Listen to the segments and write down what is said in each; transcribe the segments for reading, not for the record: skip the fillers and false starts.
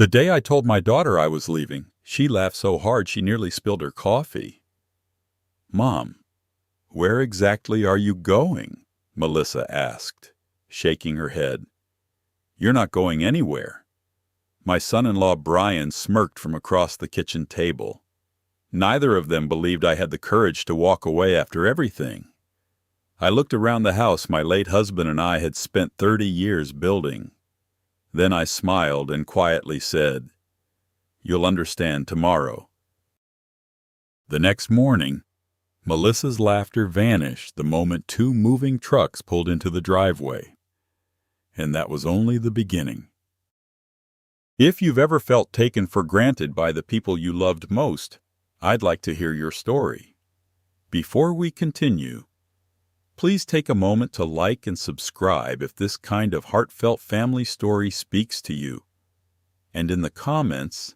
The day I told my daughter I was leaving, she laughed so hard she nearly spilled her coffee. "Mom, where exactly are you going?" Melissa asked, shaking her head. "You're not going anywhere." My son-in-law Brian smirked from across the kitchen table. Neither of them believed I had the courage to walk away after everything. I looked around the house my late husband and I had spent 30 years building. Then I smiled and quietly said, "You'll understand tomorrow." The next morning, Melissa's laughter vanished the moment 2 moving trucks pulled into the driveway. And that was only the beginning. If you've ever felt taken for granted by the people you loved most, I'd like to hear your story. Before we continue, please take a moment to like and subscribe if this kind of heartfelt family story speaks to you. And in the comments,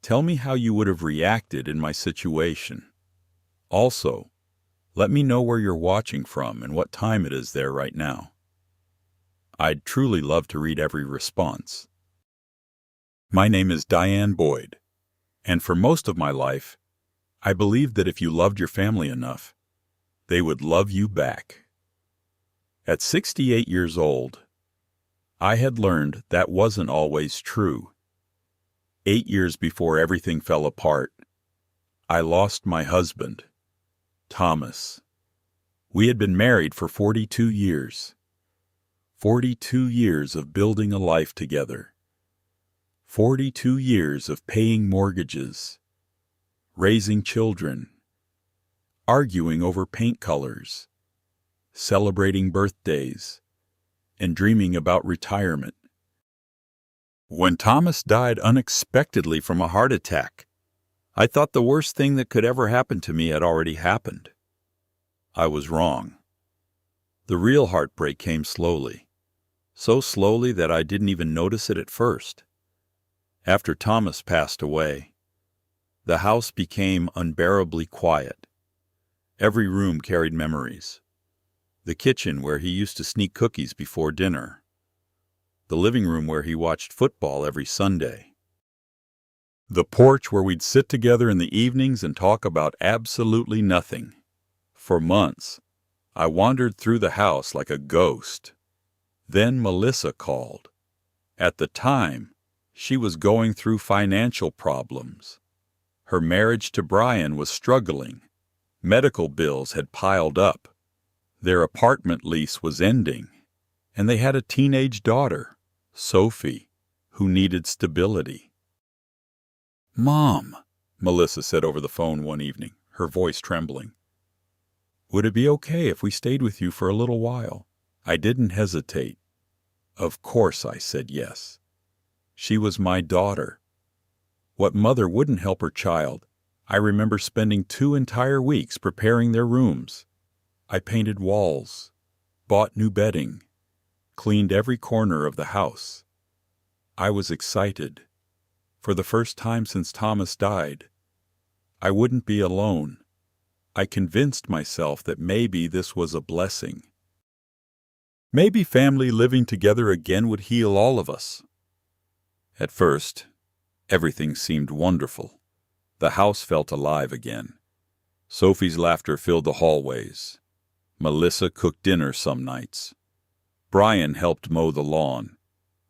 tell me how you would have reacted in my situation. Also, let me know where you're watching from and what time it is there right now. I'd truly love to read every response. My name is Diane Boyd, and for most of my life, I believed that if you loved your family enough, they would love you back. At 68 years old, I had learned that wasn't always true. 8 years before everything fell apart, I lost my husband, Thomas. We had been married for 42 years. 42 years of building a life together. 42 years of paying mortgages, raising children, arguing over paint colors, celebrating birthdays, and dreaming about retirement. When Thomas died unexpectedly from a heart attack, I thought the worst thing that could ever happen to me had already happened. I was wrong. The real heartbreak came slowly, so slowly that I didn't even notice it at first. After Thomas passed away, the house became unbearably quiet. Every room carried memories. The kitchen where he used to sneak cookies before dinner. The living room where he watched football every Sunday. The porch where we'd sit together in the evenings and talk about absolutely nothing. For months, I wandered through the house like a ghost. Then Melissa called. At the time, she was going through financial problems. Her marriage to Brian was struggling. Medical bills had piled up. Their apartment lease was ending. And they had a teenage daughter, Sophie, who needed stability. "Mom," Melissa said over the phone one evening, her voice trembling. "Would it be okay if we stayed with you for a little while?" I didn't hesitate. Of course I said yes. She was my daughter. What mother wouldn't help her child? I remember spending 2 entire weeks preparing their rooms. I painted walls, bought new bedding, cleaned every corner of the house. I was excited. For the first time since Thomas died, I wouldn't be alone. I convinced myself that maybe this was a blessing. Maybe family living together again would heal all of us. At first, everything seemed wonderful. The house felt alive again. Sophie's laughter filled the hallways. Melissa cooked dinner some nights. Brian helped mow the lawn.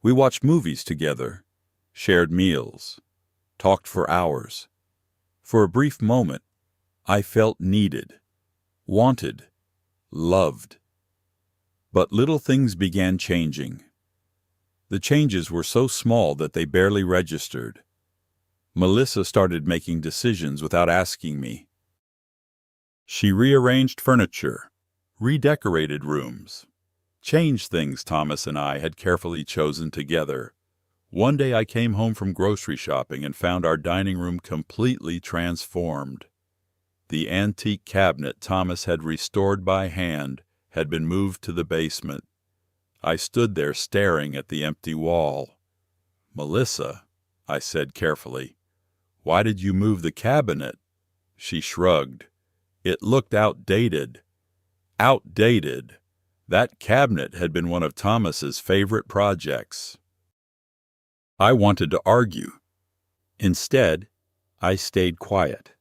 We watched movies together, shared meals, talked for hours. For a brief moment, I felt needed, wanted, loved. But little things began changing. The changes were so small that they barely registered. Melissa started making decisions without asking me. She rearranged furniture, redecorated rooms, changed things Thomas and I had carefully chosen together. One day I came home from grocery shopping and found our dining room completely transformed. The antique cabinet Thomas had restored by hand had been moved to the basement. I stood there staring at the empty wall. "Melissa," I said carefully, "why did you move the cabinet?" She shrugged. It looked outdated. Outdated. That cabinet had been one of Thomas's favorite projects. I wanted to argue. Instead, I stayed quiet.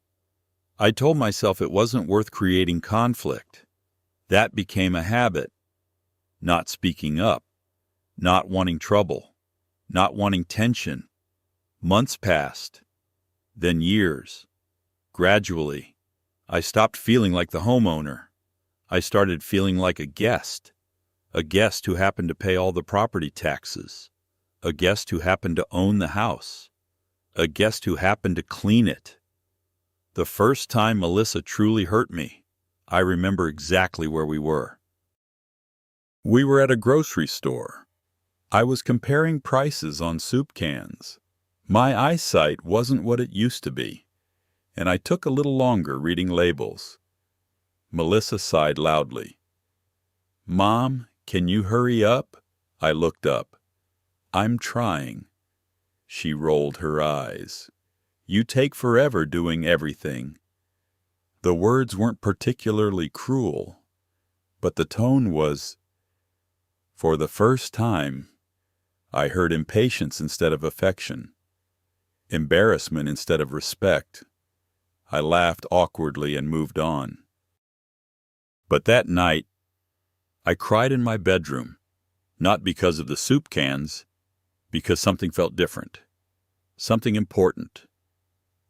I told myself it wasn't worth creating conflict. That became a habit. Not speaking up, not wanting trouble, not wanting tension. Months passed, then years. Gradually, I stopped feeling like the homeowner. I started feeling like a guest who happened to pay all the property taxes, a guest who happened to own the house, a guest who happened to clean it. The first time Melissa truly hurt me, I remember exactly where we were. We were at a grocery store. I was comparing prices on soup cans. My eyesight wasn't what it used to be, and I took a little longer reading labels. Melissa sighed loudly. "Mom, can you hurry up?" I looked up. "I'm trying." She rolled her eyes. "You take forever doing everything." The words weren't particularly cruel, but the tone was. For the first time, I heard impatience instead of affection, embarrassment instead of respect. I laughed awkwardly and moved on. But that night, I cried in my bedroom, not because of the soup cans, because something felt different, something important.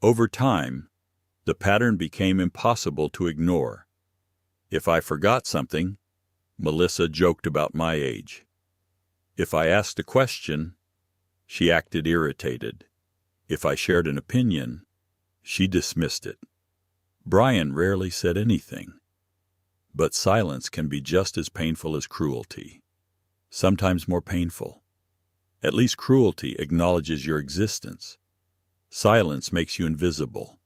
Over time, the pattern became impossible to ignore. If I forgot something, Melissa joked about my age. If I asked a question, she acted irritated. If I shared an opinion, she dismissed it. Brian rarely said anything. But silence can be just as painful as cruelty. Sometimes more painful. At least cruelty acknowledges your existence. Silence makes you invisible.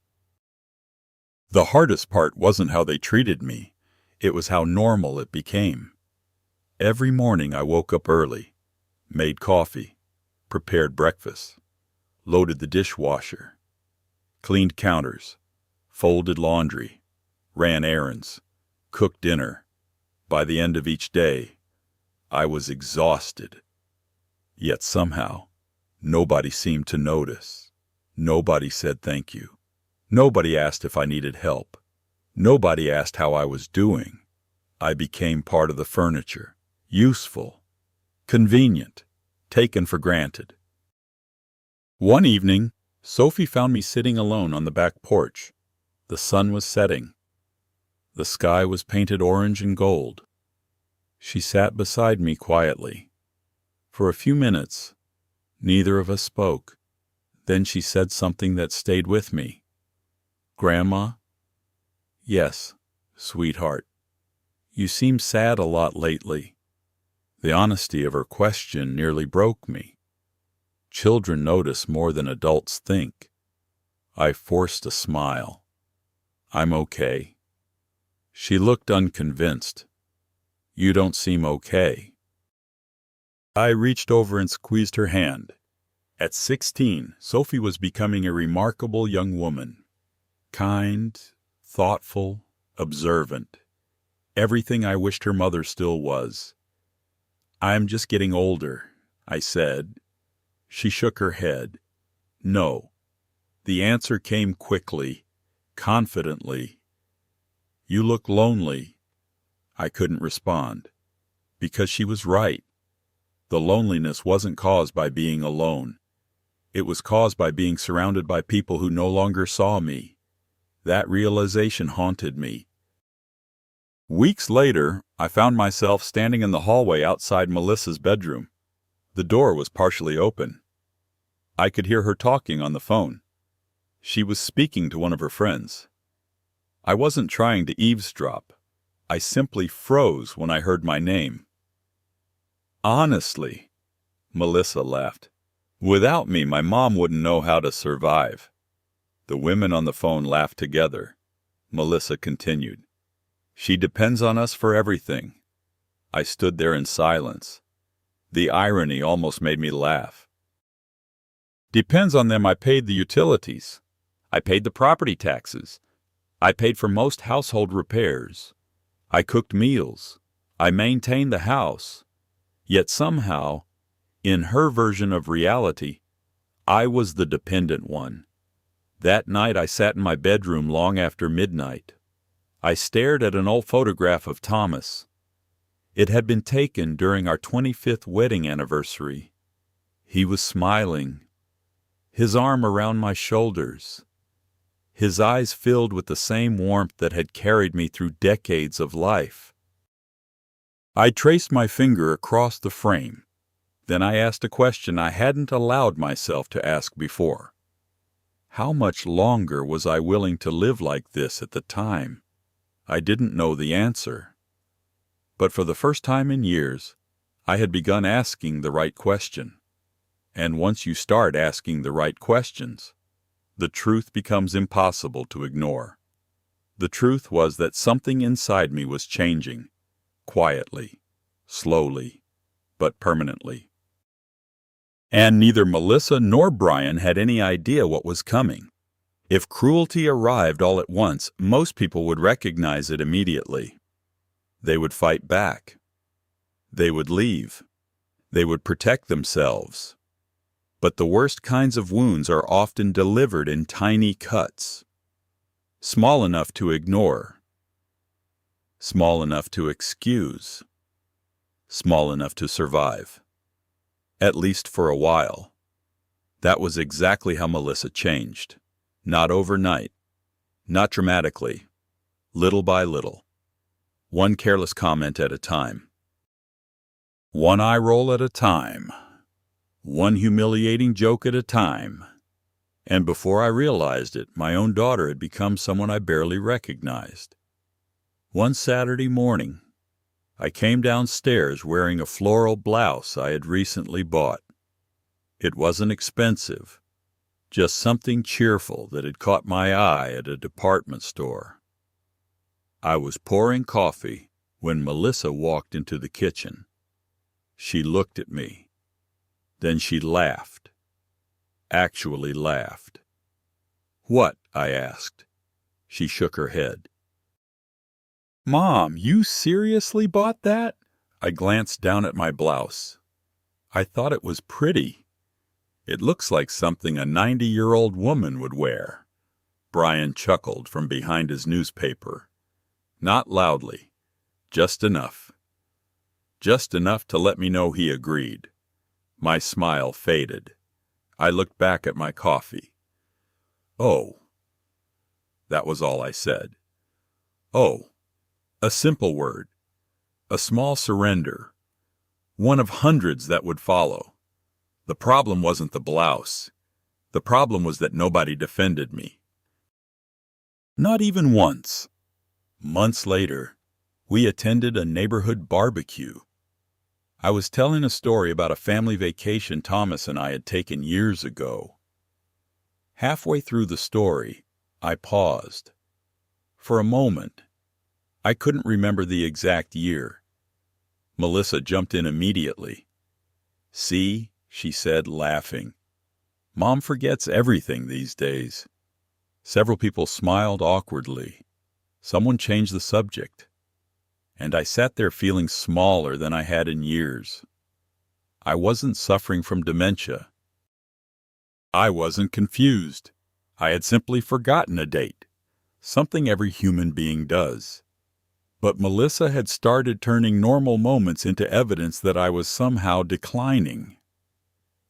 The hardest part wasn't how they treated me. It was how normal it became. Every morning I woke up early, made coffee, prepared breakfast, loaded the dishwasher, cleaned counters, folded laundry, ran errands, cooked dinner. By the end of each day, I was exhausted. Yet somehow, nobody seemed to notice. Nobody said thank you. Nobody asked if I needed help. Nobody asked how I was doing. I became part of the furniture, useful, convenient, taken for granted. One evening, Sophie found me sitting alone on the back porch. The sun was setting. The sky was painted orange and gold. She sat beside me quietly. For a few minutes, neither of us spoke. Then she said something that stayed with me. "Grandma?" "Yes, sweetheart. You seem sad a lot lately." The honesty of her question nearly broke me. Children notice more than adults think. I forced a smile. "I'm okay." She looked unconvinced. "You don't seem okay." I reached over and squeezed her hand. At 16, Sophie was becoming a remarkable young woman. Kind, thoughtful, observant. Everything I wished her mother still was. "I'm just getting older," I said. She shook her head. "No." The answer came quickly, confidently. "You look lonely." I couldn't respond, because she was right. The loneliness wasn't caused by being alone. It was caused by being surrounded by people who no longer saw me. That realization haunted me. Weeks later, I found myself standing in the hallway outside Melissa's bedroom. The door was partially open. I could hear her talking on the phone. She was speaking to one of her friends. I wasn't trying to eavesdrop. I simply froze when I heard my name. "Honestly," Melissa laughed, "without me, my mom wouldn't know how to survive." The women on the phone laughed together. Melissa continued, "She depends on us for everything." I stood there in silence. The irony almost made me laugh. "Depends on them. I paid the utilities. I paid the property taxes. I paid for most household repairs. I cooked meals. I maintained the house. Yet somehow, in her version of reality, I was the dependent one. That night I sat in my bedroom long after midnight. I stared at an old photograph of Thomas. It had been taken during our 25th wedding anniversary. He was smiling, his arm around my shoulders, his eyes filled with the same warmth that had carried me through decades of life. I traced my finger across the frame. Then I asked a question I hadn't allowed myself to ask before. How much longer was I willing to live like this at the time? I didn't know the answer. But for the first time in years, I had begun asking the right question. And once you start asking the right questions, the truth becomes impossible to ignore. The truth was that something inside me was changing, quietly, slowly, but permanently. And neither Melissa nor Brian had any idea what was coming. If cruelty arrived all at once, most people would recognize it immediately. They would fight back. They would leave. They would protect themselves. But the worst kinds of wounds are often delivered in tiny cuts, small enough to ignore, small enough to excuse, small enough to survive, at least for a while. That was exactly how Melissa changed. Not overnight, not dramatically, little by little, one careless comment at a time, one eye roll at a time, one humiliating joke at a time. And before I realized it, my own daughter had become someone I barely recognized. One Saturday morning, I came downstairs wearing a floral blouse I had recently bought. It wasn't expensive, just something cheerful that had caught my eye at a department store. I was pouring coffee when Melissa walked into the kitchen. She looked at me. Then she laughed. Actually laughed. "What?" I asked. She shook her head. "Mom, you seriously bought that?" I glanced down at my blouse. I thought it was pretty. "It looks like something a 90-year-old woman would wear." Brian chuckled from behind his newspaper. Not loudly, just enough. Just enough to let me know he agreed. My smile faded. I looked back at my coffee. "Oh." That was all I said. Oh. A simple word. A small surrender. One of hundreds that would follow. The problem wasn't the blouse. The problem was that nobody defended me. Not even once. Months later, we attended a neighborhood barbecue. I was telling a story about a family vacation Thomas and I had taken years ago. Halfway through the story, I paused. For a moment, I couldn't remember the exact year. Melissa jumped in immediately. "See," she said, laughing. "Mom forgets everything these days." Several people smiled awkwardly. Someone changed the subject. And I sat there feeling smaller than I had in years. I wasn't suffering from dementia. I wasn't confused. I had simply forgotten a date, something every human being does. But Melissa had started turning normal moments into evidence that I was somehow declining.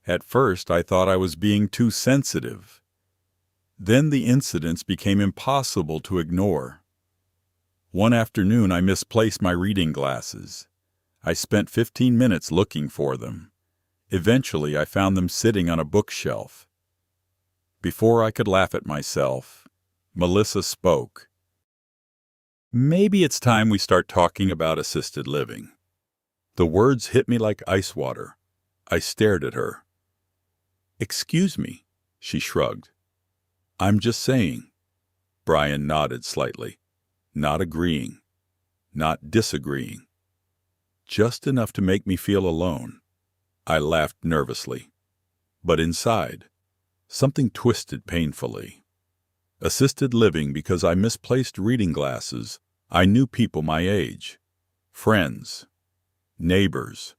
At first, I thought I was being too sensitive. Then the incidents became impossible to ignore. One afternoon, I misplaced my reading glasses. I spent 15 minutes looking for them. Eventually, I found them sitting on a bookshelf. Before I could laugh at myself, Melissa spoke. "Maybe it's time we start talking about assisted living." The words hit me like ice water. I stared at her. "Excuse me," she shrugged. "I'm just saying." Brian nodded slightly. Not agreeing, not disagreeing. Just enough to make me feel alone. I laughed nervously. But inside, something twisted painfully. Assisted living because I misplaced reading glasses. I knew people my age. Friends. Neighbors.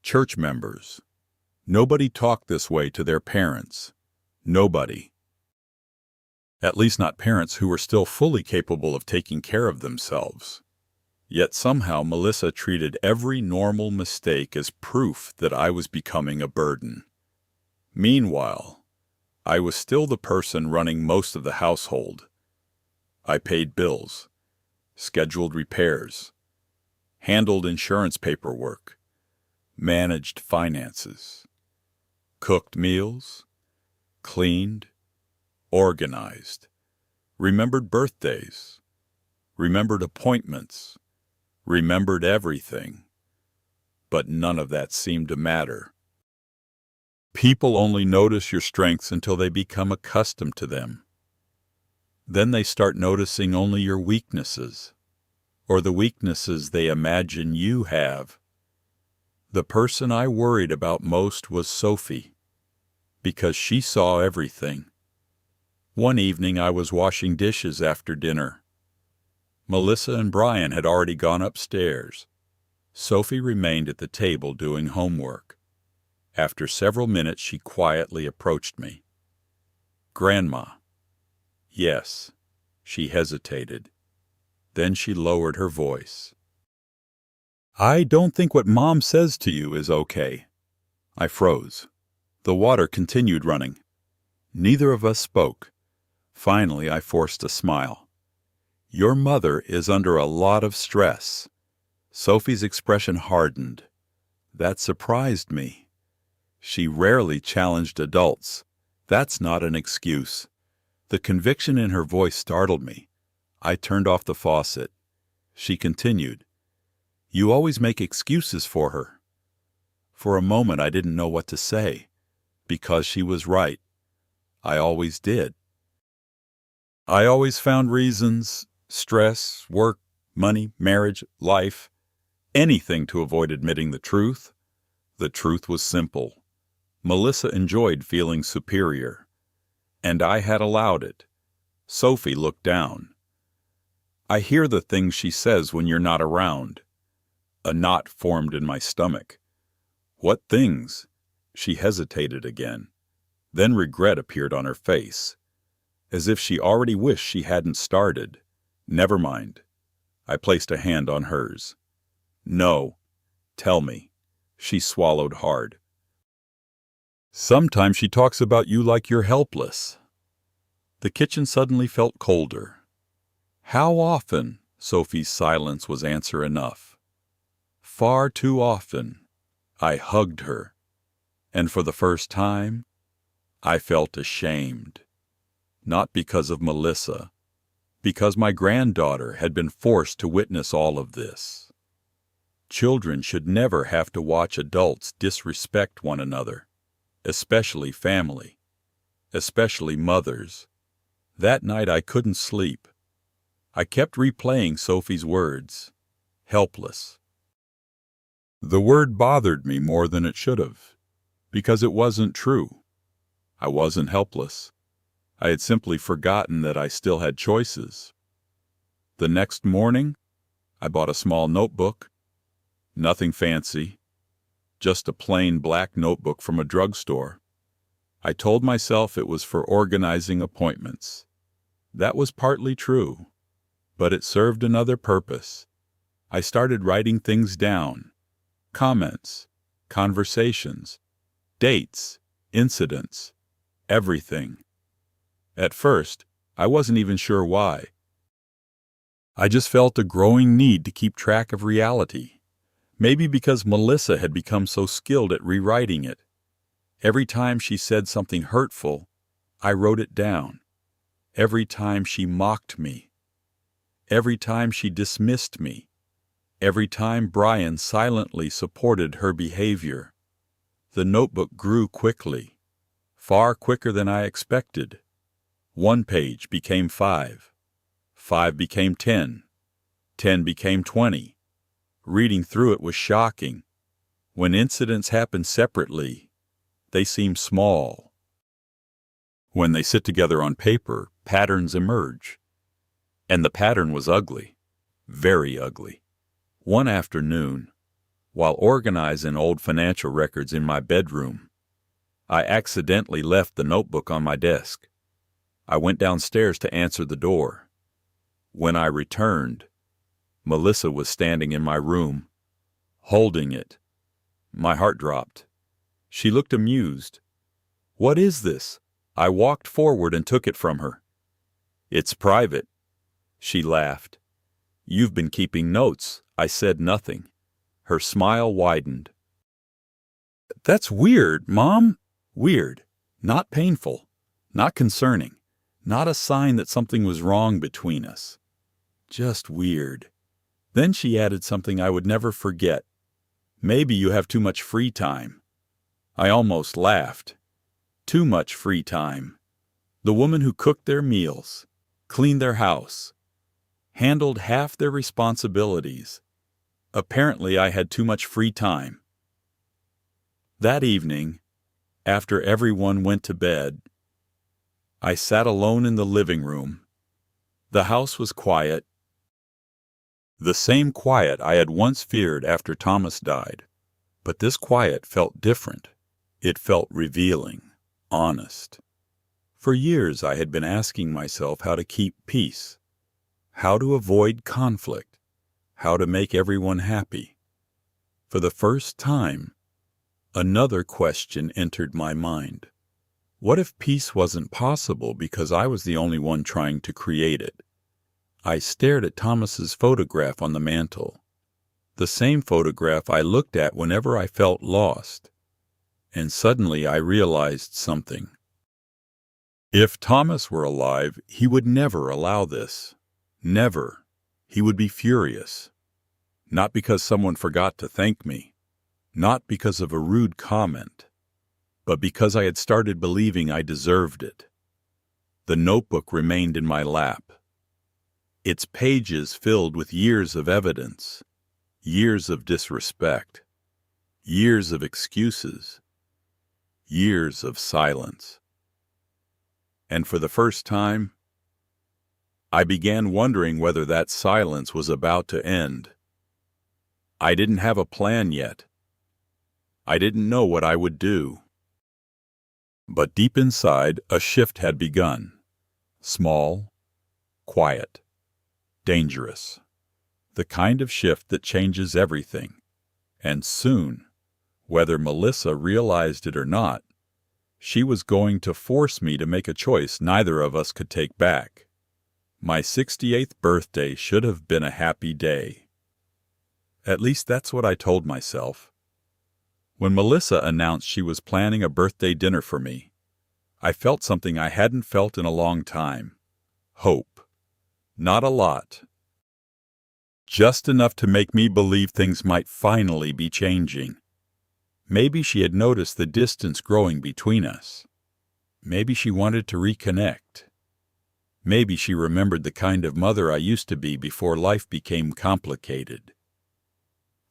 Church members. Nobody talked this way to their parents. Nobody. At least not parents who were still fully capable of taking care of themselves. Yet somehow Melissa treated every normal mistake as proof that I was becoming a burden. Meanwhile, I was still the person running most of the household. I paid bills, scheduled repairs, handled insurance paperwork, managed finances, cooked meals, cleaned, organized, remembered birthdays, remembered appointments, remembered everything. But none of that seemed to matter. People only notice your strengths until they become accustomed to them. Then they start noticing only your weaknesses, or the weaknesses they imagine you have. The person I worried about most was Sophie, because she saw everything. One evening I was washing dishes after dinner. Melissa and Brian had already gone upstairs. Sophie remained at the table doing homework. After several minutes, she quietly approached me. "Grandma." "Yes." She hesitated. Then she lowered her voice. "I don't think what Mom says to you is okay." I froze. The water continued running. Neither of us spoke. Finally, I forced a smile. "Your mother is under a lot of stress." Sophie's expression hardened. That surprised me. She rarely challenged adults. That's not an excuse. The conviction in her voice startled me. I turned off the faucet. She continued, "You always make excuses for her." For a moment I didn't know what to say, because she was right. I always did. I always found reasons, stress, work, money, marriage, life, anything to avoid admitting the truth. The truth was simple. Melissa enjoyed feeling superior, and I had allowed it. Sophie looked down. I hear the things she says when you're not around. A knot formed in my stomach. What things? She hesitated again. Then regret appeared on her face, as if she already wished she hadn't started. Never mind. I placed a hand on hers. "No. Tell me." She swallowed hard. "Sometimes she talks about you like you're helpless." The kitchen suddenly felt colder. "How often?" Sophie's silence was answer enough. Far too often. I hugged her, and for the first time, I felt ashamed. Not because of Melissa, because my granddaughter had been forced to witness all of this. Children should never have to watch adults disrespect one another, especially family, especially mothers. That night I couldn't sleep. I kept replaying Sophie's words, helpless. The word bothered me more than it should have, because it wasn't true. I wasn't helpless. I had simply forgotten that I still had choices. The next morning, I bought a small notebook. Nothing fancy, just a plain black notebook from a drugstore. I told myself it was for organizing appointments. That was partly true, but it served another purpose. I started writing things down. Comments, conversations, dates, incidents, everything. At first, I wasn't even sure why. I just felt a growing need to keep track of reality. Maybe because Melissa had become so skilled at rewriting it. Every time she said something hurtful, I wrote it down. Every time she mocked me. Every time she dismissed me. Every time Brian silently supported her behavior. The notebook grew quickly, far quicker than I expected. 1 page became 5. 5 became 10. 10 became 20. Reading through it was shocking. When incidents happen separately, they seem small. When they sit together on paper, patterns emerge. And the pattern was ugly, very ugly. One afternoon, while organizing old financial records in my bedroom, I accidentally left the notebook on my desk. I went downstairs to answer the door. When I returned, Melissa was standing in my room, holding it. My heart dropped. She looked amused. "What is this?" I walked forward and took it from her. "It's private." She laughed. "You've been keeping notes." I said nothing. Her smile widened. "That's weird, Mom." Weird. Not painful. Not concerning. Not a sign that something was wrong between us. Just weird. Then she added something I would never forget. "Maybe you have too much free time." I almost laughed. Too much free time. The woman who cooked their meals, cleaned their house, handled half their responsibilities. Apparently I had too much free time. That evening, after everyone went to bed, I sat alone in the living room. The house was quiet. The same quiet I had once feared after Thomas died. But this quiet felt different. It felt revealing, honest. For years I had been asking myself how to keep peace, how to avoid conflict, how to make everyone happy. For the first time, another question entered my mind. What if peace wasn't possible because I was the only one trying to create it? I stared at Thomas's photograph on the mantel, the same photograph I looked at whenever I felt lost. And suddenly I realized something. If Thomas were alive, he would never allow this. Never. He would be furious. Not because someone forgot to thank me. Not because of a rude comment. But because I had started believing I deserved it. The notebook remained in my lap. Its pages filled with years of evidence. Years of disrespect. Years of excuses. Years of silence. And for the first time, I began wondering whether that silence was about to end. I didn't have a plan yet. I didn't know what I would do. But deep inside, a shift had begun. Small, quiet, dangerous. The kind of shift that changes everything. And soon, whether Melissa realized it or not, she was going to force me to make a choice neither of us could take back. My 68th birthday should have been a happy day. At least that's what I told myself. When Melissa announced she was planning a birthday dinner for me, I felt something I hadn't felt in a long time. Hope. Not a lot. Just enough to make me believe things might finally be changing. Maybe she had noticed the distance growing between us. Maybe she wanted to reconnect. Maybe she remembered the kind of mother I used to be before life became complicated.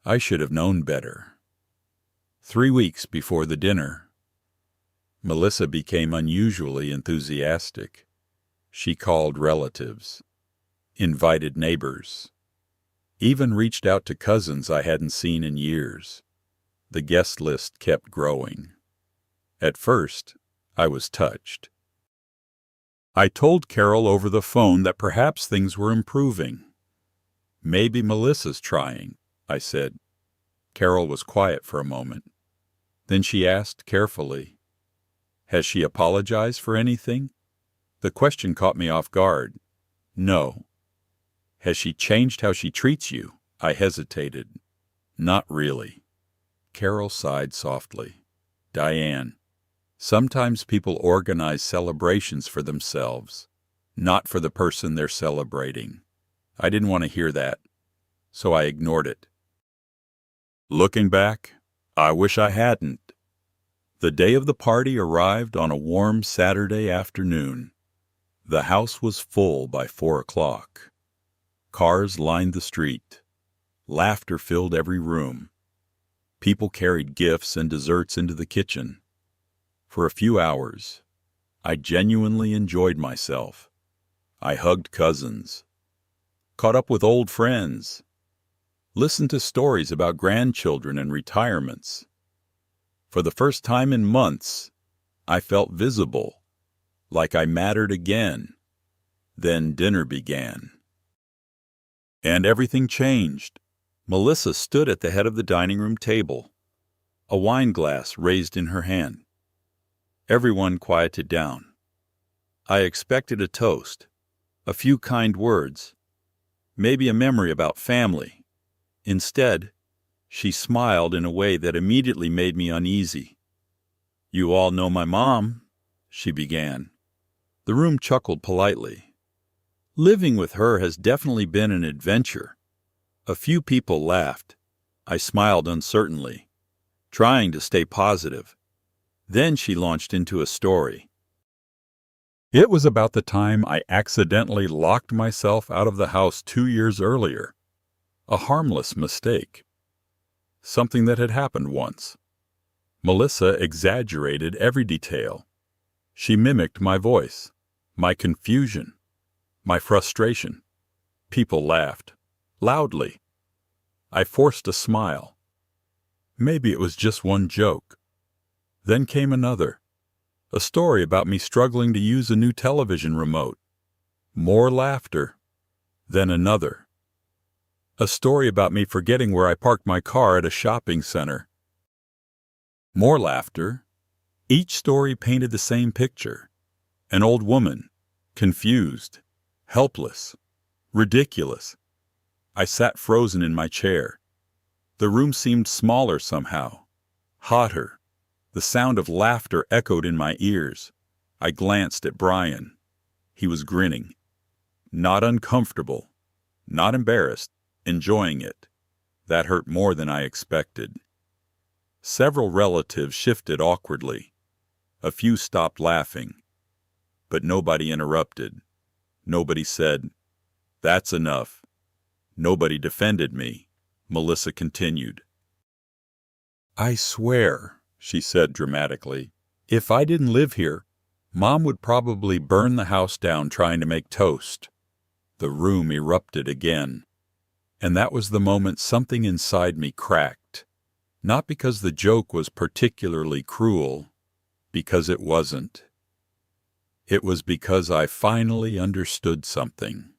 I should have known better. 3 weeks before the dinner, Melissa became unusually enthusiastic. She called relatives, invited neighbors, even reached out to cousins I hadn't seen in years. The guest list kept growing. At first, I was touched. I told Carol over the phone that perhaps things were improving. "Maybe Melissa's trying," I said. Carol was quiet for a moment. Then she asked carefully, "Has she apologized for anything?" The question caught me off guard. "No." "Has she changed how she treats you?" I hesitated. "Not really." Carol sighed softly. "Diane, sometimes people organize celebrations for themselves, not for the person they're celebrating." I didn't want to hear that, so I ignored it. Looking back, I wish I hadn't. The day of the party arrived on a warm Saturday afternoon. The house was full by 4 o'clock. Cars lined the street. Laughter filled every room. People carried gifts and desserts into the kitchen. For a few hours, I genuinely enjoyed myself. I hugged cousins, caught up with old friends, listened to stories about grandchildren and retirements. For the first time in months, I felt visible, like I mattered again. Then dinner began. And everything changed. Melissa stood at the head of the dining room table, a wine glass raised in her hand. Everyone quieted down. I expected a toast, a few kind words, maybe a memory about family. Instead, she smiled in a way that immediately made me uneasy. "You all know my mom," she began. The room chuckled politely. Living with her has definitely been an adventure. A few people laughed. I smiled uncertainly, trying to stay positive. Then she launched into a story. It was about the time I accidentally locked myself out of the house 2 years earlier. A harmless mistake. Something that had happened once. Melissa exaggerated every detail. She mimicked my voice, my confusion, my frustration. People laughed, loudly. I forced a smile. Maybe it was just one joke. Then came another. A story about me struggling to use a new television remote. More laughter. Then another. A story about me forgetting where I parked my car at a shopping center. More laughter. Each story painted the same picture. An old woman, confused, helpless, ridiculous. I sat frozen in my chair. The room seemed smaller somehow, hotter. The sound of laughter echoed in my ears. I glanced at Brian. He was grinning. Not uncomfortable, not embarrassed, enjoying it. That hurt more than I expected. Several relatives shifted awkwardly. A few stopped laughing. But nobody interrupted. Nobody said, "That's enough." Nobody defended me. Melissa continued. "I swear," she said dramatically, "if I didn't live here, Mom would probably burn the house down trying to make toast." The room erupted again. And that was the moment something inside me cracked. Not because the joke was particularly cruel, because it wasn't. It was because I finally understood something.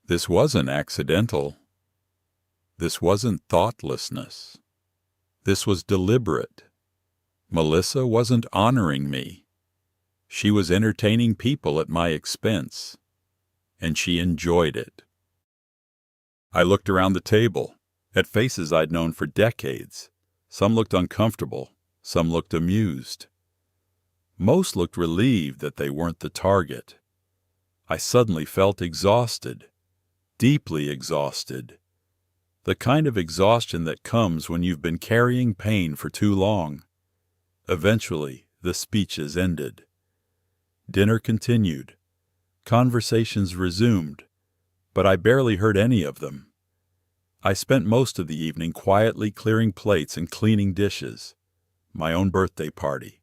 This wasn't accidental. This wasn't thoughtlessness. This was deliberate. Melissa wasn't honoring me. She was entertaining people at my expense, and she enjoyed it. I looked around the table, at faces I'd known for decades. Some looked uncomfortable, some looked amused. Most looked relieved that they weren't the target. I suddenly felt exhausted, deeply exhausted. The kind of exhaustion that comes when you've been carrying pain for too long. Eventually, the speeches ended. Dinner continued. Conversations resumed, but I barely heard any of them. I spent most of the evening quietly clearing plates and cleaning dishes. My own birthday party.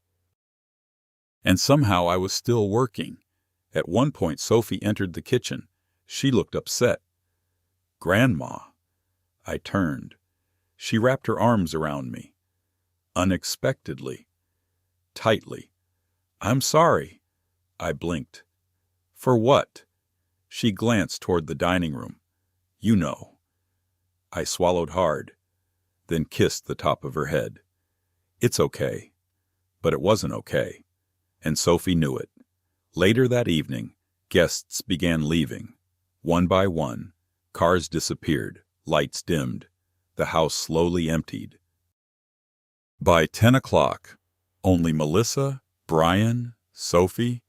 And somehow I was still working. At one point, Sophie entered the kitchen. She looked upset. "Grandma." I turned. She wrapped her arms around me. Unexpectedly. Tightly. "I'm sorry." I blinked. "For what?" She glanced toward the dining room. "You know." I swallowed hard, then kissed the top of her head. It's okay. But it wasn't okay. And Sophie knew it. Later that evening, guests began leaving. One by one, cars disappeared, lights dimmed. The house slowly emptied. By 10 o'clock, only Melissa, Brian, Sophie,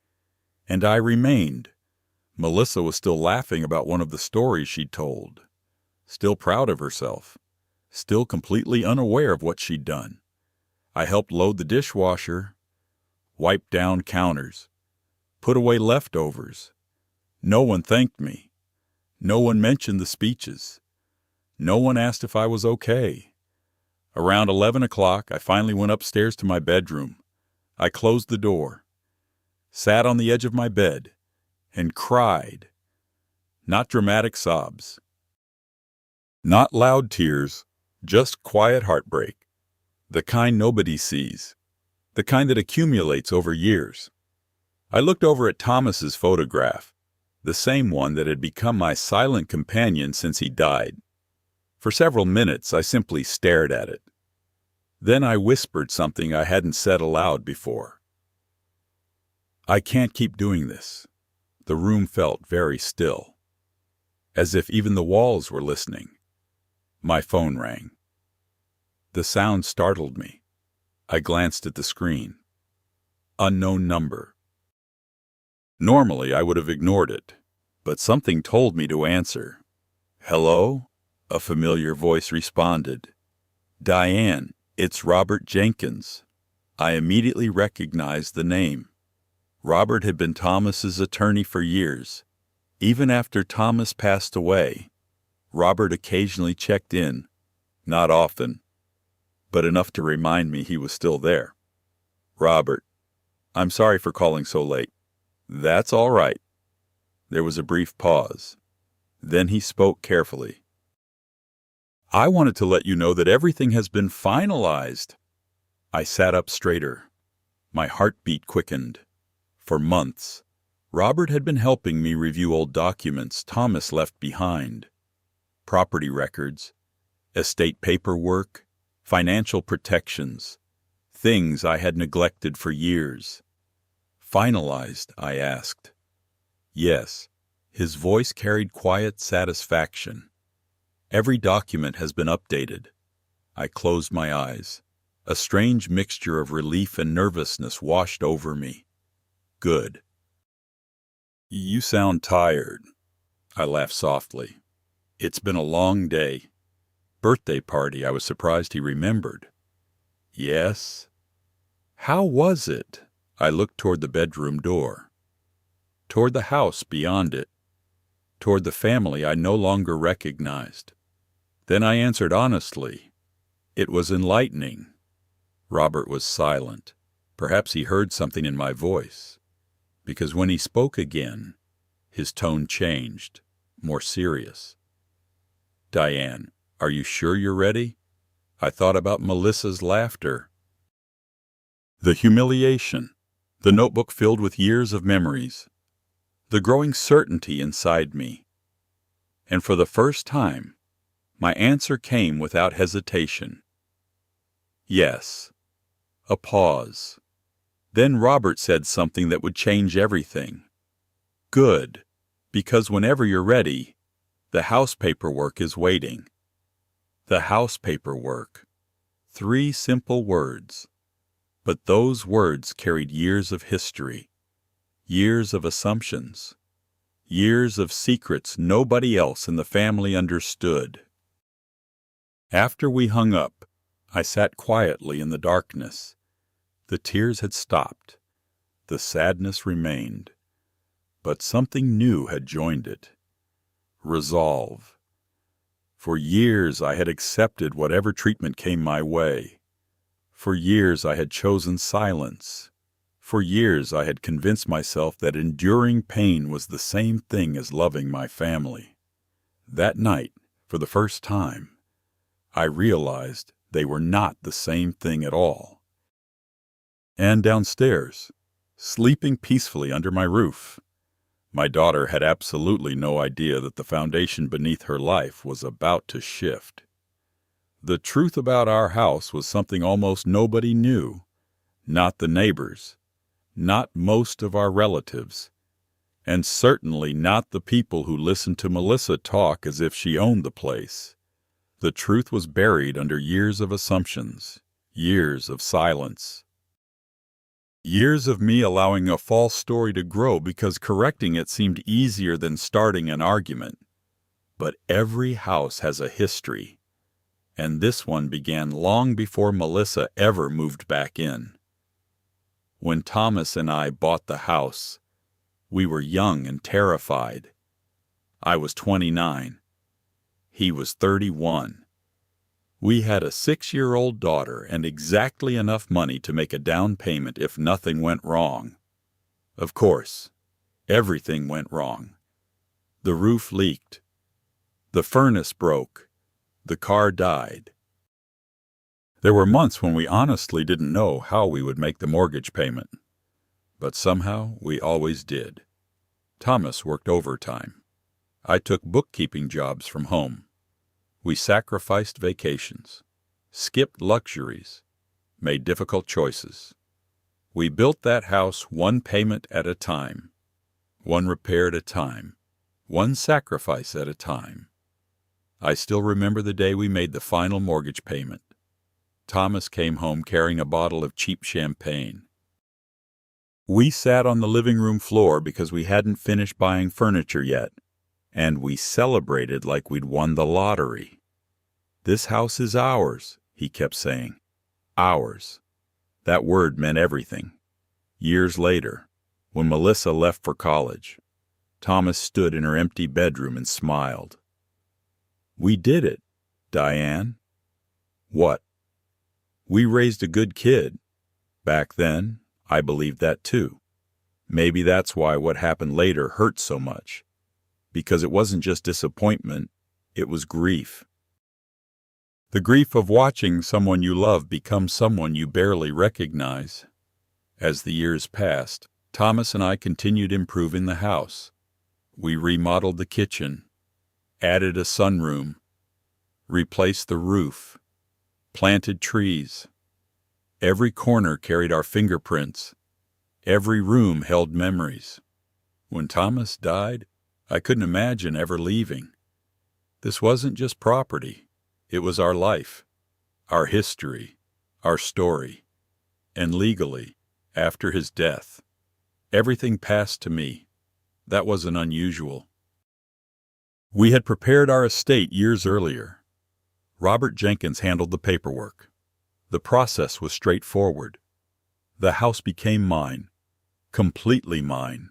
and I remained. Melissa was still laughing about one of the stories she'd told. Still proud of herself. Still completely unaware of what she'd done. I helped load the dishwasher, wipe down counters, put away leftovers. No one thanked me. No one mentioned the speeches. No one asked if I was okay. Around 11 o'clock, I finally went upstairs to my bedroom. I closed the door, sat on the edge of my bed, and cried. Not dramatic sobs. Not loud tears, just quiet heartbreak. The kind nobody sees. the kind that accumulates over years. I looked over at Thomas's photograph, the same one that had become my silent companion since he died. For several minutes, I simply stared at it. Then I whispered something I hadn't said aloud before. I can't keep doing this. The room felt very still, as if even the walls were listening. My phone rang. The sound startled me. I glanced at the screen. Unknown number. Normally, I would have ignored it, but something told me to answer. "Hello?" A familiar voice responded. "Diane, it's Robert Jenkins." I immediately recognized the name. Robert had been Thomas's attorney for years. Even after Thomas passed away, Robert occasionally checked in. Not often, but enough to remind me he was still there. "Robert, I'm sorry for calling so late." "That's all right." There was a brief pause. Then he spoke carefully. "I wanted to let you know that everything has been finalized." I sat up straighter. My heartbeat quickened. For months, Robert had been helping me review old documents Thomas left behind. Property records, estate paperwork, financial protections, things I had neglected for years. "Finalized?" I asked. "Yes." His voice carried quiet satisfaction. "Every document has been updated." I closed my eyes. A strange mixture of relief and nervousness washed over me. "Good." "You sound tired." I laughed softly. "It's been a long day." "Birthday party," I was surprised he remembered. "Yes." "How was it?" I looked toward the bedroom door, toward the house beyond it, toward the family I no longer recognized. Then I answered honestly, "It was enlightening." Robert was silent. Perhaps he heard something in my voice, because when he spoke again, his tone changed, more serious. "Diane, are you sure you're ready?" I thought about Melissa's laughter, the humiliation, the notebook filled with years of memories, the growing certainty inside me. And for the first time, my answer came without hesitation. "Yes." A pause. Then Robert said something that would change everything. "Good, because whenever you're ready, the house paperwork is waiting." The house paperwork. 3 simple words. But those words carried years of history, years of assumptions, years of secrets nobody else in the family understood. After we hung up, I sat quietly in the darkness. The tears had stopped. The sadness remained. But something new had joined it. Resolve. For years I had accepted whatever treatment came my way. For years I had chosen silence. For years I had convinced myself that enduring pain was the same thing as loving my family. That night, for the first time, I realized they were not the same thing at all. And downstairs, sleeping peacefully under my roof, my daughter had absolutely no idea that the foundation beneath her life was about to shift. The truth about our house was something almost nobody knew. Not the neighbors, not most of our relatives, and certainly not the people who listened to Melissa talk as if she owned the place. The truth was buried under years of assumptions, years of silence. Years of me allowing a false story to grow because correcting it seemed easier than starting an argument. But every house has a history, and this one began long before Melissa ever moved back in. When Thomas and I bought the house, we were young and terrified. I was 29. He was 31. We had a 6-year-old daughter and exactly enough money to make a down payment if nothing went wrong. Of course, everything went wrong. The roof leaked. The furnace broke. The car died. There were months when we honestly didn't know how we would make the mortgage payment. But somehow we always did. Thomas worked overtime. I took bookkeeping jobs from home. We sacrificed vacations, skipped luxuries, made difficult choices. We built that house one payment at a time, one repair at a time, one sacrifice at a time. I still remember the day we made the final mortgage payment. Thomas came home carrying a bottle of cheap champagne. We sat on the living room floor because we hadn't finished buying furniture yet, and we celebrated like we'd won the lottery. "This house is ours," he kept saying. Ours. That word meant everything. Years later, when Melissa left for college, Thomas stood in her empty bedroom and smiled. "We did it, Diane." "What?" "We raised a good kid." Back then, I believed that too. Maybe that's why what happened later hurt so much. Because it wasn't just disappointment, it was grief. The grief of watching someone you love become someone you barely recognize. As the years passed, Thomas and I continued improving the house. We remodeled the kitchen, added a sunroom, replaced the roof, planted trees. Every corner carried our fingerprints. Every room held memories. When Thomas died, I couldn't imagine ever leaving. This wasn't just property. It was our life, our history, our story. And legally, after his death, everything passed to me. That wasn't unusual. We had prepared our estate years earlier. Robert Jenkins handled the paperwork. The process was straightforward. The house became mine, completely mine.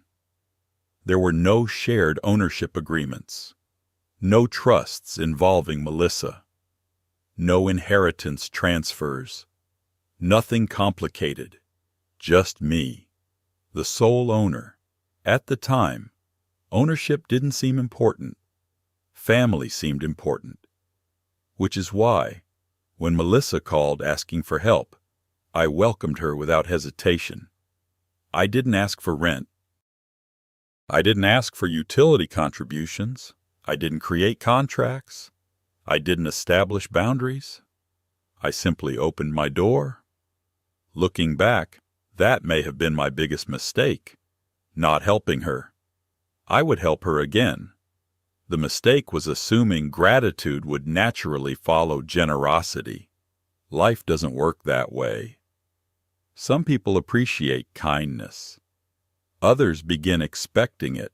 There were no shared ownership agreements, no trusts involving Melissa, no inheritance transfers, nothing complicated, just me, the sole owner. At the time, ownership didn't seem important. Family seemed important. Which is why, when Melissa called asking for help, I welcomed her without hesitation. I didn't ask for rent. I didn't ask for utility contributions. I didn't create contracts. I didn't establish boundaries. I simply opened my door. Looking back, that may have been my biggest mistake, not helping her. I would help her again. The mistake was assuming gratitude would naturally follow generosity. Life doesn't work that way. Some people appreciate kindness. Others begin expecting it.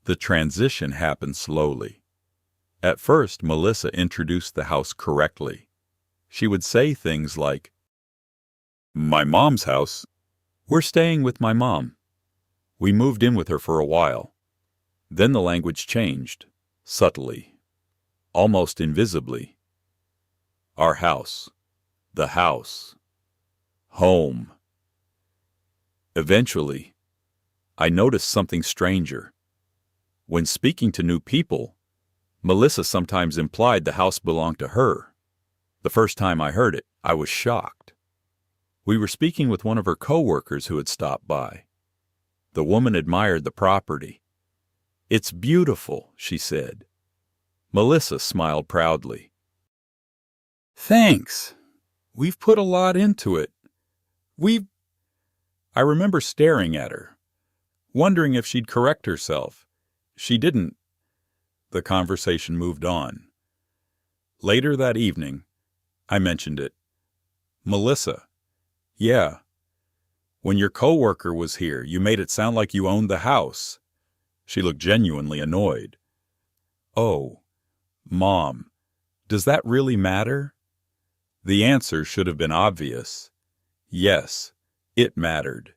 The transition happens slowly. At first, Melissa introduced the house correctly. She would say things like, "My mom's house. We're staying with my mom." We moved in with her for a while. Then the language changed, subtly, almost invisibly. Our house. The house. Home. Eventually, I noticed something stranger. When speaking to new people, Melissa sometimes implied the house belonged to her. The first time I heard it, I was shocked. We were speaking with one of her coworkers who had stopped by. The woman admired the property. "It's beautiful," she said. Melissa smiled proudly. "Thanks. We've put a lot into it. I remember staring at her, wondering if she'd correct herself. She didn't. The conversation moved on. Later that evening, I mentioned it. "Melissa, yeah. When your coworker was here, you made it sound like you owned the house." She looked genuinely annoyed. "Oh, Mom, does that really matter?" The answer should have been obvious. Yes, it mattered.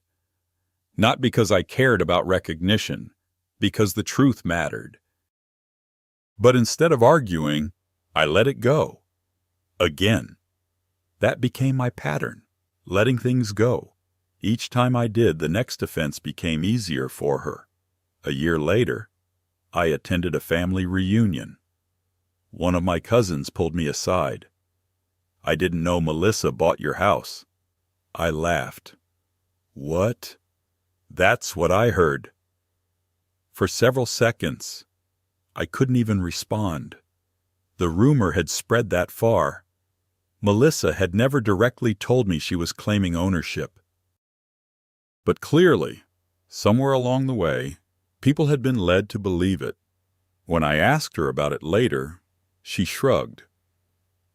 Not because I cared about recognition, because the truth mattered. But instead of arguing, I let it go. Again. That became my pattern, letting things go. Each time I did, the next offense became easier for her. A year later, I attended a family reunion. One of my cousins pulled me aside. I didn't know Melissa bought your house." I laughed. "What?" "That's what I heard." For several seconds, I couldn't even respond. The rumor had spread that far. Melissa had never directly told me she was claiming ownership. But clearly, somewhere along the way, people had been led to believe it. When I asked her about it later, she shrugged.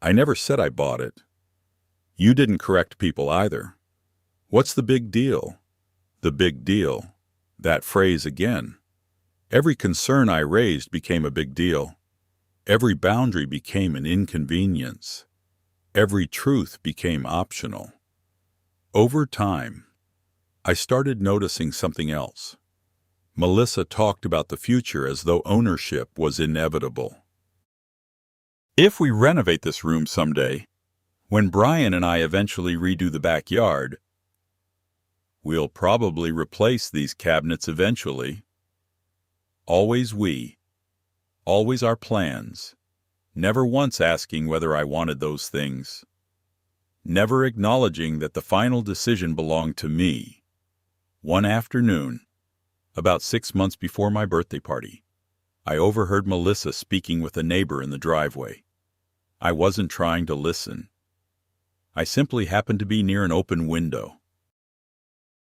"I never said I bought it." "You didn't correct people either." "What's the big deal?" The big deal. That phrase again. Every concern I raised became a big deal. Every boundary became an inconvenience. Every truth became optional. Over time, I started noticing something else. Melissa talked about the future as though ownership was inevitable. "If we renovate this room someday, when Brian and I eventually redo the backyard, we'll probably replace these cabinets eventually. Always we. Always our plans. Never once asking whether I wanted those things. Never acknowledging that the final decision belonged to me." One afternoon, about 6 months before my birthday party, I overheard Melissa speaking with a neighbor in the driveway. I wasn't trying to listen. I simply happened to be near an open window.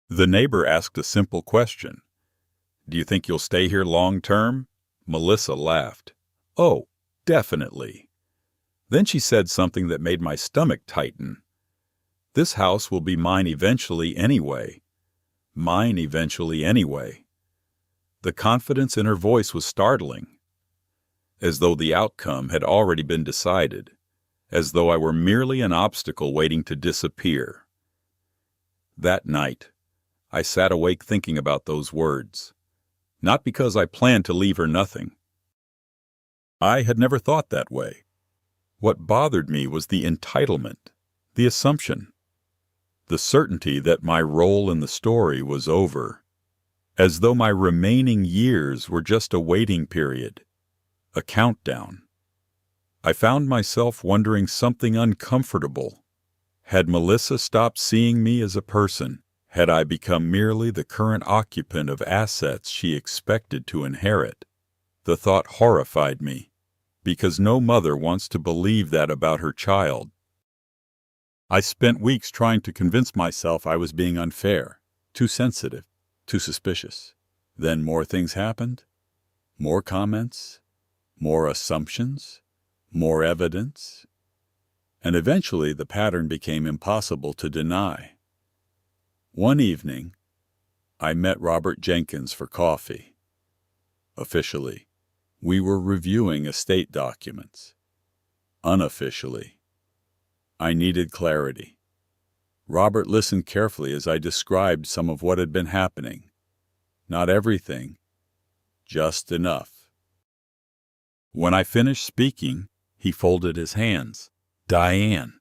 The neighbor asked a simple question. "Do you think you'll stay here long term?" Melissa laughed. "Oh, definitely." Then she said something that made my stomach tighten. "This house will be mine eventually anyway. Mine eventually anyway." The confidence in her voice was startling, as though the outcome had already been decided, as though I were merely an obstacle waiting to disappear. That night, I sat awake thinking about those words. Not because I planned to leave her nothing. I had never thought that way. What bothered me was the entitlement, the assumption, the certainty that my role in the story was over, as though my remaining years were just a waiting period, a countdown. I found myself wondering something uncomfortable. Had Melissa stopped seeing me as a person? Had I become merely the current occupant of assets she expected to inherit? The thought horrified me, because no mother wants to believe that about her child. I spent weeks trying to convince myself I was being unfair, too sensitive, too suspicious. Then more things happened. More comments, more assumptions, more evidence. And eventually the pattern became impossible to deny. One evening, I met Robert Jenkins for coffee. Officially, we were reviewing estate documents. Unofficially, I needed clarity. Robert listened carefully as I described some of what had been happening. Not everything, just enough. When I finished speaking, he folded his hands. "Diane,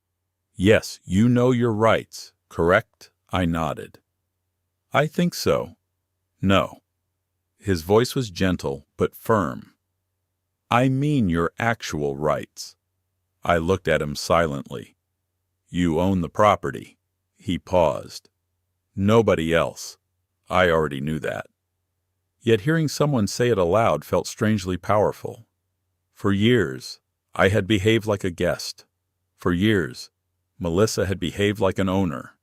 yes, you know your rights, correct?" I nodded. "I think so." "No." His voice was gentle but firm. "I mean your actual rights." I looked at him silently. "You own the property." He paused. "Nobody else." I already knew that. Yet hearing someone say it aloud felt strangely powerful. For years, I had behaved like a guest. For years, Melissa had behaved like an owner.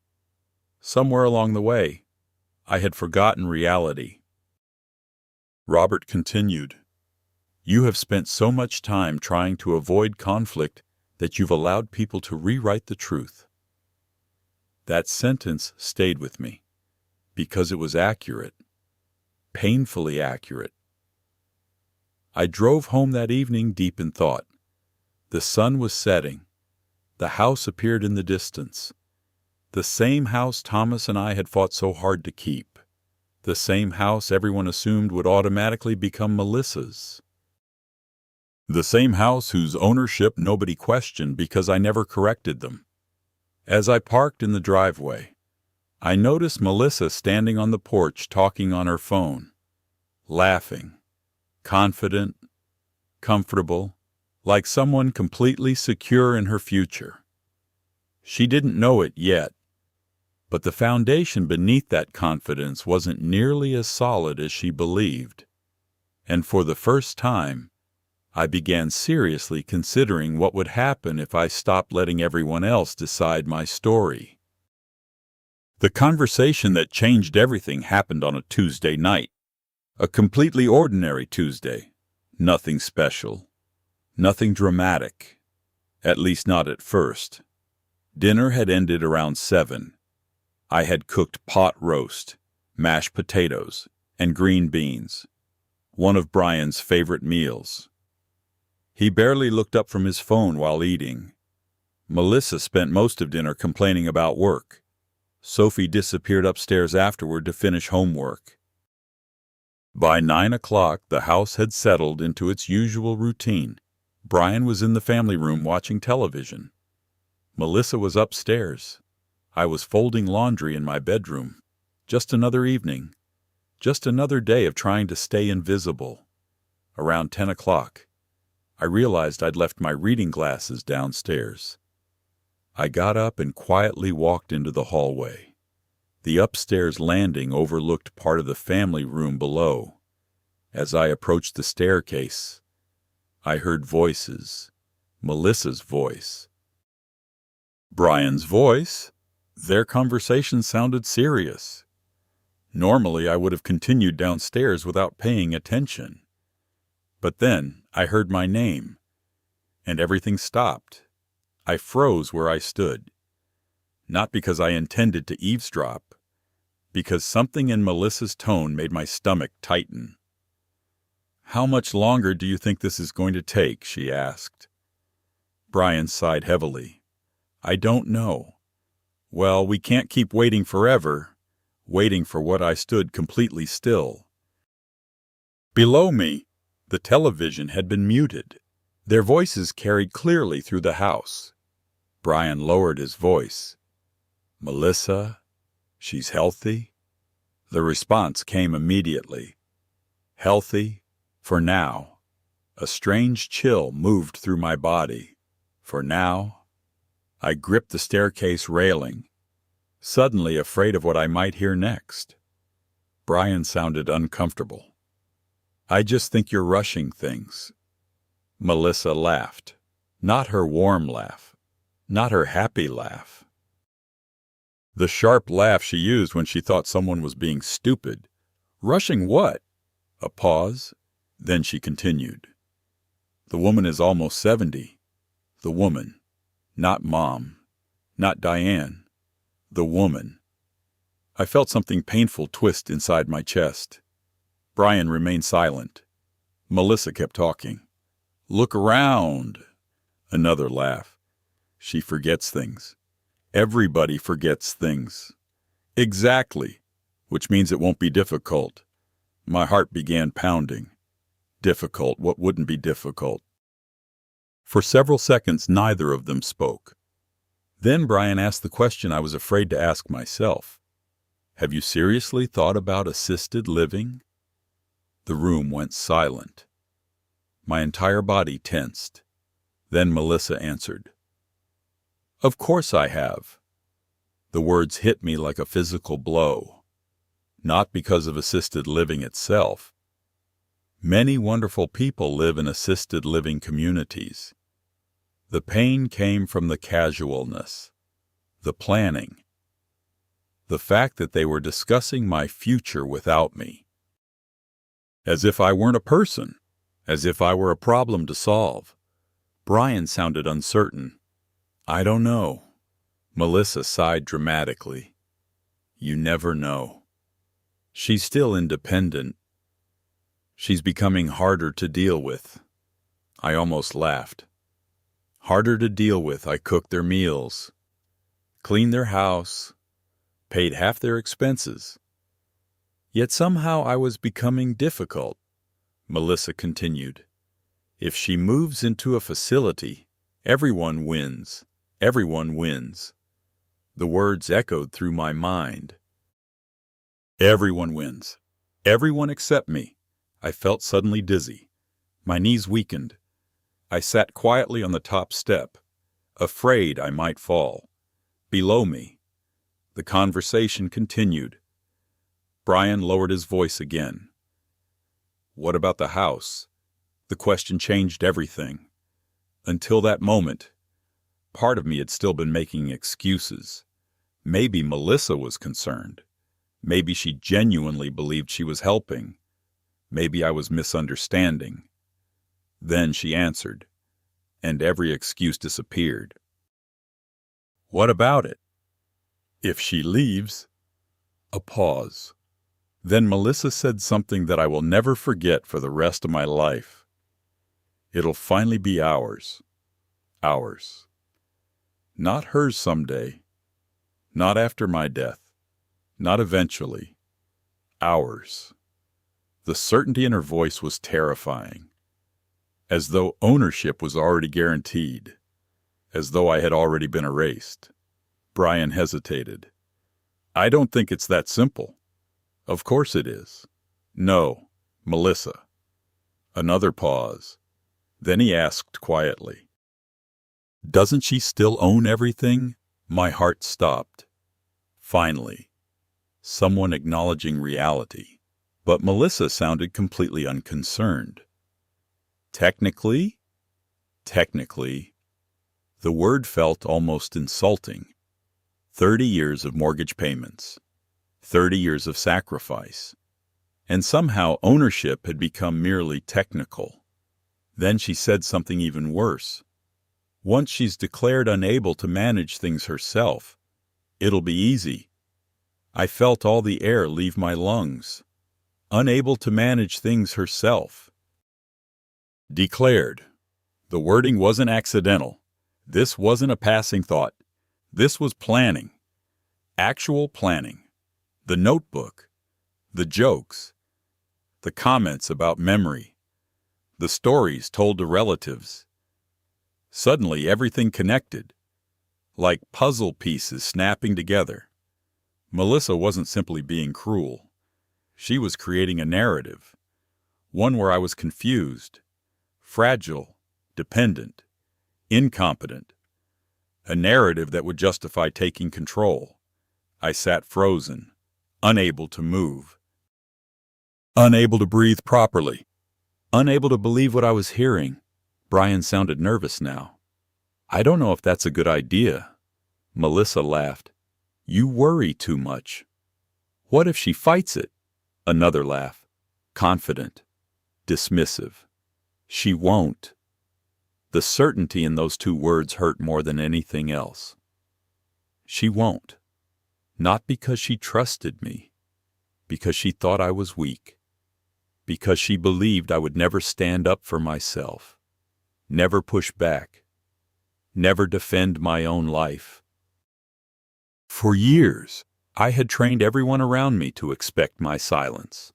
Somewhere along the way, I had forgotten reality. Robert continued, "You have spent so much time trying to avoid conflict that you've allowed people to rewrite the truth." That sentence stayed with me, because it was accurate, painfully accurate. I drove home that evening deep in thought. The sun was setting. The house appeared in the distance. The same house Thomas and I had fought so hard to keep. The same house everyone assumed would automatically become Melissa's. The same house whose ownership nobody questioned because I never corrected them. As I parked in the driveway, I noticed Melissa standing on the porch talking on her phone, laughing, confident, comfortable, like someone completely secure in her future. She didn't know it yet, but the foundation beneath that confidence wasn't nearly as solid as she believed. And for the first time, I began seriously considering what would happen if I stopped letting everyone else decide my story. The conversation that changed everything happened on a Tuesday night. A completely ordinary Tuesday. Nothing special. Nothing dramatic. At least not at first. Dinner had ended around 7. I had cooked pot roast, mashed potatoes, and green beans. One of Brian's favorite meals. He barely looked up from his phone while eating. Melissa spent most of dinner complaining about work. Sophie disappeared upstairs afterward to finish homework. By 9 o'clock, the house had settled into its usual routine. Brian was in the family room watching television. Melissa was upstairs. I was folding laundry in my bedroom. Just another evening. Just another day of trying to stay invisible. Around 10 o'clock, I realized I'd left my reading glasses downstairs. I got up and quietly walked into the hallway. The upstairs landing overlooked part of the family room below. As I approached the staircase, I heard voices. Melissa's voice. Brian's voice. Their conversation sounded serious. Normally, I would have continued downstairs without paying attention. But then I heard my name, and everything stopped. I froze where I stood. Not because I intended to eavesdrop, because something in Melissa's tone made my stomach tighten. "How much longer do you think this is going to take?" she asked. Brian sighed heavily. "I don't know." "Well, we can't keep waiting forever." Waiting for what I stood completely still. Below me, the television had been muted. Their voices carried clearly through the house. Brian lowered his voice. "Melissa, she's healthy?" The response came immediately. "Healthy? For now." A strange chill moved through my body. For now? I gripped the staircase railing, suddenly afraid of what I might hear next. Brian sounded uncomfortable. "I just think you're rushing things." Melissa laughed. Not her warm laugh. Not her happy laugh. The sharp laugh she used when she thought someone was being stupid. "Rushing what?" A pause. Then she continued. "The woman is almost 70. The woman. Not Mom. Not Diane. The woman." I felt something painful twist inside my chest. Brian remained silent. Melissa kept talking. "Look around." Another laugh. "She forgets things. Everybody forgets things." "Exactly. Which means it won't be difficult." My heart began pounding. Difficult. What wouldn't be difficult? For several seconds, neither of them spoke. Then Brian asked the question I was afraid to ask myself. "Have you seriously thought about assisted living?" The room went silent. My entire body tensed. Then Melissa answered. "Of course I have." The words hit me like a physical blow. Not because of assisted living itself. Many wonderful people live in assisted living communities. The pain came from the casualness, the planning, the fact that they were discussing my future without me. As if I weren't a person, as if I were a problem to solve. Brian sounded uncertain. "I don't know." Melissa sighed dramatically. "You never know. She's still independent. She's becoming harder to deal with." I almost laughed. Harder to deal with. I cooked their meals, cleaned their house, paid half their expenses. Yet somehow I was becoming difficult. Melissa continued. "If she moves into a facility, everyone wins. Everyone wins." The words echoed through my mind. Everyone wins. Everyone except me. I felt suddenly dizzy. My knees weakened. I sat quietly on the top step, afraid I might fall. Below me, the conversation continued. Brian lowered his voice again. What about the house? The question changed everything. Until that moment, part of me had still been making excuses. Maybe Melissa was concerned. Maybe she genuinely believed she was helping. Maybe I was misunderstanding. Then she answered, and every excuse disappeared. What about it? If she leaves... A pause. Then Melissa said something that I will never forget for the rest of my life. It'll finally be ours. Ours. Not hers someday. Not after my death. Not eventually. Ours. The certainty in her voice was terrifying. As though ownership was already guaranteed. As though I had already been erased. Brian hesitated. I don't think it's that simple. Of course it is. No, Melissa. Another pause. Then he asked quietly, doesn't she still own everything? My heart stopped. Finally, someone acknowledging reality. But Melissa sounded completely unconcerned. Technically? Technically. The word felt almost insulting. 30 years of mortgage payments. 30 years of sacrifice. And somehow ownership had become merely technical. Then she said something even worse. Once she's declared unable to manage things herself, it'll be easy. I felt all the air leave my lungs. Unable to manage things herself. Declared. The wording wasn't accidental. This wasn't a passing thought. This was planning. Actual planning. The notebook. The jokes. The comments about memory. The stories told to relatives. Suddenly everything connected. Like puzzle pieces snapping together. Melissa wasn't simply being cruel. She was creating a narrative. One where I was confused. Fragile. Dependent. Incompetent. A narrative that would justify taking control. I sat frozen, unable to move. Unable to breathe properly. Unable to believe what I was hearing. Brian sounded nervous now. I don't know if that's a good idea. Melissa laughed. You worry too much. What if she fights it? Another laugh. Confident. Dismissive. She won't. The certainty in those two words hurt more than anything else. She won't. Not because she trusted me. Because she thought I was weak. Because she believed I would never stand up for myself. Never push back. Never defend my own life. For years, I had trained everyone around me to expect my silence.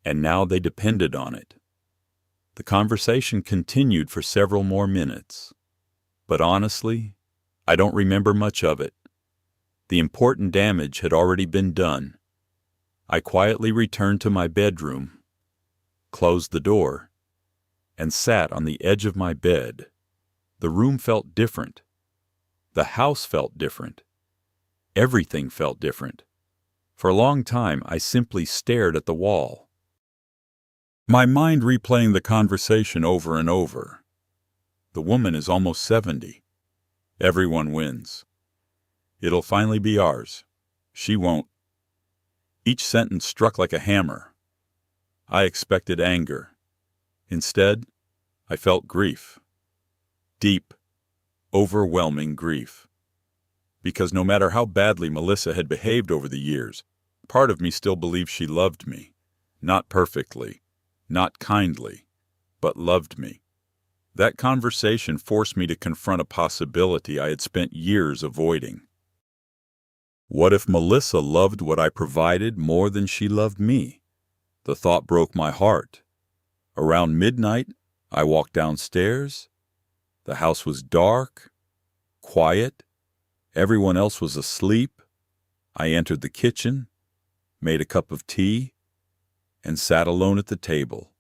And now they depended on it. The conversation continued for several more minutes. But honestly, I don't remember much of it. The important damage had already been done. I quietly returned to my bedroom, closed the door, and sat on the edge of my bed. The room felt different. The house felt different. Everything felt different. For a long time, I simply stared at the wall. My mind replaying the conversation over and over. The woman is almost 70. Everyone wins. It'll finally be ours. She won't. Each sentence struck like a hammer. I expected anger. Instead, I felt grief. Deep, overwhelming grief. Because no matter how badly Melissa had behaved over the years, part of me still believed she loved me. Not perfectly, not kindly, but loved me. That conversation forced me to confront a possibility I had spent years avoiding. What if Melissa loved what I provided more than she loved me? The thought broke my heart. Around midnight, I walked downstairs. The house was dark, quiet. Everyone else was asleep. I entered the kitchen, made a cup of tea, and sat alone at the table.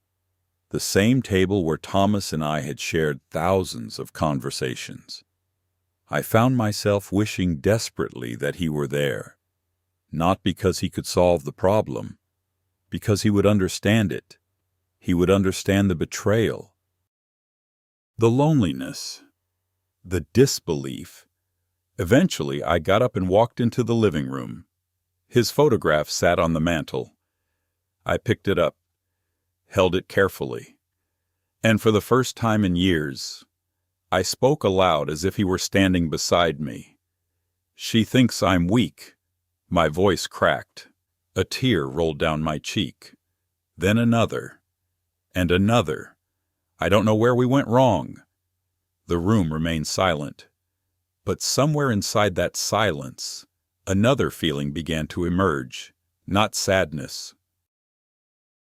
The same table where Thomas and I had shared thousands of conversations. I found myself wishing desperately that he were there, not because he could solve the problem, because he would understand it. He would understand the betrayal, the loneliness, the disbelief. Eventually, I got up and walked into the living room. His photograph sat on the mantel. I picked it up, held it carefully, and for the first time in years, I spoke aloud as if he were standing beside me. "She thinks I'm weak." My voice cracked. A tear rolled down my cheek. Then another, and another. I don't know where we went wrong. The room remained silent. But somewhere inside that silence, another feeling began to emerge. Not sadness,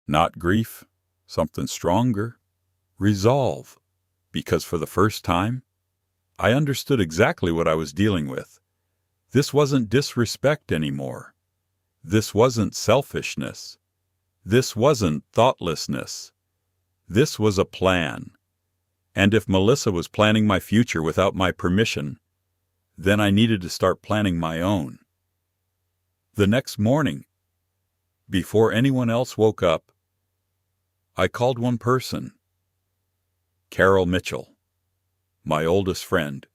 not grief, something stronger. Resolve. Because for the first time, I understood exactly what I was dealing with. This wasn't disrespect anymore. This wasn't selfishness. This wasn't thoughtlessness. This was a plan. And if Melissa was planning my future without my permission, then I needed to start planning my own. The next morning, before anyone else woke up, I called one person. Carol Mitchell, my oldest friend.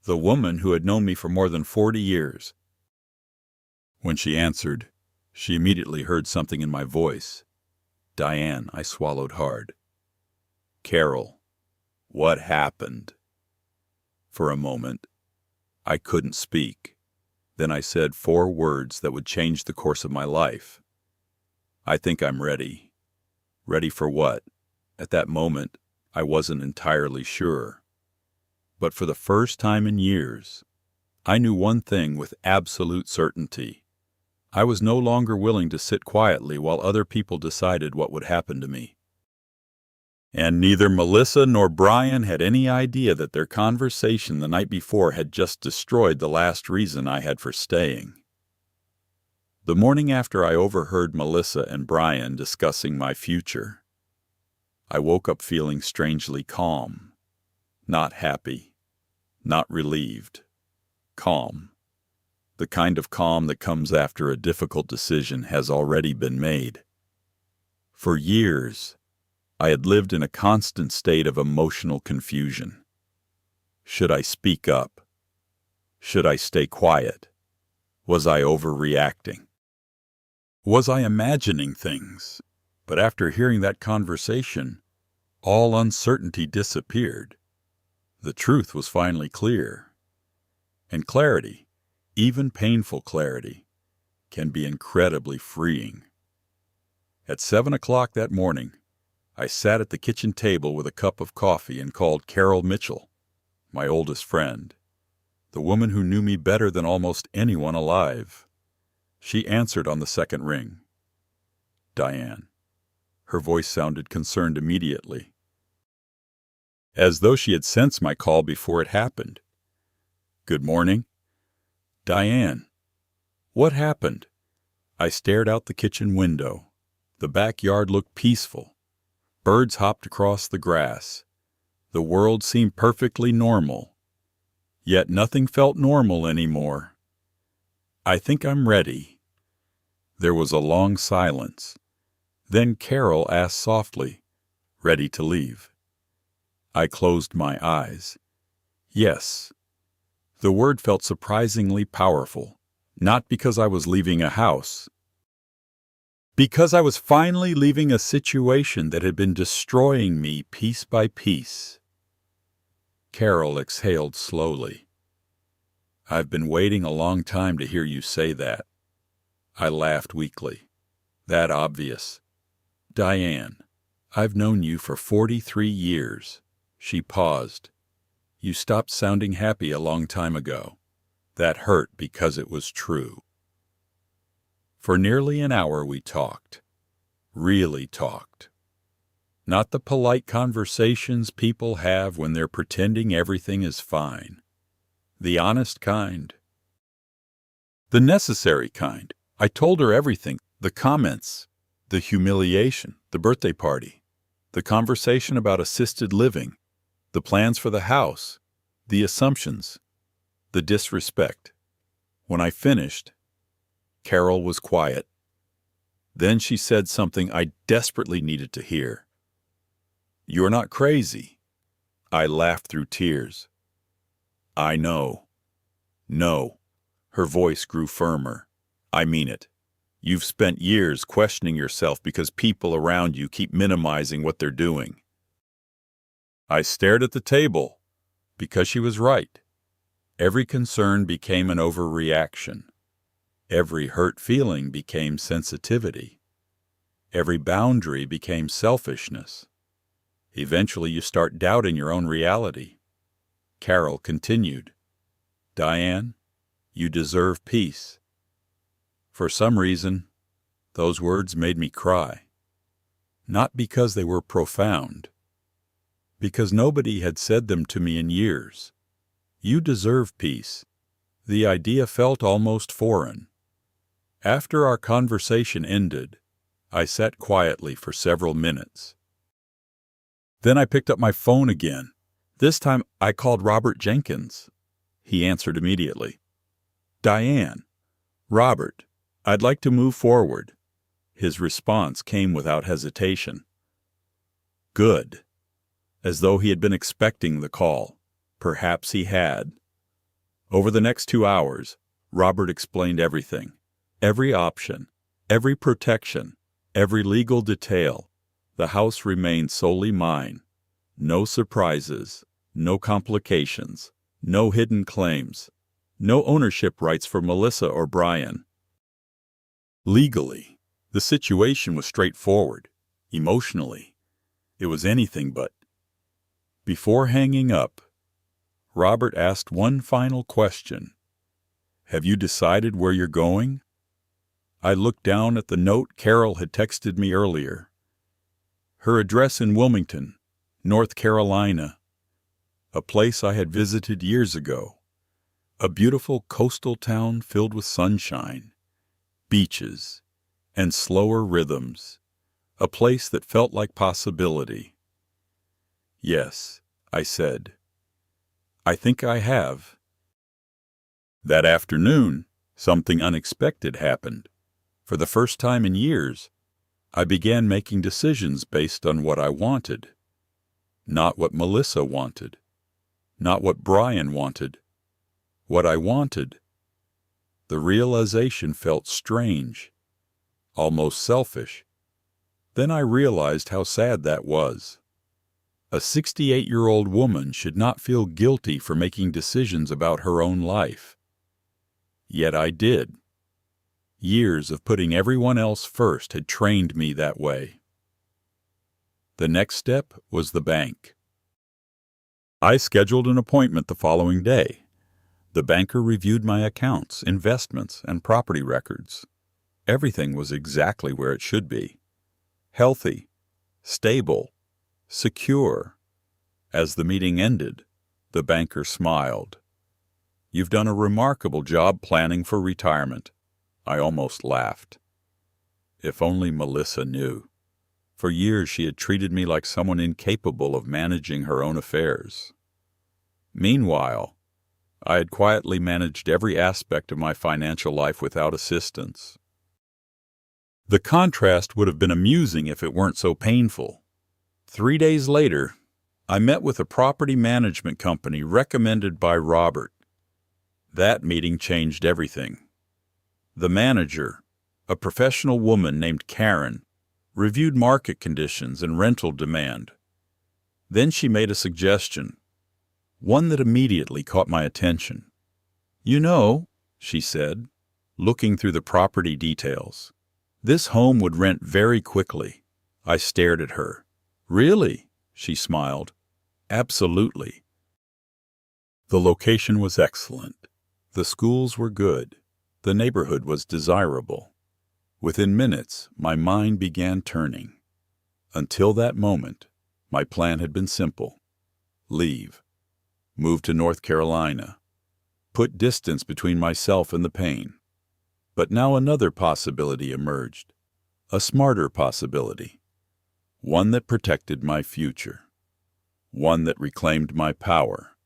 The woman who had known me for more than 40 years. When she answered, she immediately heard something in my voice. "Diane," I swallowed hard. "Carol, what happened?" For a moment, I couldn't speak. Then I said 4 words that would change the course of my life. "I think I'm ready." Ready for what? At that moment, I wasn't entirely sure. But for the first time in years, I knew one thing with absolute certainty. I was no longer willing to sit quietly while other people decided what would happen to me. And neither Melissa nor Brian had any idea that their conversation the night before had just destroyed the last reason I had for staying. The morning after I overheard Melissa and Brian discussing my future, I woke up feeling strangely calm. Not happy, not relieved. Calm. The kind of calm that comes after a difficult decision has already been made. For years, I had lived in a constant state of emotional confusion. Should I speak up? Should I stay quiet? Was I overreacting? Was I imagining things? But after hearing that conversation, all uncertainty disappeared. The truth was finally clear. And clarity, even painful clarity, can be incredibly freeing. At 7 o'clock that morning, I sat at the kitchen table with a cup of coffee and called Carol Mitchell, my oldest friend, the woman who knew me better than almost anyone alive. She answered on the second ring. "Diane." Her voice sounded concerned immediately, as though she had sensed my call before it happened. "Good morning." "Diane, what happened?" I stared out the kitchen window. The backyard looked peaceful. Birds hopped across the grass. The world seemed perfectly normal. Yet nothing felt normal anymore. "I think I'm ready." There was a long silence. Then Carol asked softly, "Ready to leave?" I closed my eyes. Yes. The word felt surprisingly powerful, not because I was leaving a house, because I was finally leaving a situation that had been destroying me piece by piece. Carol exhaled slowly. "I've been waiting a long time to hear you say that." I laughed weakly. "That obvious." "Diane, I've known you for 43 years. She paused. "You stopped sounding happy a long time ago. That hurt because it was true." For nearly an hour we talked. Really talked. Not the polite conversations people have when they're pretending everything is fine. The honest kind. The necessary kind. I told her everything. The comments. The humiliation. The birthday party. The conversation about assisted living. The plans for the house. the assumptions, the disrespect. When I finished, Carol was quiet. Then she said something I desperately needed to hear. "You're not crazy." I laughed through tears. "I know." "No." Her voice grew firmer. "I mean it. You've spent years questioning yourself because people around you keep minimizing what they're doing." I stared at the table, because she was right. Every concern became an overreaction. Every hurt feeling became sensitivity. Every boundary became selfishness. Eventually you start doubting your own reality. Carol continued, "Diane, you deserve peace." For some reason, those words made me cry. Not because they were profound, because nobody had said them to me in years. You deserve peace. The idea felt almost foreign. After our conversation ended, I sat quietly for several minutes. Then I picked up my phone again. This time I called Robert Jenkins. He answered immediately. "Diane, Robert, I'd like to move forward." His response came without hesitation. "Good." As though he had been expecting the call. Perhaps he had. Over the next 2 hours, Robert explained everything. Every option, every protection, every legal detail. The house remained solely mine. No surprises, no complications, no hidden claims, no ownership rights for Melissa or Brian. Legally, the situation was straightforward. Emotionally, it was anything but. Before hanging up, Robert asked one final question. "Have you decided where you're going?" I looked down at the note Carol had texted me earlier. Her address in Wilmington, North Carolina, a place I had visited years ago. A beautiful coastal town filled with sunshine, beaches, and slower rhythms. A place that felt like possibility. "Yes," I said. "I think I have." That afternoon, something unexpected happened. For the first time in years, I began making decisions based on what I wanted. Not what Melissa wanted. Not what Brian wanted. What I wanted. The realization felt strange, almost selfish. Then I realized how sad that was. A 68-year-old woman should not feel guilty for making decisions about her own life. Yet I did. Years of putting everyone else first had trained me that way. The next step was the bank. I scheduled an appointment the following day. The banker reviewed my accounts, investments, and property records. Everything was exactly where it should be. Healthy, stable, secure. As the meeting ended, the banker smiled. "You've done a remarkable job planning for retirement." I almost laughed. If only Melissa knew. For years she had treated me like someone incapable of managing her own affairs. Meanwhile, I had quietly managed every aspect of my financial life without assistance. The contrast would have been amusing if it weren't so painful. 3 days later, I met with a property management company recommended by Robert. That meeting changed everything. The manager, a professional woman named Karen, reviewed market conditions and rental demand. Then she made a suggestion, one that immediately caught my attention. "You know," she said, looking through the property details, "this home would rent very quickly." I stared at her. "Really?" she smiled. "Absolutely." The location was excellent. The schools were good. The neighborhood was desirable. Within minutes, my mind began turning. Until that moment, my plan had been simple. Leave. Move to North Carolina. Put distance between myself and the pain. But now another possibility emerged. A smarter possibility. One that protected my future. One that reclaimed my power.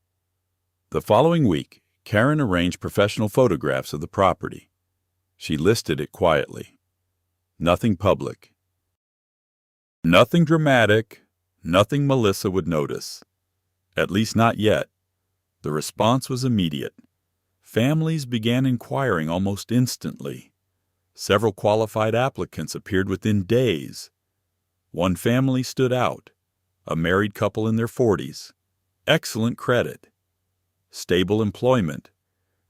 The following week, Karen arranged professional photographs of the property. She listed it quietly. Nothing public. Nothing dramatic. Nothing Melissa would notice. At least not yet. The response was immediate. Families began inquiring almost instantly. Several qualified applicants appeared within days. One family stood out, a married couple in their 40s. Excellent credit. Stable employment.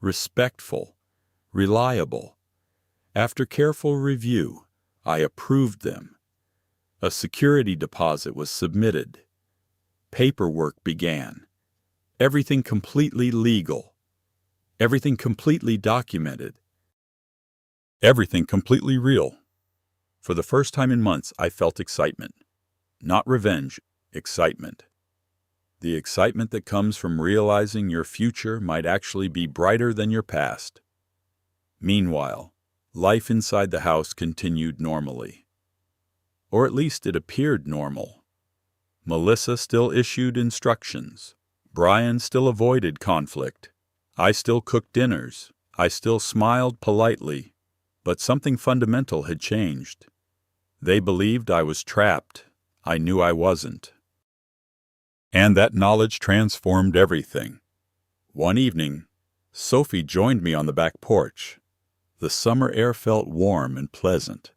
Respectful. Reliable. After careful review, I approved them. A security deposit was submitted. Paperwork began. Everything completely legal. Everything completely documented. Everything completely real. For the first time in months, I felt excitement. Not revenge, excitement. The excitement that comes from realizing your future might actually be brighter than your past. Meanwhile, life inside the house continued normally. Or at least it appeared normal. Melissa still issued instructions. Brian still avoided conflict. I still cooked dinners. I still smiled politely. But something fundamental had changed. They believed I was trapped. I knew I wasn't. And that knowledge transformed everything. One evening, Sophie joined me on the back porch. The summer air felt warm and pleasant.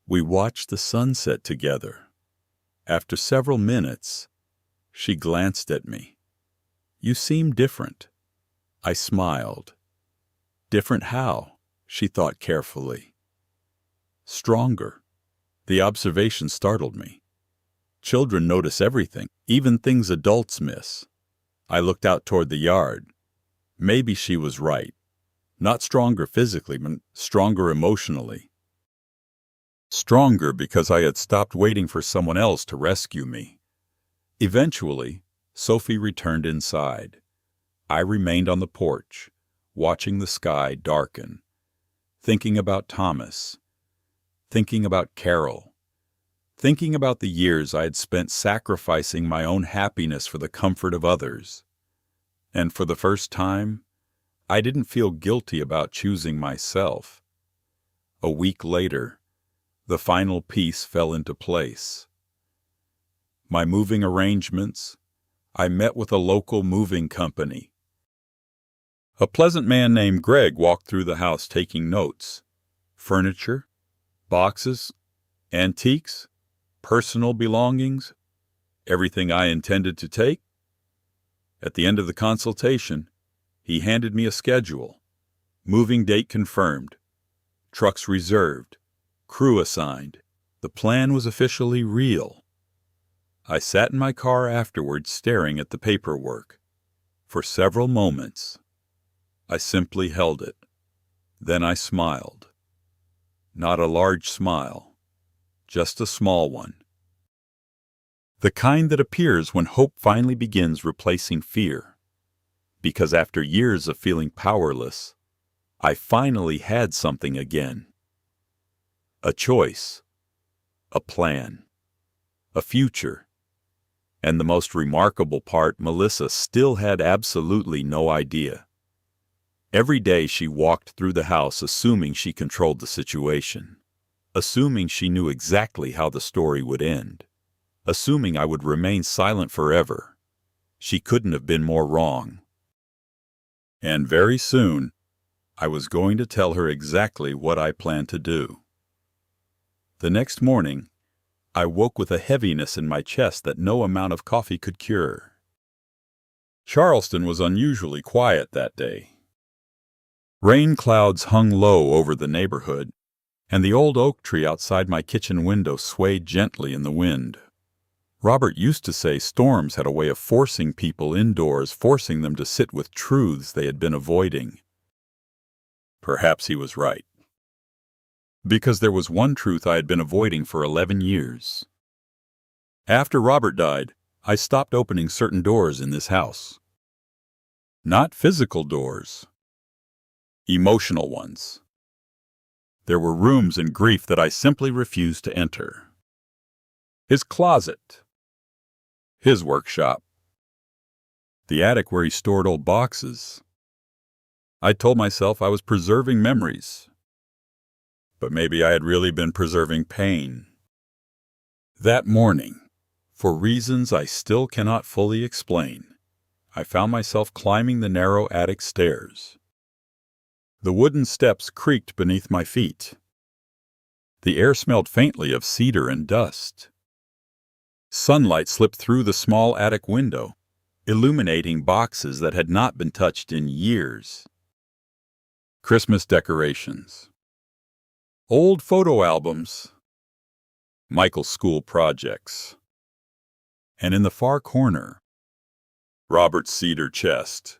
We watched the sunset together. After several minutes, she glanced at me. "You seem different." I smiled. "Different how?" she thought carefully. "Stronger." The observation startled me. Children notice everything, even things adults miss. I looked out toward the yard. Maybe she was right. Not stronger physically, but stronger emotionally. Stronger because I had stopped waiting for someone else to rescue me. Eventually, Sophie returned inside. I remained on the porch, watching the sky darken, thinking about Thomas, thinking about Carol, thinking about the years I had spent sacrificing my own happiness for the comfort of others. And for the first time, I didn't feel guilty about choosing myself. A week later, the final piece fell into place. My moving arrangements, I met with a local moving company. A pleasant man named Greg walked through the house taking notes. Furniture, boxes, antiques, personal belongings, everything I intended to take. At the end of the consultation, he handed me a schedule. Moving date confirmed. Trucks reserved. Crew assigned. The plan was officially real. I sat in my car afterwards staring at the paperwork. For several moments, I simply held it. Then I smiled. Not a large smile, just a small one. The kind that appears when hope finally begins replacing fear. Because after years of feeling powerless, I finally had something again. A choice, a plan, a future. And the most remarkable part, Melissa still had absolutely no idea. Every day she walked through the house assuming she controlled the situation, assuming she knew exactly how the story would end, assuming I would remain silent forever. She couldn't have been more wrong. And very soon, I was going to tell her exactly what I planned to do. The next morning, I woke with a heaviness in my chest that no amount of coffee could cure. Charleston was unusually quiet that day. Rain clouds hung low over the neighborhood, and the old oak tree outside my kitchen window swayed gently in the wind. Robert used to say storms had a way of forcing people indoors, forcing them to sit with truths they had been avoiding. Perhaps he was right. Because there was one truth I had been avoiding for 11 years. After Robert died, I stopped opening certain doors in this house. Not physical doors. Emotional ones. There were rooms in grief that I simply refused to enter. His closet. His workshop. the attic where he stored old boxes. I told myself I was preserving memories, but maybe I had really been preserving pain. That morning, for reasons I still cannot fully explain, I found myself climbing the narrow attic stairs. The wooden steps creaked beneath my feet. The air smelled faintly of cedar and dust. Sunlight slipped through the small attic window, illuminating boxes that had not been touched in years. Christmas decorations, old photo albums, Michael's school projects, and in the far corner, Robert's cedar chest.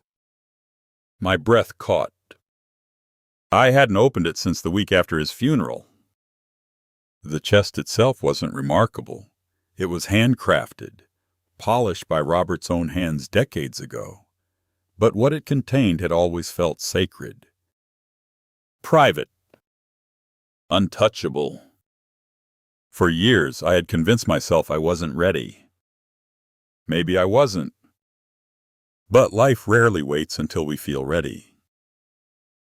My breath caught. I hadn't opened it since the week after his funeral. The chest itself wasn't remarkable. It was handcrafted, polished by Robert's own hands decades ago. But what it contained had always felt sacred. Private. Untouchable. For years, I had convinced myself I wasn't ready. Maybe I wasn't. But life rarely waits until we feel ready.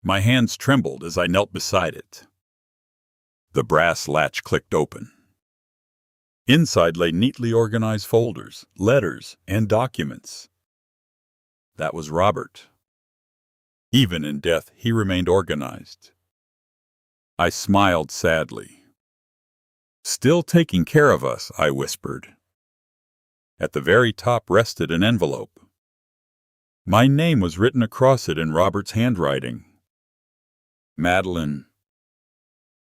My hands trembled as I knelt beside it. The brass latch clicked open. Inside lay neatly organized folders, letters, and documents. That was Robert. Even in death, he remained organized. I smiled sadly. "Still taking care of us," I whispered. At the very top rested an envelope. My name was written across it in Robert's handwriting. Madeline.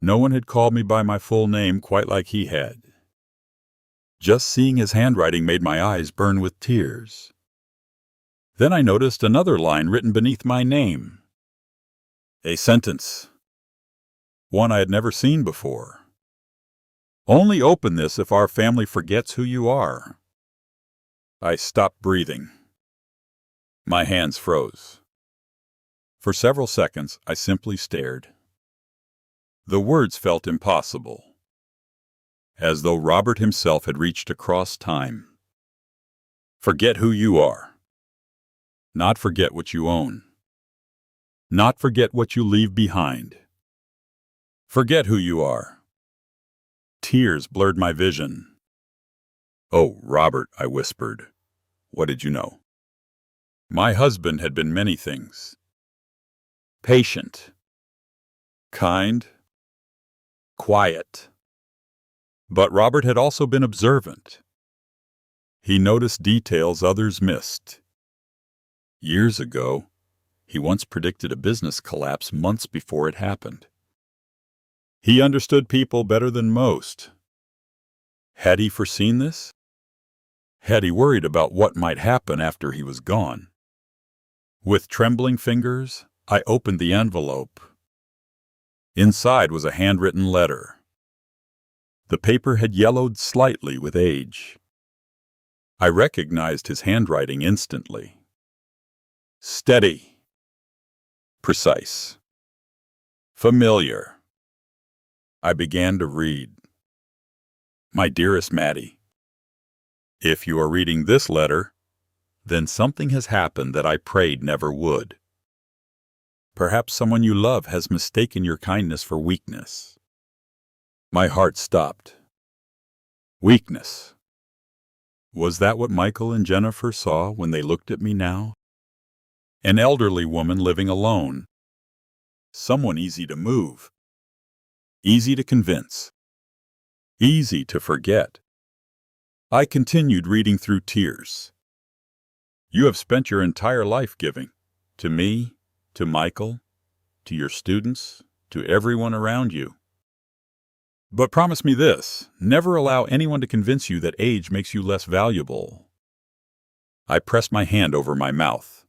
No one had called me by my full name quite like he had. Just seeing his handwriting made my eyes burn with tears. Then I noticed another line written beneath my name. A sentence. One I had never seen before. "Only open this if our family forgets who you are." I stopped breathing. My hands froze. For several seconds, I simply stared. The words felt impossible, as though Robert himself had reached across time. Forget who you are. Not forget what you own. Not forget what you leave behind. Forget who you are. Tears blurred my vision. "Oh, Robert," I whispered. "What did you know?" My husband had been many things. Patient. Kind. Quiet. But Robert had also been observant. He noticed details others missed. Years ago, he once predicted a business collapse months before it happened. He understood people better than most. Had he foreseen this? Had he worried about what might happen after he was gone? With trembling fingers, I opened the envelope. Inside was a handwritten letter. The paper had yellowed slightly with age. I recognized his handwriting instantly. Steady. Precise. Familiar. I began to read. "My dearest Maddie, if you are reading this letter, then something has happened that I prayed never would. Perhaps someone you love has mistaken your kindness for weakness." My heart stopped. Weakness. Was that what Michael and Jennifer saw when they looked at me now? An elderly woman living alone. Someone easy to move. Easy to convince. Easy to forget. I continued reading through tears. "You have spent your entire life giving. To me, to Michael, to your students, to everyone around you. But promise me this, never allow anyone to convince you that age makes you less valuable." I pressed my hand over my mouth.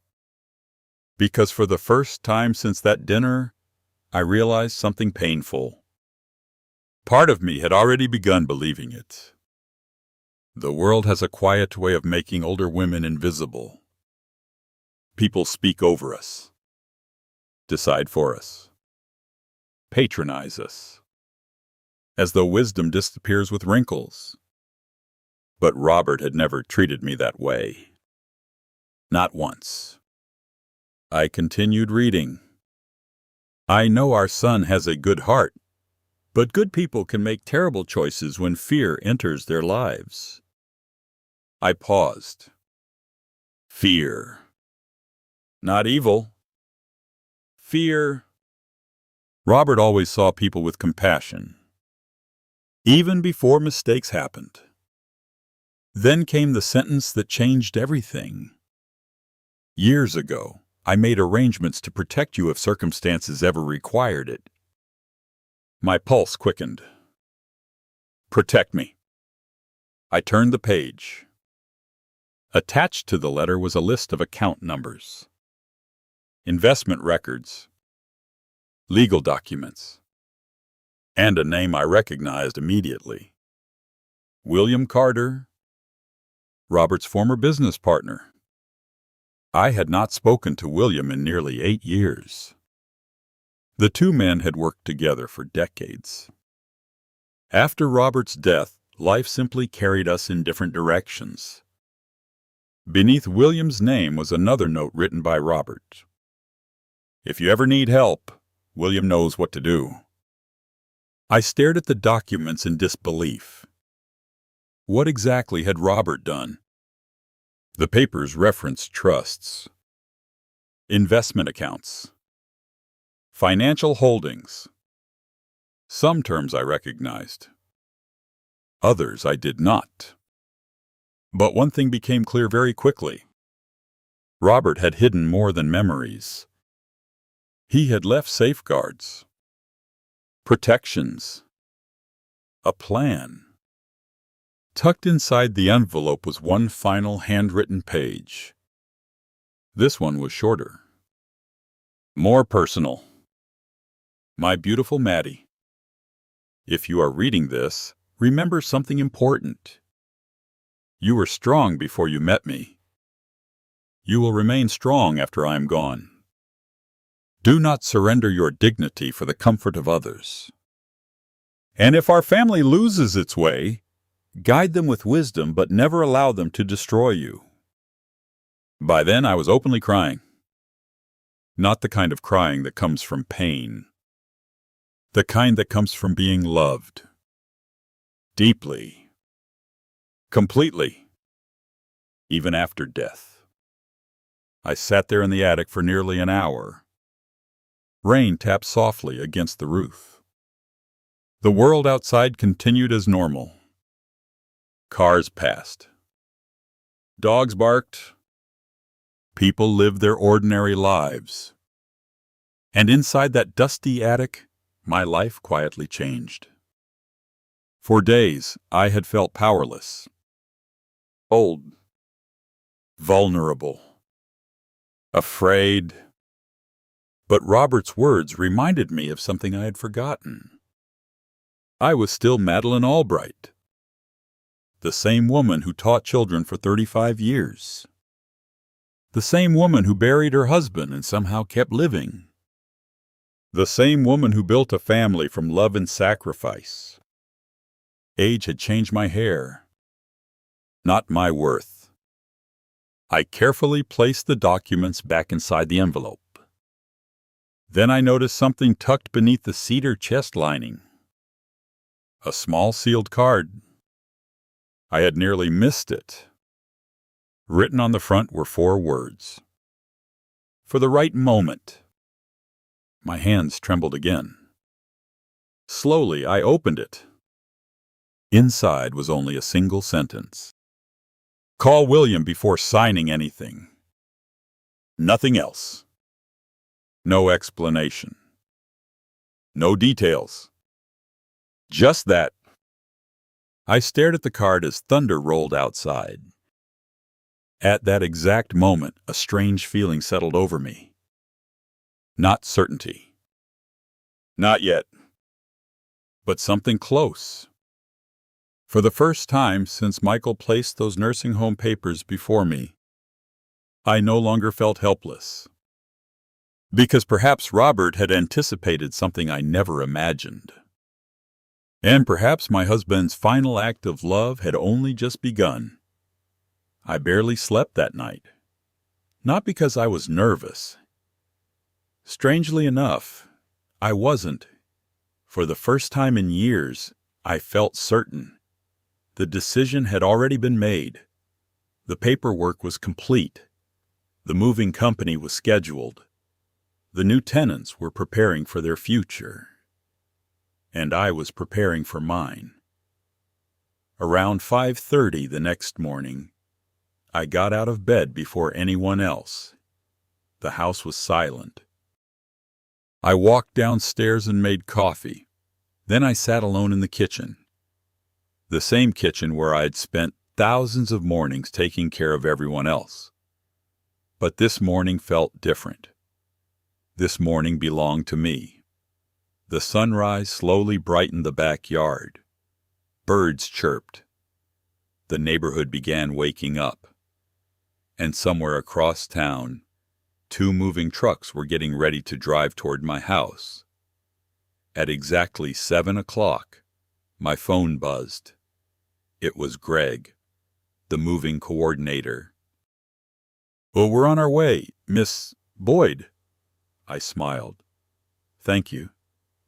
Because for the first time since that dinner, I realized something painful. Part of me had already begun believing it. The world has a quiet way of making older women invisible. People speak over us, decide for us, patronize us, as though wisdom disappears with wrinkles. But Robert had never treated me that way. Not once. I continued reading. I know our son has a good heart, but good people can make terrible choices when fear enters their lives. I paused. Fear. Not evil. Fear. Robert always saw people with compassion, even before mistakes happened. Then came the sentence that changed everything. Years ago, I made arrangements to protect you if circumstances ever required it. My pulse quickened. Protect me. I turned the page. Attached to the letter was a list of account numbers, investment records, legal documents, and a name I recognized immediately. William Carter, Robert's former business partner. I had not spoken to William in nearly 8 years. The two men had worked together for decades. After Robert's death, life simply carried us in different directions. Beneath William's name was another note written by Robert. If you ever need help, William knows what to do. I stared at the documents in disbelief. What exactly had Robert done? The papers referenced trusts, investment accounts, financial holdings. Some terms I recognized. Others I did not. But one thing became clear very quickly. Robert had hidden more than memories. He had left safeguards, protections, a plan. Tucked inside the envelope was one final handwritten page. This one was shorter, more personal. My beautiful Maddie, if you are reading this, remember something important. You were strong before you met me. You will remain strong after I am gone. Do not surrender your dignity for the comfort of others. And if our family loses its way, guide them with wisdom, but never allow them to destroy you. By then, I was openly crying. Not the kind of crying that comes from pain. The kind that comes from being loved. Deeply. Completely. Even after death. I sat there in the attic for nearly an hour. Rain tapped softly against the roof. The world outside continued as normal. Cars passed. Dogs barked. People lived their ordinary lives. And inside that dusty attic, my life quietly changed. For days, I had felt powerless. Old. Vulnerable. Afraid. But Robert's words reminded me of something I had forgotten. I was still Madeleine Albright. The same woman who taught children for 35 years. The same woman who buried her husband and somehow kept living. The same woman who built a family from love and sacrifice. Age had changed my hair, not my worth. I carefully placed the documents back inside the envelope. Then I noticed something tucked beneath the cedar chest lining. A small sealed card. I had nearly missed it. Written on the front were 4 words. For the right moment. My hands trembled again. Slowly, I opened it. Inside was only a single sentence. Call William before signing anything. Nothing else. No explanation. No details. Just that. I stared at the card as thunder rolled outside. At that exact moment, a strange feeling settled over me. Not certainty. Not yet. But something close. For the first time since Michael placed those nursing home papers before me, I no longer felt helpless. Because perhaps Robert had anticipated something I never imagined. And perhaps my husband's final act of love had only just begun. I barely slept that night. Not because I was nervous. Strangely enough, I wasn't. For the first time in years, I felt certain. The decision had already been made. The paperwork was complete. The moving company was scheduled. The new tenants were preparing for their future. And I was preparing for mine. Around 5:30 the next morning, I got out of bed before anyone else. The house was silent. I walked downstairs and made coffee. Then I sat alone in the kitchen. The same kitchen where I had spent thousands of mornings taking care of everyone else. But this morning felt different. This morning belonged to me. The sunrise slowly brightened the backyard. Birds chirped. The neighborhood began waking up. And somewhere across town, 2 moving trucks were getting ready to drive toward my house. At exactly 7 o'clock, my phone buzzed. It was Greg, the moving coordinator. "Well, we're on our way, Miss Boyd." I smiled. "Thank you."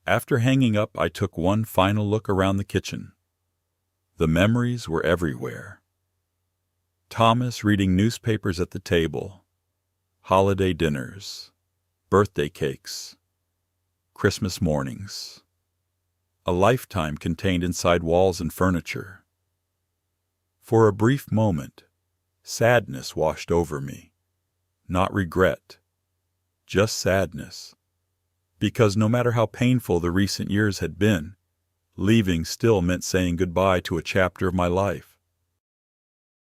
After hanging up, I took one final look around the kitchen. The memories were everywhere. Thomas reading newspapers at the table, holiday dinners, birthday cakes, Christmas mornings. A lifetime contained inside walls and furniture. For a brief moment, sadness washed over me. Not regret, just sadness. Because no matter how painful the recent years had been, leaving still meant saying goodbye to a chapter of my life.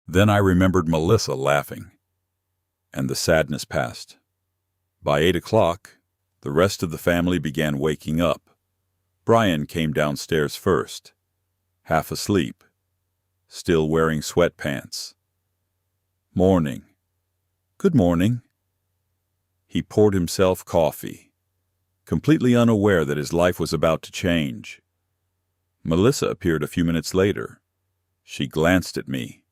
Then I remembered Melissa laughing, and the sadness passed. By 8 o'clock, the rest of the family began waking up. Brian came downstairs first, half asleep, still wearing sweatpants. "Morning." "Good morning." He poured himself coffee, completely unaware that his life was about to change. Melissa appeared a few minutes later. She glanced at me,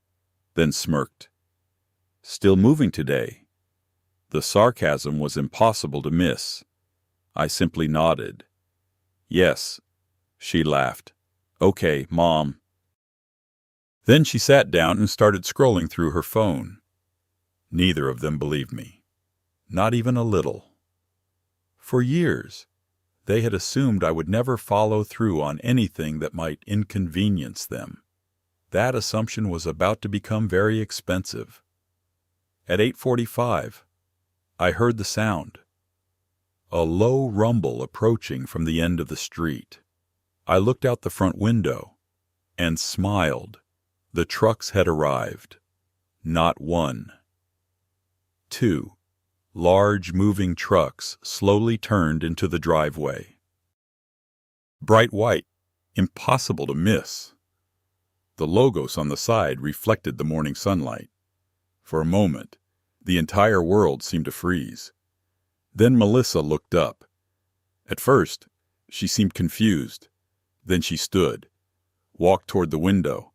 then smirked. "Still moving today?" The sarcasm was impossible to miss. I simply nodded. "Yes." She laughed. "Okay, Mom." Then she sat down and started scrolling through her phone. Neither of them believed me. Not even a little. For years, they had assumed I would never follow through on anything that might inconvenience them. That assumption was about to become very expensive. At 8:45, I heard the sound. A low rumble approaching from the end of the street. I looked out the front window and smiled. The trucks had arrived. Not one. 2 large moving trucks slowly turned into the driveway. Bright white, impossible to miss. The logos on the side reflected the morning sunlight. For a moment, the entire world seemed to freeze. Then Melissa looked up. At first, she seemed confused. Then she stood, walked toward the window,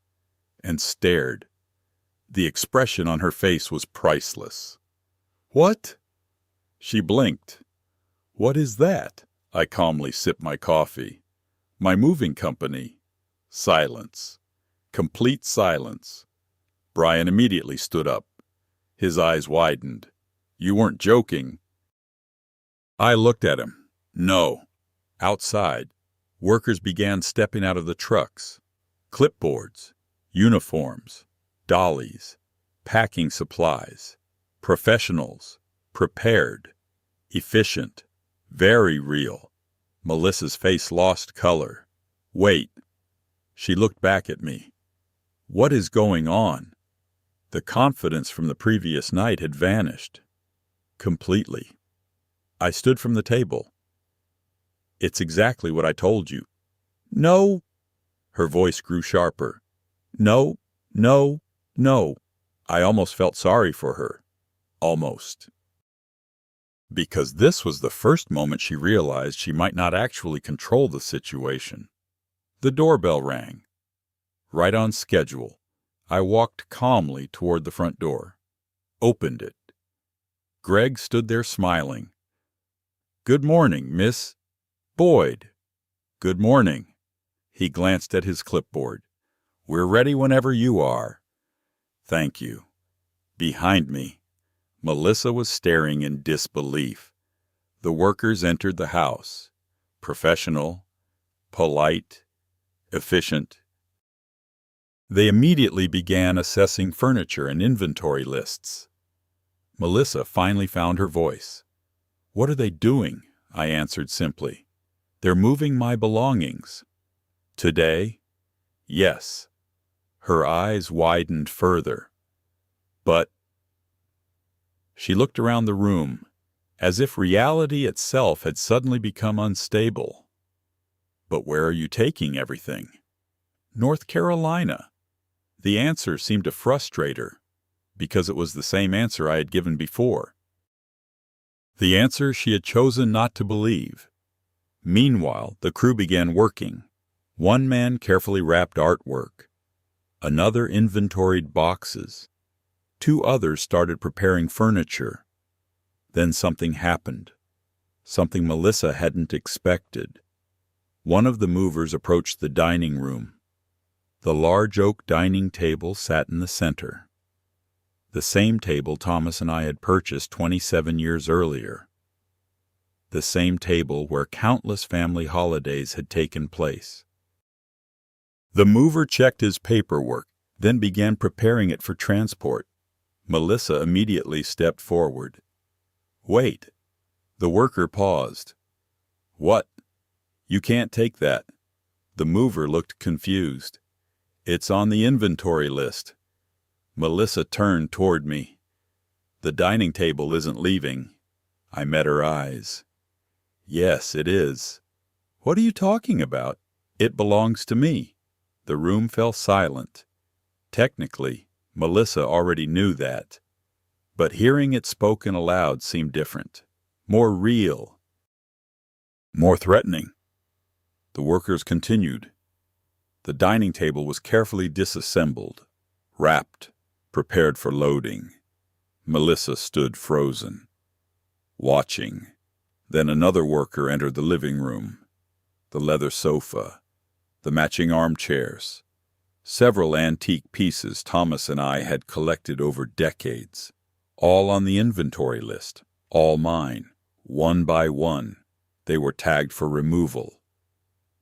and stared. The expression on her face was priceless. "What?" She blinked. "What is that?" I calmly sipped my coffee. "My moving company." Silence. Complete silence. Brian immediately stood up. His eyes widened. "You weren't joking." I looked at him. No. Outside, workers began stepping out of the trucks. Clipboards, uniforms, dollies, packing supplies. Professionals, prepared, efficient, very real. Melissa's face lost color. "Wait." She looked back at me. "What is going on?" The confidence from the previous night had vanished. Completely. I stood from the table. "It's exactly what I told you." "No." Her voice grew sharper. "No, no, no." I almost felt sorry for her. Almost. Because this was the first moment she realized she might not actually control the situation. The doorbell rang. Right on schedule, I walked calmly toward the front door, opened it, Greg stood there smiling. "Good morning, Miss Boyd." "Good morning." He glanced at his clipboard. "We're ready whenever you are." "Thank you." Behind me, Melissa was staring in disbelief. The workers entered the house. Professional, polite, efficient. They immediately began assessing furniture and inventory lists. Melissa finally found her voice. "What are they doing?" I answered simply. "They're moving my belongings." "Today?" "Yes." Her eyes widened further. "But—" She looked around the room, as if reality itself had suddenly become unstable. "But where are you taking everything?" "North Carolina." The answer seemed to frustrate her, because it was the same answer I had given before. The answer she had chosen not to believe. Meanwhile, the crew began working. One man carefully wrapped artwork. Another inventoried boxes. 2 others started preparing furniture. Then something happened. Something Melissa hadn't expected. One of the movers approached the dining room. The large oak dining table sat in the center. The same table Thomas and I had purchased 27 years earlier. The same table where countless family holidays had taken place. The mover checked his paperwork, then began preparing it for transport. Melissa immediately stepped forward. "Wait." The worker paused. "What?" "You can't take that." The mover looked confused. "It's on the inventory list." Melissa turned toward me. "The dining table isn't leaving." I met her eyes. "Yes, it is." "What are you talking about?" "It belongs to me." The room fell silent. Technically, Melissa already knew that. But hearing it spoken aloud seemed different. More real. More threatening. The workers continued. The dining table was carefully disassembled, wrapped, prepared for loading. Melissa stood frozen, watching. Then another worker entered the living room. The leather sofa, the matching armchairs, several antique pieces Thomas and I had collected over decades, all on the inventory list, all mine, one by one. They were tagged for removal.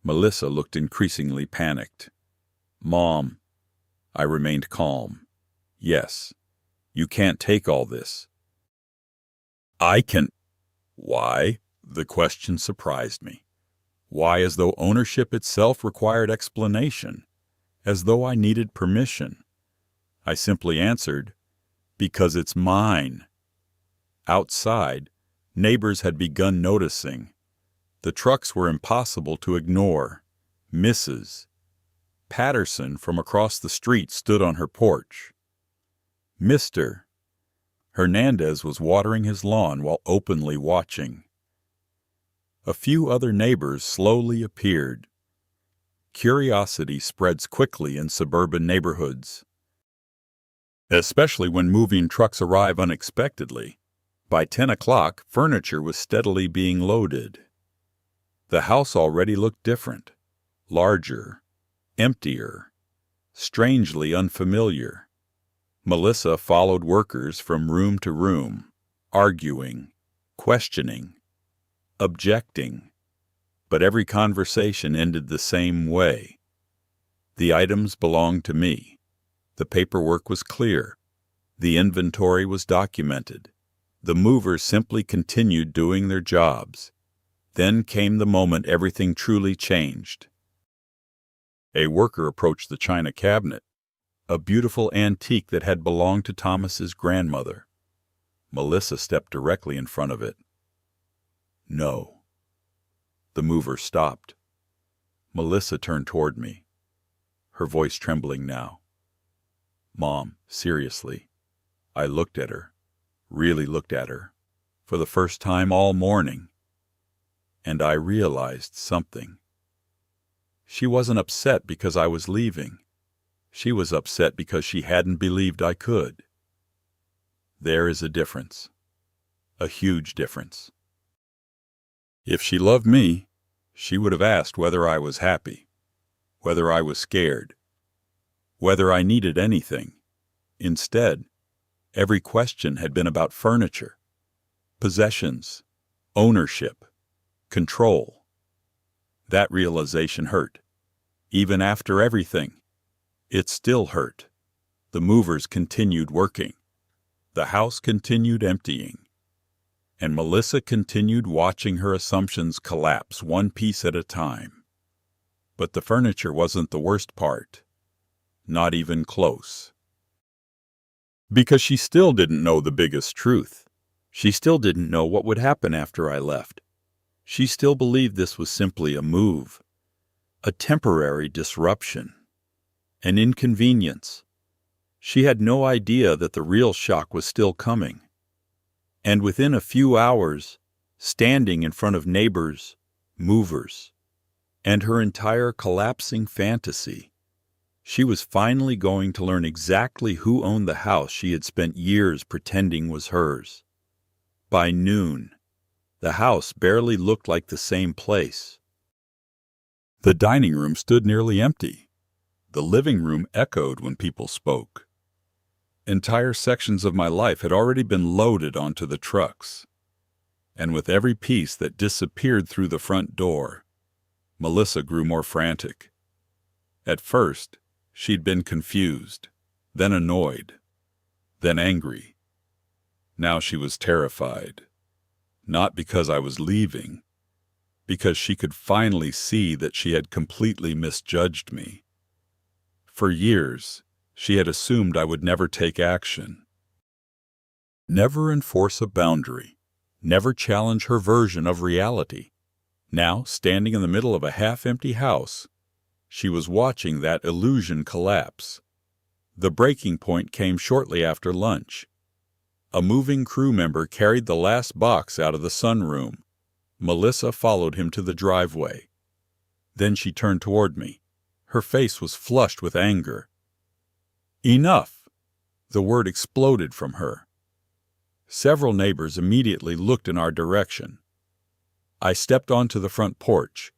Melissa looked increasingly panicked. "Mom." I remained calm. "Yes, you can't take all this." "I can—" "Why?" The question surprised me. Why, as though ownership itself required explanation, as though I needed permission. I simply answered, "Because it's mine." Outside, neighbors had begun noticing. The trucks were impossible to ignore. Mrs. Patterson from across the street stood on her porch. Mr. Hernandez was watering his lawn while openly watching. A few other neighbors slowly appeared. Curiosity spreads quickly in suburban neighborhoods, especially when moving trucks arrive unexpectedly. By 10 o'clock, furniture was steadily being loaded. The house already looked different, larger, emptier, strangely unfamiliar. Melissa followed workers from room to room, arguing, questioning, objecting. But every conversation ended the same way. The items belonged to me. The paperwork was clear. The inventory was documented. The movers simply continued doing their jobs. Then came the moment everything truly changed. A worker approached the china cabinet, a beautiful antique that had belonged to Thomas's grandmother. Melissa stepped directly in front of it. "No." The mover stopped. Melissa turned toward me, her voice trembling now. "Mom, seriously." I looked at her, really looked at her, for the first time all morning. And I realized something. She wasn't upset because I was leaving. She was upset because she hadn't believed I could. There is a difference. A huge difference. If she loved me, she would have asked whether I was happy, whether I was scared, whether I needed anything. Instead, every question had been about furniture, possessions, ownership, control. That realization hurt. Even after everything, it still hurt. The movers continued working. The house continued emptying. And Melissa continued watching her assumptions collapse one piece at a time. But the furniture wasn't the worst part. Not even close. Because she still didn't know the biggest truth. She still didn't know what would happen after I left. She still believed this was simply a move, a temporary disruption, an inconvenience. She had no idea that the real shock was still coming. And within a few hours, standing in front of neighbors, movers, and her entire collapsing fantasy, she was finally going to learn exactly who owned the house she had spent years pretending was hers. By noon, the house barely looked like the same place. The dining room stood nearly empty. The living room echoed when people spoke. Entire sections of my life had already been loaded onto the trucks. And with every piece that disappeared through the front door, Melissa grew more frantic. At first, she'd been confused, then annoyed, then angry. Now she was terrified. Not because I was leaving, because she could finally see that she had completely misjudged me. For years, she had assumed I would never take action, never enforce a boundary, never challenge her version of reality. Now, standing in the middle of a half-empty house, she was watching that illusion collapse. The breaking point came shortly after lunch. A moving crew member carried the last box out of the sunroom. Melissa followed him to the driveway. Then she turned toward me. Her face was flushed with anger. "Enough!" The word exploded from her. Several neighbors immediately looked in our direction. I stepped onto the front porch.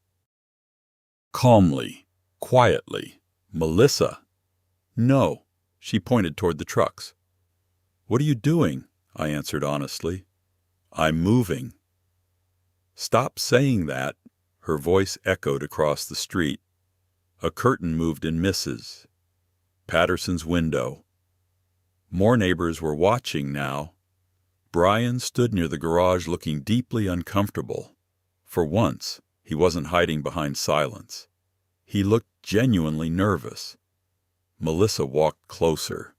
Calmly, quietly, "Melissa!" "No." She pointed toward the trucks. "What are you doing?" I answered honestly. "I'm moving." "Stop saying that." Her voice echoed across the street. A curtain moved in misses. Patterson's window. More neighbors were watching now. Brian stood near the garage looking deeply uncomfortable. For once, he wasn't hiding behind silence. He looked genuinely nervous. Melissa walked closer.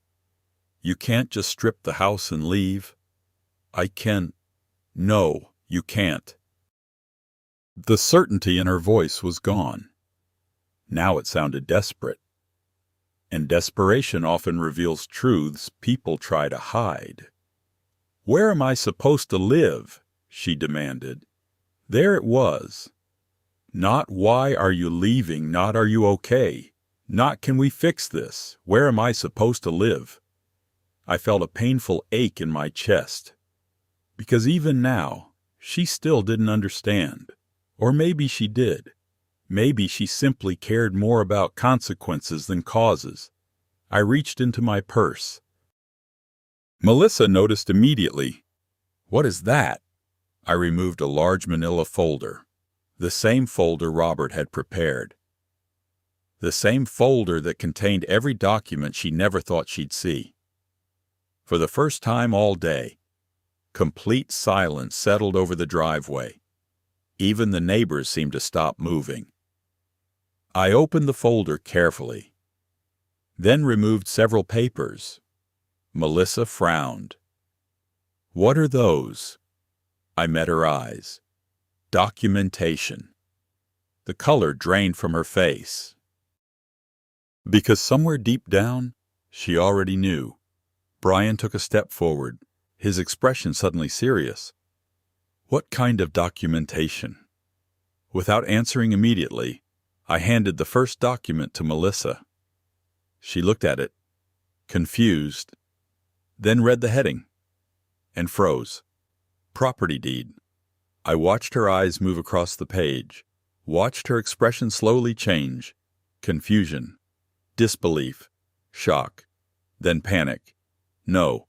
"You can't just strip the house and leave." "I can." "No, you can't." The certainty in her voice was gone. Now it sounded desperate. And desperation often reveals truths people try to hide. "Where am I supposed to live?" she demanded. There it was. Not "why are you leaving?" Not "are you okay?" Not "can we fix this?" Where am I supposed to live? I felt a painful ache in my chest. Because even now, she still didn't understand. Or maybe she did. Maybe she simply cared more about consequences than causes. I reached into my purse. Melissa noticed immediately. "What is that?" I removed a large manila folder. The same folder Robert had prepared. The same folder that contained every document she never thought she'd see. For the first time all day, complete silence settled over the driveway. Even the neighbors seemed to stop moving. I opened the folder carefully, then removed several papers. Melissa frowned. "What are those?" I met her eyes. Documentation. The color drained from her face. Because somewhere deep down, she already knew. Brian took a step forward, his expression suddenly serious. "What kind of documentation?" Without answering immediately, I handed the first document to Melissa. She looked at it, confused, then read the heading, and froze. Property deed. I watched her eyes move across the page, watched her expression slowly change. Confusion, disbelief, shock, then panic. No.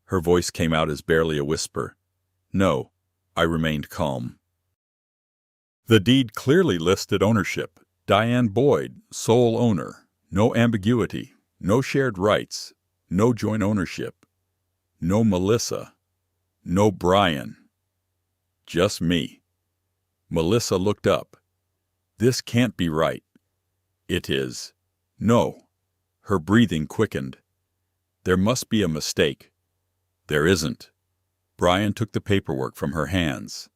Her voice came out as barely a whisper. No. I remained calm. The deed clearly listed ownership. Diane Boyd, sole owner. No ambiguity. No shared rights. No joint ownership. No Melissa. No Brian. Just me. Melissa looked up. This can't be right. It is. No. Her breathing quickened. There must be a mistake. There isn't. Brian took the paperwork from her hands.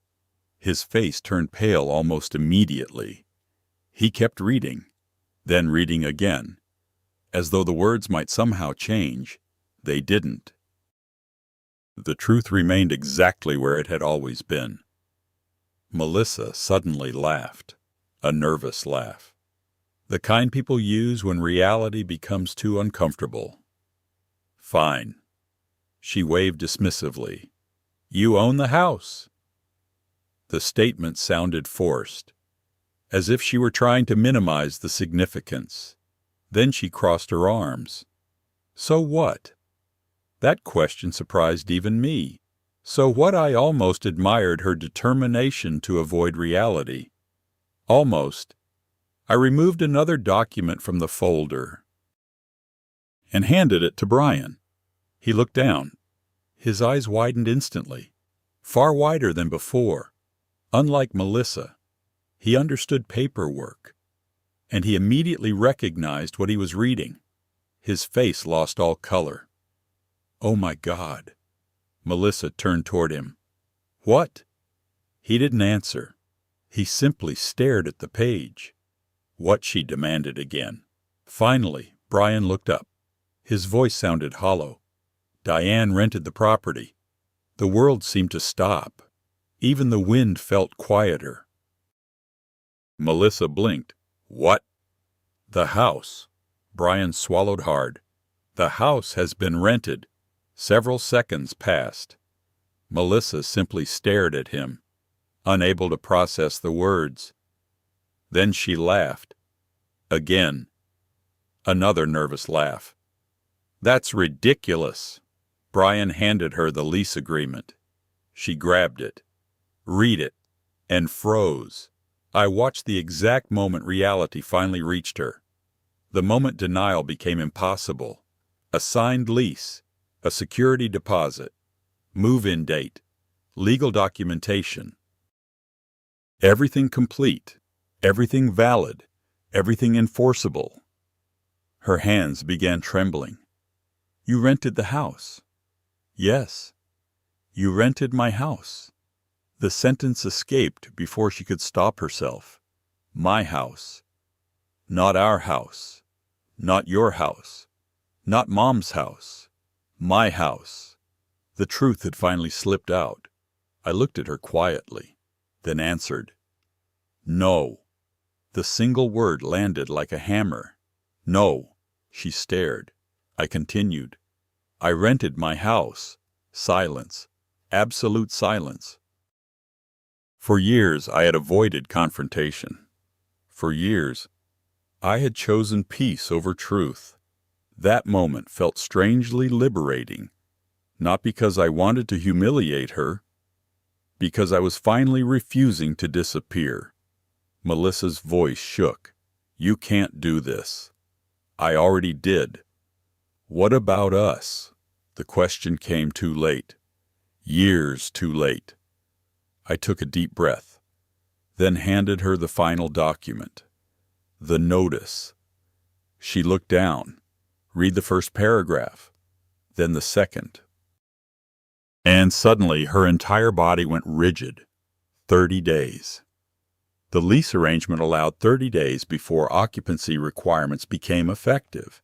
His face turned pale almost immediately. He kept reading, then reading again. As though the words might somehow change, they didn't. The truth remained exactly where it had always been. Melissa suddenly laughed, a nervous laugh. The kind people use when reality becomes too uncomfortable. Fine. She waved dismissively. You own the house. The statement sounded forced, as if she were trying to minimize the significance. Then she crossed her arms. So what? That question surprised even me. So what? I almost admired her determination to avoid reality. Almost. I removed another document from the folder and handed it to Brian. He looked down. His eyes widened instantly, far wider than before. Unlike Melissa, he understood paperwork, and he immediately recognized what he was reading. His face lost all color. Oh my God. Melissa turned toward him. What? He didn't answer. He simply stared at the page. What? She demanded again. Finally, Brian looked up. His voice sounded hollow. Diane rented the property. The world seemed to stop. Even the wind felt quieter. Melissa blinked. What? The house. Brian swallowed hard. The house has been rented. Several seconds passed. Melissa simply stared at him, unable to process the words. Then she laughed. Again. Another nervous laugh. That's ridiculous. Brian handed her the lease agreement. She grabbed it. Read it. And froze. I watched the exact moment reality finally reached her. The moment denial became impossible. A signed lease. A security deposit. Move-in date. Legal documentation. Everything complete. Everything valid. Everything enforceable. Her hands began trembling. You rented the house. Yes. You rented my house. The sentence escaped before she could stop herself. My house. Not our house. Not your house. Not Mom's house. My house. The truth had finally slipped out. I looked at her quietly, then answered. No. The single word landed like a hammer. No. She stared. I continued. I rented my house. Silence. Absolute silence. For years I had avoided confrontation. For years I had chosen peace over truth. That moment felt strangely liberating, not because I wanted to humiliate her, because I was finally refusing to disappear. Melissa's voice shook. You can't do this. I already did. What about us? The question came too late. Years too late. I took a deep breath, then handed her the final document. The notice. She looked down. Read the first paragraph, then the second. And suddenly her entire body went rigid. 30 days. The lease arrangement allowed 30 days before occupancy requirements became effective.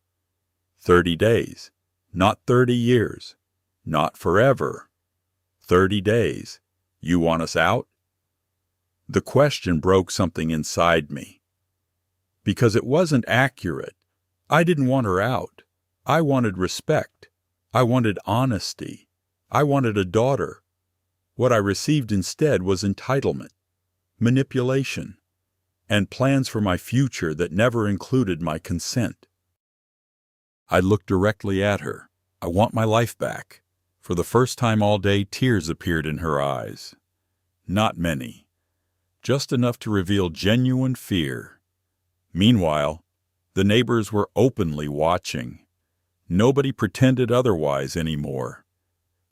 30 days, not 30 years, not forever. 30 days. You want us out? The question broke something inside me. Because it wasn't accurate. I didn't want her out. I wanted respect. I wanted honesty. I wanted a daughter. What I received instead was entitlement, manipulation, and plans for my future that never included my consent. I looked directly at her. I want my life back. For the first time all day, tears appeared in her eyes. Not many, just enough to reveal genuine fear. Meanwhile, the neighbors were openly watching. Nobody pretended otherwise anymore.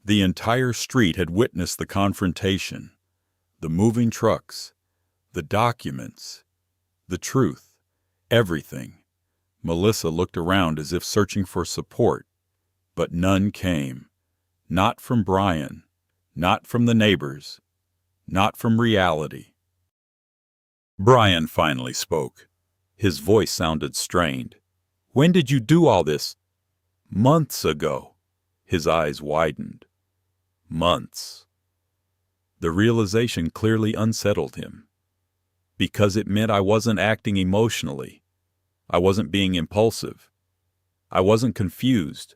The entire street had witnessed the confrontation, the moving trucks, the documents, the truth, everything. Melissa looked around as if searching for support, but none came. Not from Brian, not from the neighbors, not from reality. Brian finally spoke. His voice sounded strained. "When did you do all this?" "Months ago." His eyes widened. Months. The realization clearly unsettled him, because it meant I wasn't acting emotionally. I wasn't being impulsive. I wasn't confused.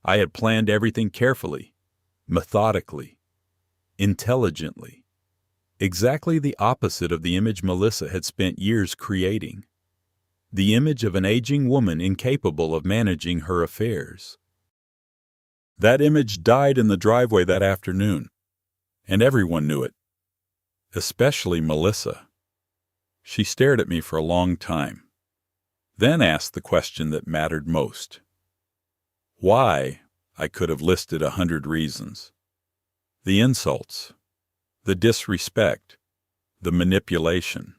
I had planned everything carefully, methodically, intelligently. Exactly the opposite of the image Melissa had spent years creating. The image of an aging woman incapable of managing her affairs. That image died in the driveway that afternoon, and everyone knew it, especially Melissa. She stared at me for a long time, then asked the question that mattered most. Why? I could have listed 100 reasons. The insults, the disrespect, the manipulation,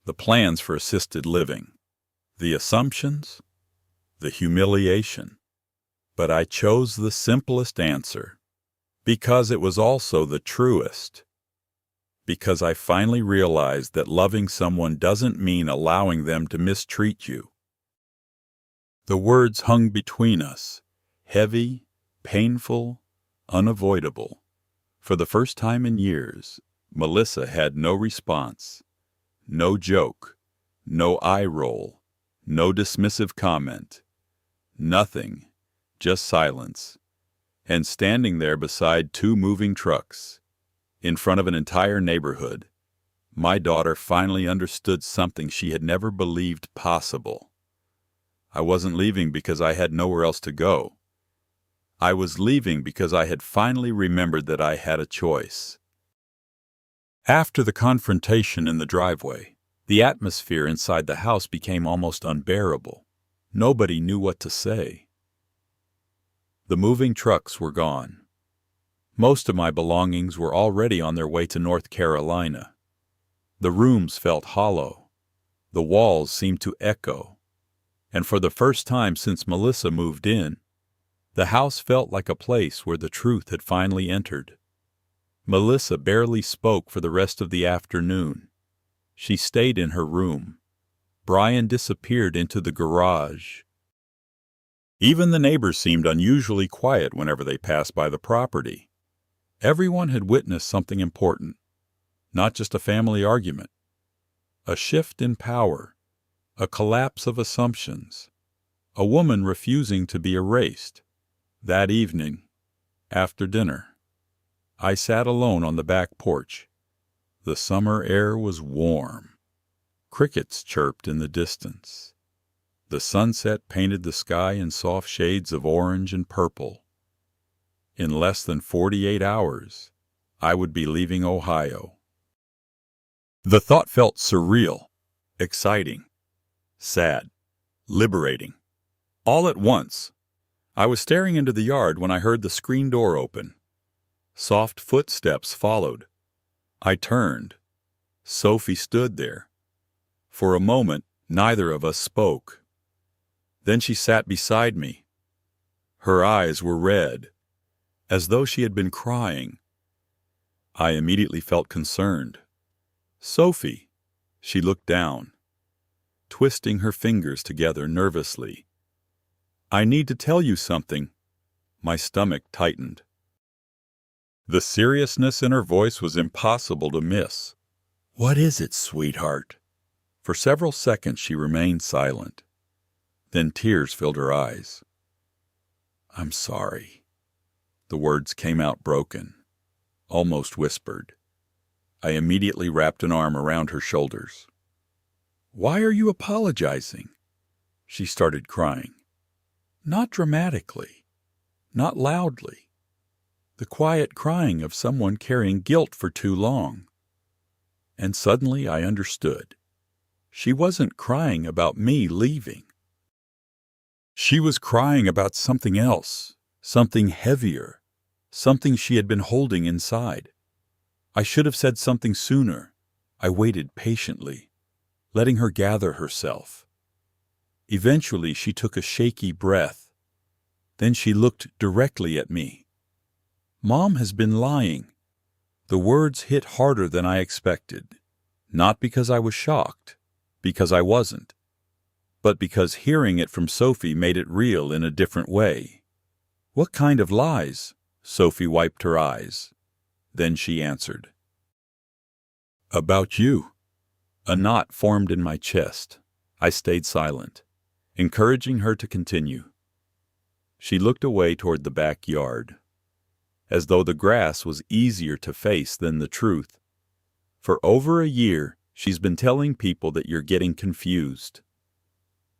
the plans for assisted living, the assumptions, the humiliation. But I chose the simplest answer, because it was also the truest. Because I finally realized that loving someone doesn't mean allowing them to mistreat you. The words hung between us, heavy, painful, unavoidable. For the first time in years, Melissa had no response, no joke, no eye roll, no dismissive comment, nothing, just silence, and standing there beside 2 moving trucks, in front of an entire neighborhood, my daughter finally understood something she had never believed possible. I wasn't leaving because I had nowhere else to go. I was leaving because I had finally remembered that I had a choice. After the confrontation in the driveway, the atmosphere inside the house became almost unbearable. Nobody knew what to say. The moving trucks were gone. Most of my belongings were already on their way to North Carolina. The rooms felt hollow. The walls seemed to echo. And for the first time since Melissa moved in, the house felt like a place where the truth had finally entered. Melissa barely spoke for the rest of the afternoon. She stayed in her room. Brian disappeared into the garage. Even the neighbors seemed unusually quiet whenever they passed by the property. Everyone had witnessed something important, not just a family argument. A shift in power, a collapse of assumptions, a woman refusing to be erased. That evening, after dinner, I sat alone on the back porch. The summer air was warm. Crickets chirped in the distance. The sunset painted the sky in soft shades of orange and purple. In less than 48 hours, I would be leaving Ohio. The thought felt surreal, exciting, sad, liberating. All at once, I was staring into the yard when I heard the screen door open. Soft footsteps followed. I turned. Sophie stood there. For a moment, neither of us spoke. Then she sat beside me. Her eyes were red, as though she had been crying. I immediately felt concerned. "Sophie," she looked down, twisting her fingers together nervously. "I need to tell you something." My stomach tightened. The seriousness in her voice was impossible to miss. "What is it, sweetheart?" For several seconds she remained silent. Then tears filled her eyes. "I'm sorry." The words came out broken. almost whispered. I immediately wrapped an arm around her shoulders. "Why are you apologizing?" She started crying. Not dramatically, not loudly. The quiet crying of someone carrying guilt for too long. And suddenly I understood. She wasn't crying about me leaving. She was crying about something else, something heavier, something she had been holding inside. I should have said something sooner. I waited patiently, letting her gather herself. Eventually she took a shaky breath. Then she looked directly at me. "Mom has been lying." The words hit harder than I expected, not because I was shocked, because I wasn't, but because hearing it from Sophie made it real in a different way. "What kind of lies?" Sophie wiped her eyes. Then she answered. "About you." A knot formed in my chest. I stayed silent, encouraging her to continue. She looked away toward the backyard, as though the grass was easier to face than the truth. "For over a year, she's been telling people that you're getting confused."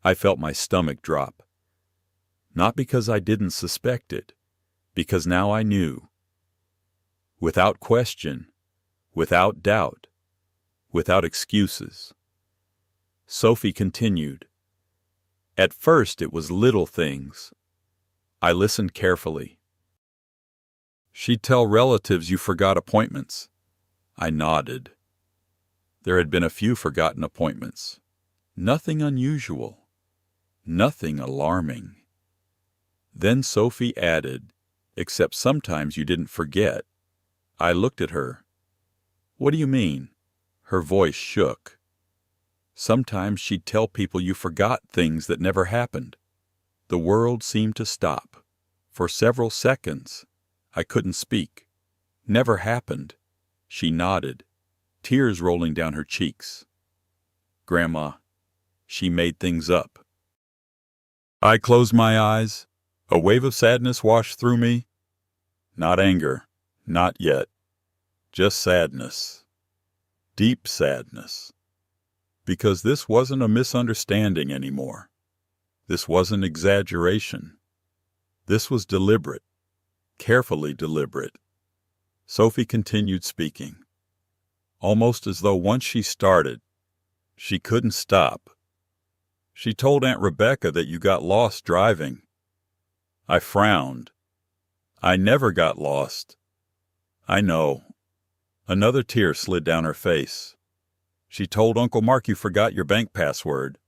I felt my stomach drop. Not because I didn't suspect it, because now I knew. Without question, without doubt, without excuses. Sophie continued. "At first it was little things." I listened carefully. "She'd tell relatives you forgot appointments." I nodded. There had been a few forgotten appointments. Nothing unusual. Nothing alarming. Then Sophie added, "Except sometimes you didn't forget." I looked at her. "What do you mean?" Her voice shook. "Sometimes she'd tell people you forgot things that never happened." The world seemed to stop. For several seconds, I couldn't speak. "Never happened." She nodded, tears rolling down her cheeks. "Grandma, she made things up." I closed my eyes. A wave of sadness washed through me. Not anger, not yet. Just sadness. Deep sadness. Because this wasn't a misunderstanding anymore. This wasn't exaggeration. This was deliberate, carefully deliberate. Sophie continued speaking, almost as though once she started, she couldn't stop. "She told Aunt Rebecca that you got lost driving." I frowned. "I never got lost." "I know." Another tear slid down her face. "She told Uncle Mark you forgot your bank password."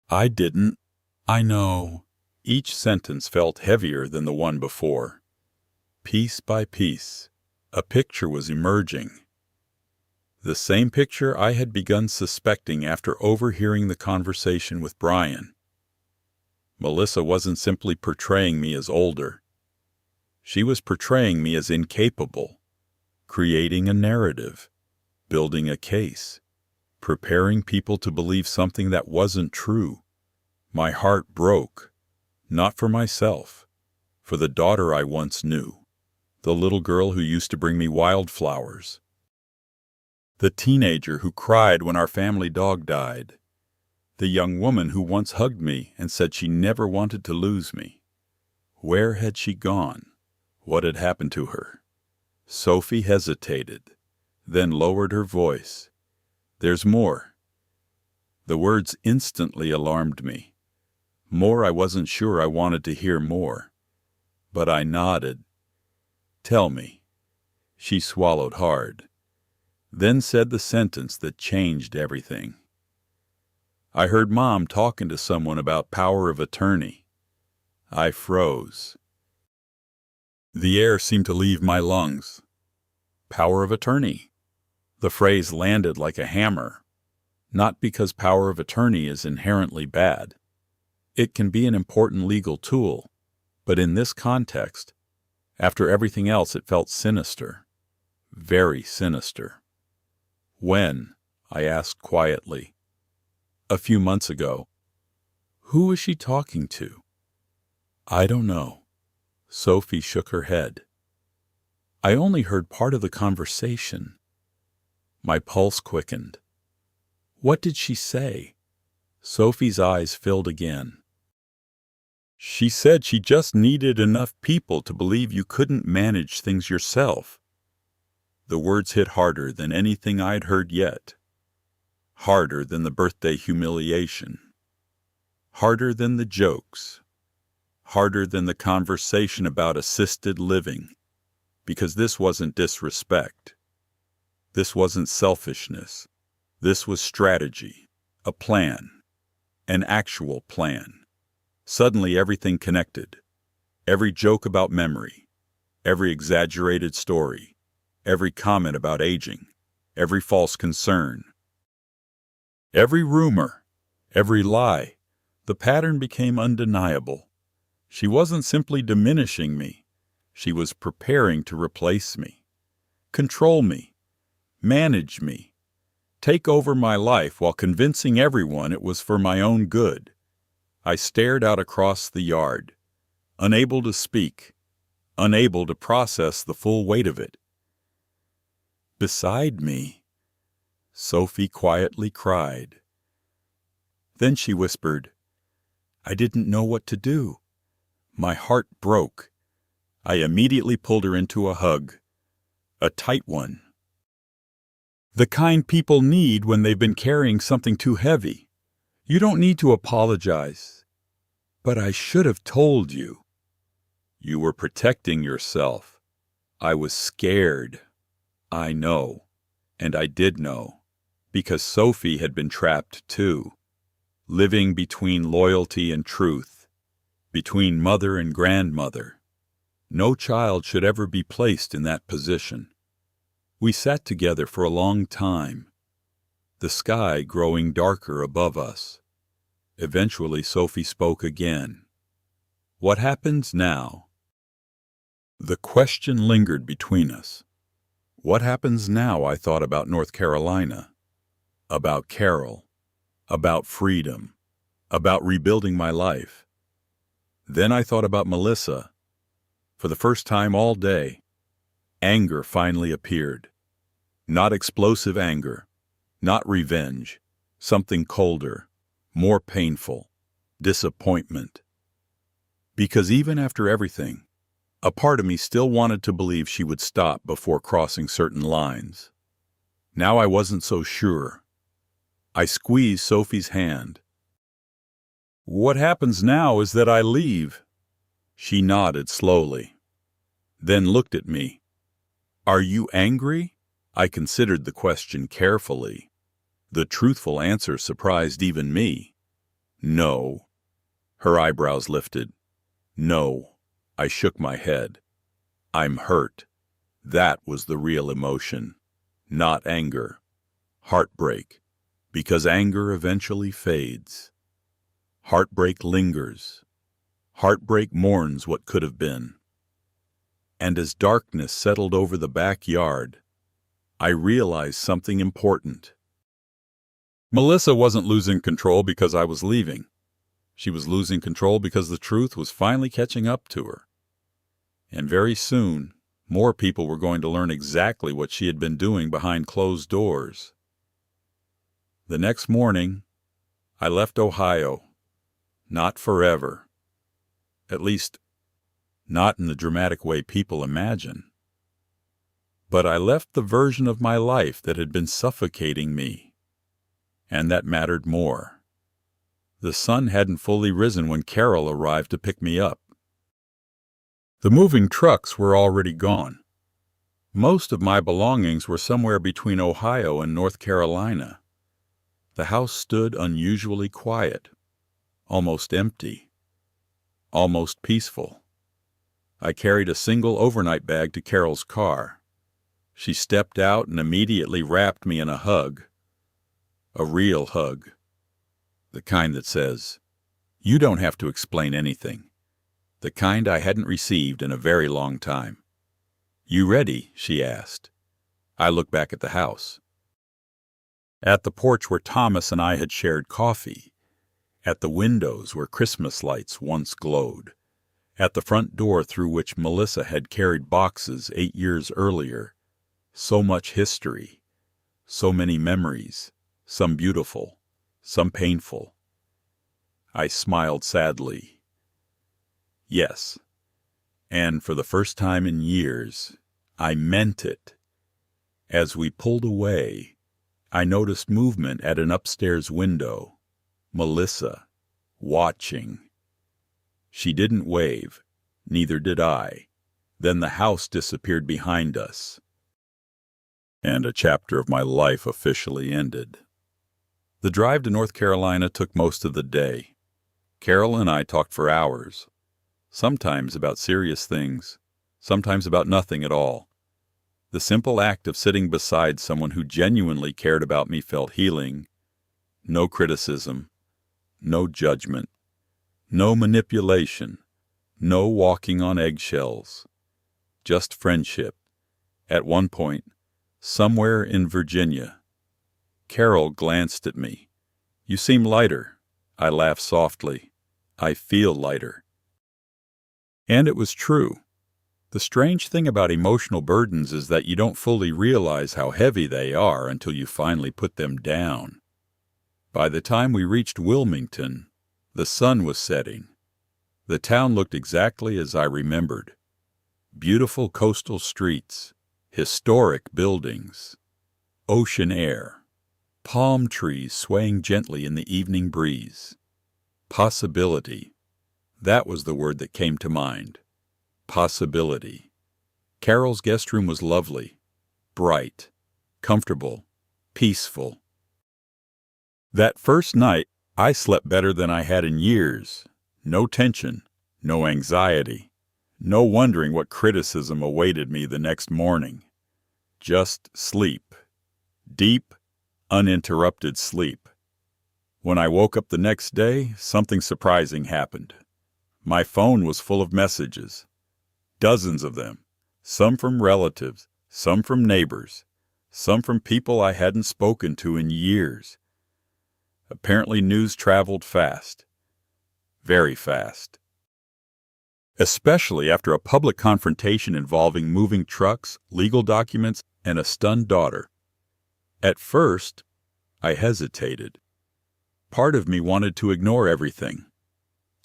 "I didn't." "I know." Each sentence felt heavier than the one before. Piece by piece, a picture was emerging. The same picture I had begun suspecting after overhearing the conversation with Brian. Melissa wasn't simply portraying me as older. She was portraying me as incapable, creating a narrative, building a case, preparing people to believe something that wasn't true. My heart broke, not for myself, for the daughter I once knew, the little girl who used to bring me wildflowers, the teenager who cried when our family dog died, the young woman who once hugged me and said she never wanted to lose me. Where had she gone? What had happened to her? Sophie hesitated, then lowered her voice. "There's more." The words instantly alarmed me. More I wasn't sure I wanted to hear more. But I nodded. "Tell me." She swallowed hard, then said the sentence that changed everything. "I heard Mom talking to someone about power of attorney." I froze. The air seemed to leave my lungs. Power of attorney. The phrase landed like a hammer. Not because power of attorney is inherently bad. It can be an important legal tool, but in this context, after everything else, it felt sinister. Very sinister. "When?" I asked quietly. "A few months ago." "Who was she talking to?" "I don't know." Sophie shook her head. I only heard part of the conversation. My pulse quickened. What did she say? Sophie's eyes filled again. She said she just needed enough people to believe you couldn't manage things yourself. The words hit harder than anything I'd heard yet. Harder than the birthday humiliation. Harder than the jokes. Harder than the conversation about assisted living. Because this wasn't disrespect. This wasn't selfishness. This was strategy, a plan, an actual plan. Suddenly everything connected. Every joke about memory, every exaggerated story, every comment about aging, every false concern, every rumor, every lie. The pattern became undeniable. She wasn't simply diminishing me. She was preparing to replace me, control me, manage me, take over my life while convincing everyone it was for my own good. I stared out across the yard, unable to speak, unable to process the full weight of it. Beside me, Sophie quietly cried. Then she whispered, I didn't know what to do. My heart broke. I immediately pulled her into a hug, a tight one. The kind people need when they've been carrying something too heavy. You don't need to apologize. But I should have told you. You were protecting yourself. I was scared. I know. And I did know. Because Sophie had been trapped too. Living between loyalty and truth. Between mother and grandmother. No child should ever be placed in that position. We sat together for a long time. The sky growing darker above us. Eventually Sophie spoke again. What happens now? The question lingered between us. What happens now? I thought about North Carolina, about Carol, about freedom, about rebuilding my life. Then I thought about Melissa. For the first time all day, anger finally appeared. Not explosive anger, not revenge, something colder, more painful, disappointment. Because even after everything, a part of me still wanted to believe she would stop before crossing certain lines. Now I wasn't so sure. I squeezed Sophie's hand. What happens now is that I leave. She nodded slowly, then looked at me. Are you angry? I considered the question carefully. The truthful answer surprised even me. No. Her eyebrows lifted. No. I shook my head. I'm hurt. That was the real emotion. Not anger. Heartbreak. Because anger eventually fades. Heartbreak lingers. Heartbreak mourns what could have been. And as darkness settled over the backyard, I realized something important. Melissa wasn't losing control because I was leaving. She was losing control because the truth was finally catching up to her. And very soon, more people were going to learn exactly what she had been doing behind closed doors. The next morning, I left Ohio. Not forever. At least, not in the dramatic way people imagine. But I left the version of my life that had been suffocating me. And that mattered more. The sun hadn't fully risen when Carol arrived to pick me up. The moving trucks were already gone. Most of my belongings were somewhere between Ohio and North Carolina. The house stood unusually quiet, almost empty, almost peaceful. I carried a single overnight bag to Carol's car. She stepped out and immediately wrapped me in a hug. A real hug. The kind that says, you don't have to explain anything. The kind I hadn't received in a very long time. You ready? She asked. I looked back at the house. At the porch where Thomas and I had shared coffee. At the windows where Christmas lights once glowed. At the front door through which Melissa had carried boxes 8 years earlier, so much history, so many memories, some beautiful, some painful. I smiled sadly. Yes, and for the first time in years, I meant it. As we pulled away, I noticed movement at an upstairs window. Melissa, watching. She didn't wave, neither did I. Then the house disappeared behind us, and a chapter of my life officially ended. The drive to North Carolina took most of the day. Carol and I talked for hours, sometimes about serious things, sometimes about nothing at all. The simple act of sitting beside someone who genuinely cared about me felt healing. No criticism, no judgment, no manipulation, no walking on eggshells. Just friendship. At one point, somewhere in Virginia, Carol glanced at me. "You seem lighter." I laughed softly. "I feel lighter." And it was true. The strange thing about emotional burdens is that you don't fully realize how heavy they are until you finally put them down. By the time we reached Wilmington, the sun was setting. The town looked exactly as I remembered. Beautiful coastal streets, historic buildings, ocean air, palm trees swaying gently in the evening breeze. Possibility. That was the word that came to mind. Possibility. Carol's guest room was lovely, bright, comfortable, peaceful. That first night, I slept better than I had in years. No tension, no anxiety, no wondering what criticism awaited me the next morning. Just sleep. Deep, uninterrupted sleep. When I woke up the next day, something surprising happened. My phone was full of messages. Dozens of them. Some from relatives, some from neighbors, some from people I hadn't spoken to in years. Apparently news traveled fast. Very fast. Especially after a public confrontation involving moving trucks, legal documents, and a stunned daughter. At first, I hesitated. Part of me wanted to ignore everything.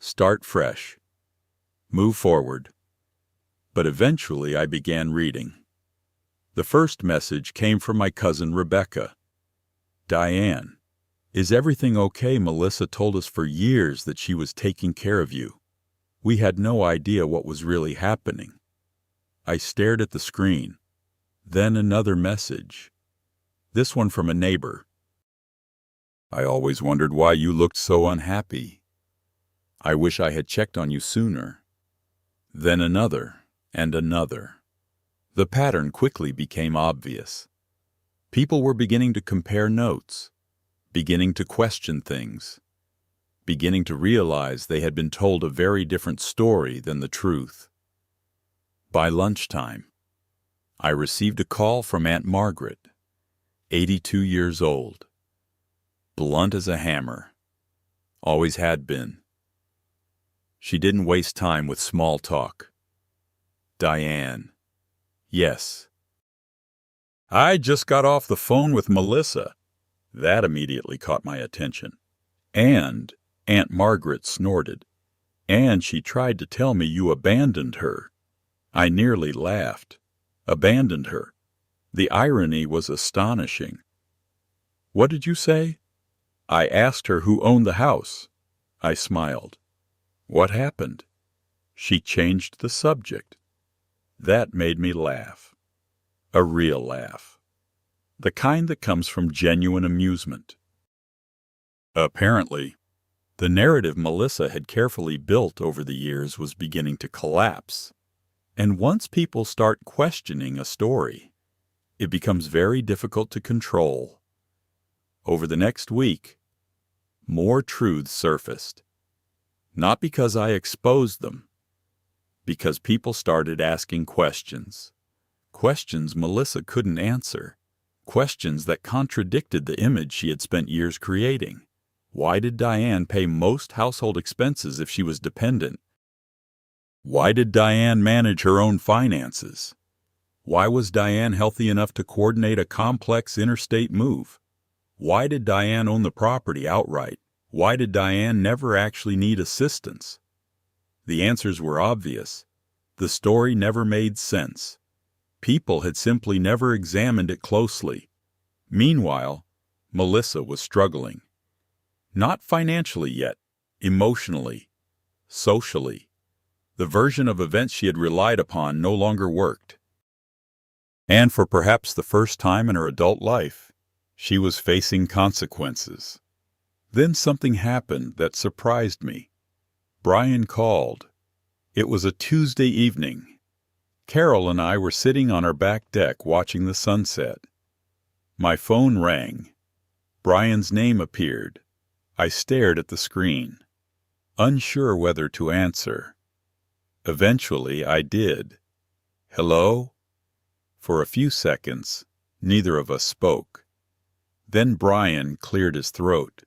Start fresh. Move forward. But eventually I began reading. The first message came from my cousin Rebecca. "Diane, is everything okay? Melissa told us for years that she was taking care of you. We had no idea what was really happening." I stared at the screen. Then another message. This one from a neighbor. "I always wondered why you looked so unhappy. I wish I had checked on you sooner." Then another, and another. The pattern quickly became obvious. People were beginning to compare notes, beginning to question things, beginning to realize they had been told a very different story than the truth. By lunchtime, I received a call from Aunt Margaret, 82 years old, blunt as a hammer, always had been. She didn't waste time with small talk. "Diane." "Yes." "I just got off the phone with Melissa." That immediately caught my attention. "And," Aunt Margaret snorted, "and she tried to tell me you abandoned her." I nearly laughed. Abandoned her. The irony was astonishing. "What did you say?" "I asked her who owned the house." I smiled. "What happened?" "She changed the subject." That made me laugh. A real laugh. The kind that comes from genuine amusement. Apparently, the narrative Melissa had carefully built over the years was beginning to collapse. And once people start questioning a story, it becomes very difficult to control. Over the next week, more truths surfaced. Not because I exposed them, because people started asking questions. Questions Melissa couldn't answer. Questions that contradicted the image she had spent years creating. Why did Diane pay most household expenses if she was dependent? Why did Diane manage her own finances? Why was Diane healthy enough to coordinate a complex interstate move? Why did Diane own the property outright? Why did Diane never actually need assistance? The answers were obvious. The story never made sense. People had simply never examined it closely. Meanwhile, Melissa was struggling. Not financially yet, emotionally, socially. The version of events she had relied upon no longer worked. And for perhaps the first time in her adult life, she was facing consequences. Then something happened that surprised me. Brian called. It was a Tuesday evening. Carol and I were sitting on our back deck watching the sunset. My phone rang. Brian's name appeared. I stared at the screen, unsure whether to answer. Eventually, I did. "Hello?" For a few seconds, neither of us spoke. Then Brian cleared his throat.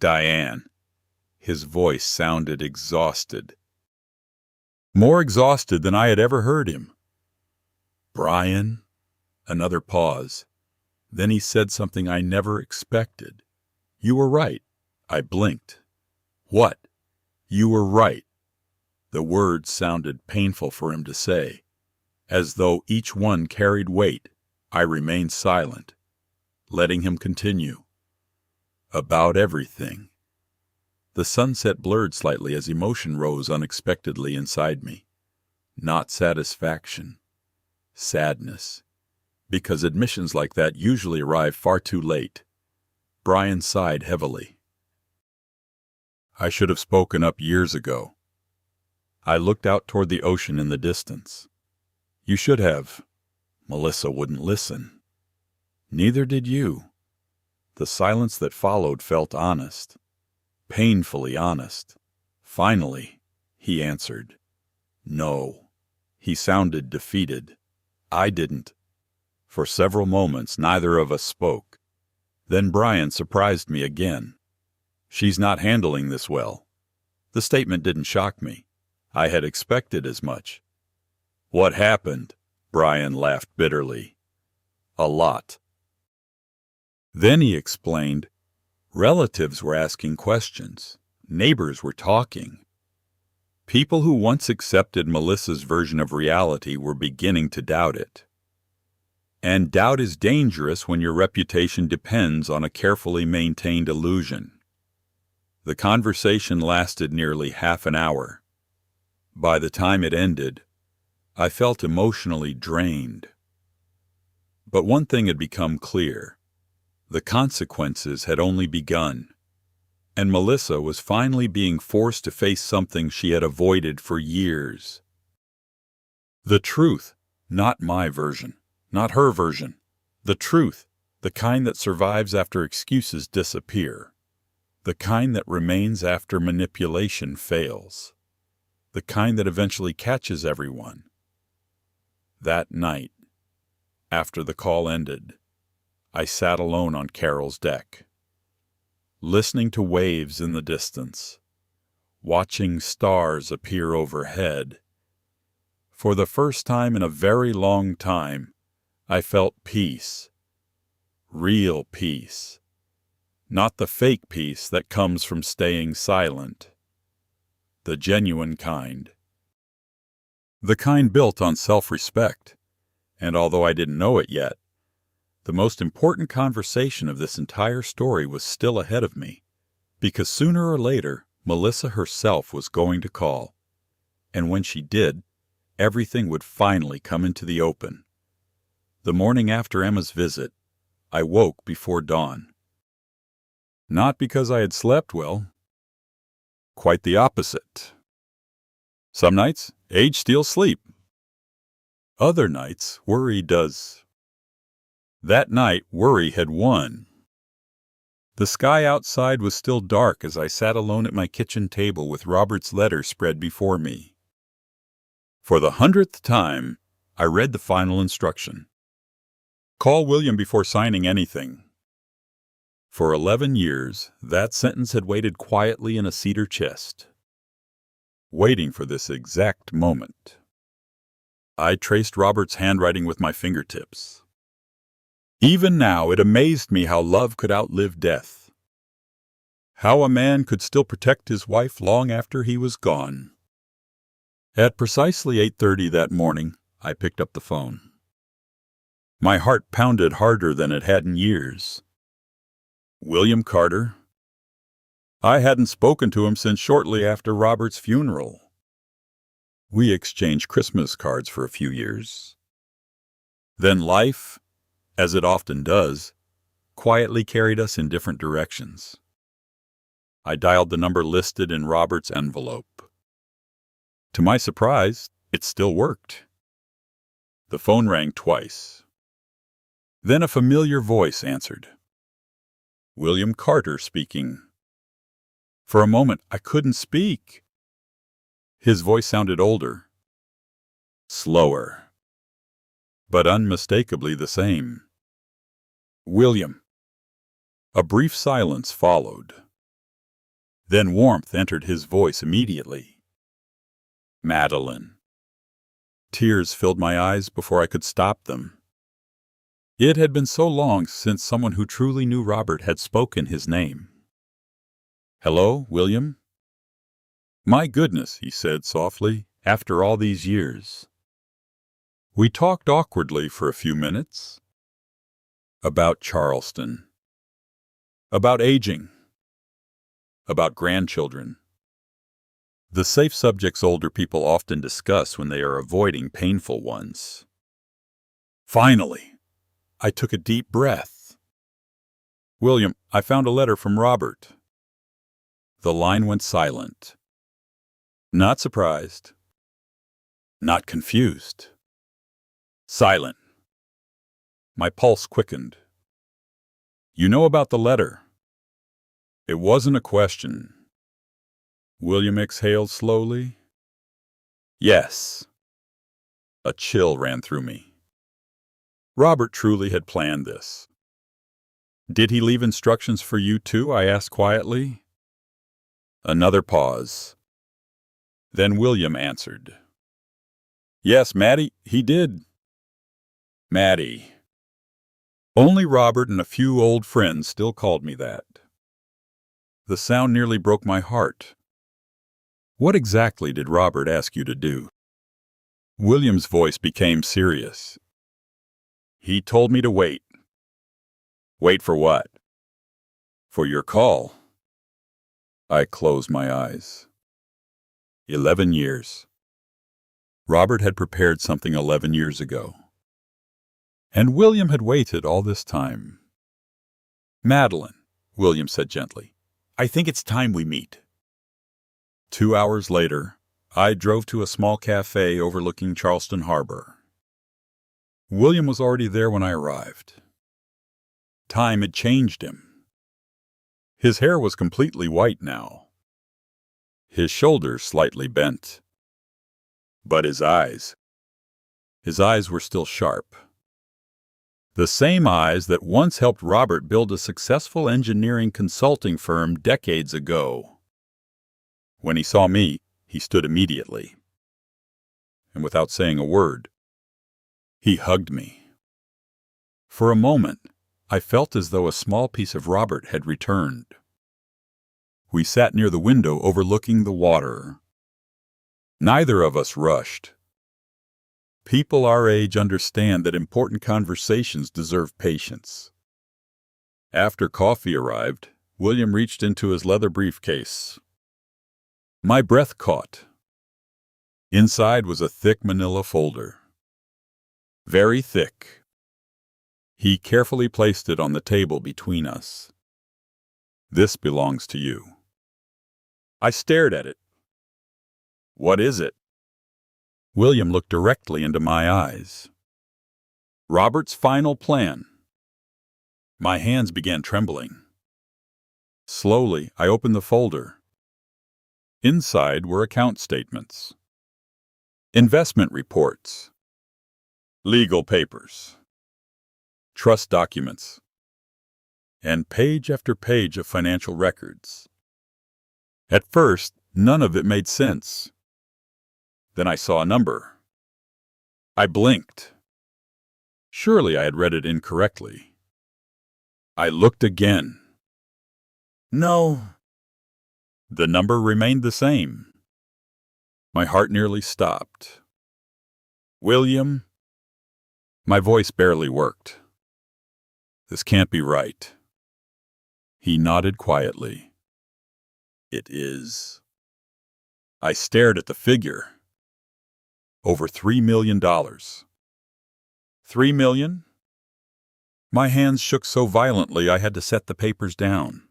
"Diane." His voice sounded exhausted. More exhausted than I had ever heard him. "Brian?" Another pause. Then he said something I never expected. "You were right." I blinked. "What?" "You were right." The words sounded painful for him to say. As though each one carried weight, I remained silent, letting him continue. "About everything." The sunset blurred slightly as emotion rose unexpectedly inside me. Not satisfaction. Sadness. Because admissions like that usually arrive far too late. Brian sighed heavily. "I should have spoken up years ago." I looked out toward the ocean in the distance. "You should have." Melissa wouldn't listen. "Neither did you." The silence that followed felt honest. Painfully honest. Finally, he answered. "No." He sounded defeated. I didn't. For several moments, neither of us spoke. Then Brian surprised me again. "She's not handling this well." The statement didn't shock me. I had expected as much. "What happened?" Brian laughed bitterly. "A lot." Then he explained. Relatives were asking questions. Neighbors were talking. People who once accepted Melissa's version of reality were beginning to doubt it. And doubt is dangerous when your reputation depends on a carefully maintained illusion. The conversation lasted nearly half an hour. By the time it ended, I felt emotionally drained. But one thing had become clear. The consequences had only begun, and Melissa was finally being forced to face something she had avoided for years. The truth, not my version, not her version. The truth, the kind that survives after excuses disappear. The kind that remains after manipulation fails. The kind that eventually catches everyone. That night, after the call ended, I sat alone on Carol's deck, listening to waves in the distance, watching stars appear overhead. For the first time in a very long time, I felt peace. Real peace. Not the fake peace that comes from staying silent. The genuine kind. The kind built on self-respect. And although I didn't know it yet, the most important conversation of this entire story was still ahead of me, because sooner or later, Melissa herself was going to call. And when she did, everything would finally come into the open. The morning after Emma's visit, I woke before dawn. Not because I had slept well. Quite the opposite. Some nights, age steals sleep. Other nights, worry does. That night, worry had won. The sky outside was still dark as I sat alone at my kitchen table with Robert's letter spread before me. For the 100th time, I read the final instruction. Call William before signing anything. For 11 years, that sentence had waited quietly in a cedar chest. waiting for this exact moment. I traced Robert's handwriting with my fingertips. Even now, it amazed me how love could outlive death. How a man could still protect his wife long after he was gone. At precisely 8:30 that morning, I picked up the phone. My heart pounded harder than it had in years. William Carter. I hadn't spoken to him since shortly after Robert's funeral. We exchanged Christmas cards for a few years. Then life, as it often does, quietly carried us in different directions. I dialed the number listed in Robert's envelope. To my surprise, it still worked. The phone rang twice. Then a familiar voice answered. William Carter speaking. For a moment, I couldn't speak. His voice sounded older, slower, but unmistakably the same. William. A brief silence followed. Then warmth entered his voice immediately. Madeline. Tears filled my eyes before I could stop them. It had been so long since someone who truly knew Robert had spoken his name. Hello, William? My goodness, he said softly, after all these years. We talked awkwardly for a few minutes. About Charleston. About aging. About grandchildren. The safe subjects older people often discuss when they are avoiding painful ones. Finally, I took a deep breath. William, I found a letter from Robert. The line went silent. Not surprised. Not confused. Silent. My pulse quickened. You know about the letter? It wasn't a question. William exhaled slowly. Yes. A chill ran through me. Robert truly had planned this. Did he leave instructions for you too? I asked quietly. Another pause. Then William answered. Yes, Maddie, he did. Maddie. Only Robert and a few old friends still called me that. The sound nearly broke my heart. What exactly did Robert ask you to do? William's voice became serious. He told me to wait. Wait for what? For your call. I closed my eyes. 11 years. Robert had prepared something 11 years ago. And William had waited all this time. Madeline, William said gently, I think it's time we meet. 2 hours later, I drove to a small cafe overlooking Charleston Harbor. William was already there when I arrived. Time had changed him. His hair was completely white now. His shoulders slightly bent. But his eyes were still sharp. The same eyes that once helped Robert build a successful engineering consulting firm decades ago. When he saw me, he stood immediately. And without saying a word, he hugged me. For a moment, I felt as though a small piece of Robert had returned. We sat near the window overlooking the water. Neither of us rushed. People our age understand that important conversations deserve patience. After coffee arrived, William reached into his leather briefcase. My breath caught. Inside was a thick manila folder. Very thick. He carefully placed it on the table between us. This belongs to you. I stared at it. What is it? William looked directly into my eyes. Robert's final plan. My hands began trembling. Slowly, I opened the folder. Inside were account statements, investment reports, legal papers, trust documents, and page after page of financial records. At first, none of it made sense. Then I saw a number. I blinked. Surely I had read it incorrectly. I looked again. No. The number remained the same. My heart nearly stopped. William? My voice barely worked. This can't be right. He nodded quietly. It is. I stared at the figure. Over $3 million. $3 million? My hands shook so violently I had to set the papers down.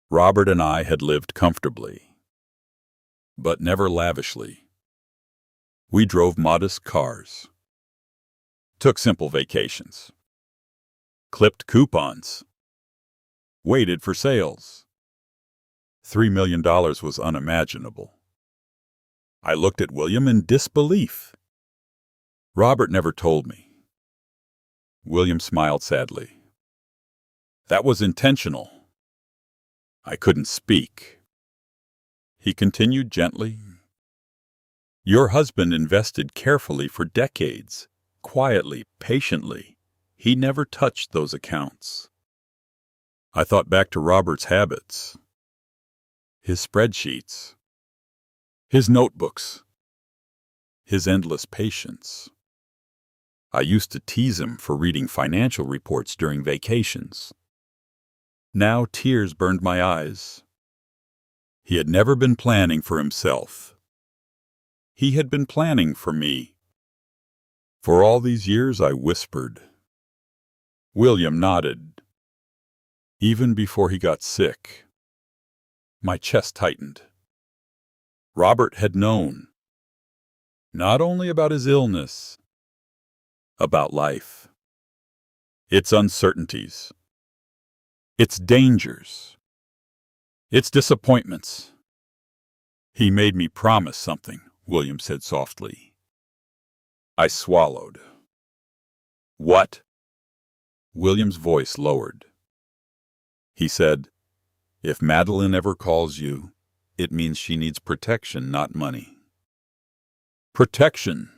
Robert and I had lived comfortably, but never lavishly. We drove modest cars, took simple vacations, clipped coupons, waited for sales. $3 million was unimaginable. I looked at William in disbelief. Robert never told me. William smiled sadly. That was intentional. I couldn't speak. He continued gently. Your husband invested carefully for decades, quietly, patiently. He never touched those accounts. I thought back to Robert's habits, his spreadsheets, his notebooks, his endless patience. I used to tease him for reading financial reports during vacations. Now tears burned my eyes. He had never been planning for himself. He had been planning for me. For all these years I whispered. William nodded. Even before he got sick. My chest tightened. Robert had known. Not only about his illness, about life. Its uncertainties. Its dangers. Its disappointments. He made me promise something, William said softly. I swallowed. What? William's voice lowered. He said, if Madeline ever calls you, it means she needs protection, not money. Protection.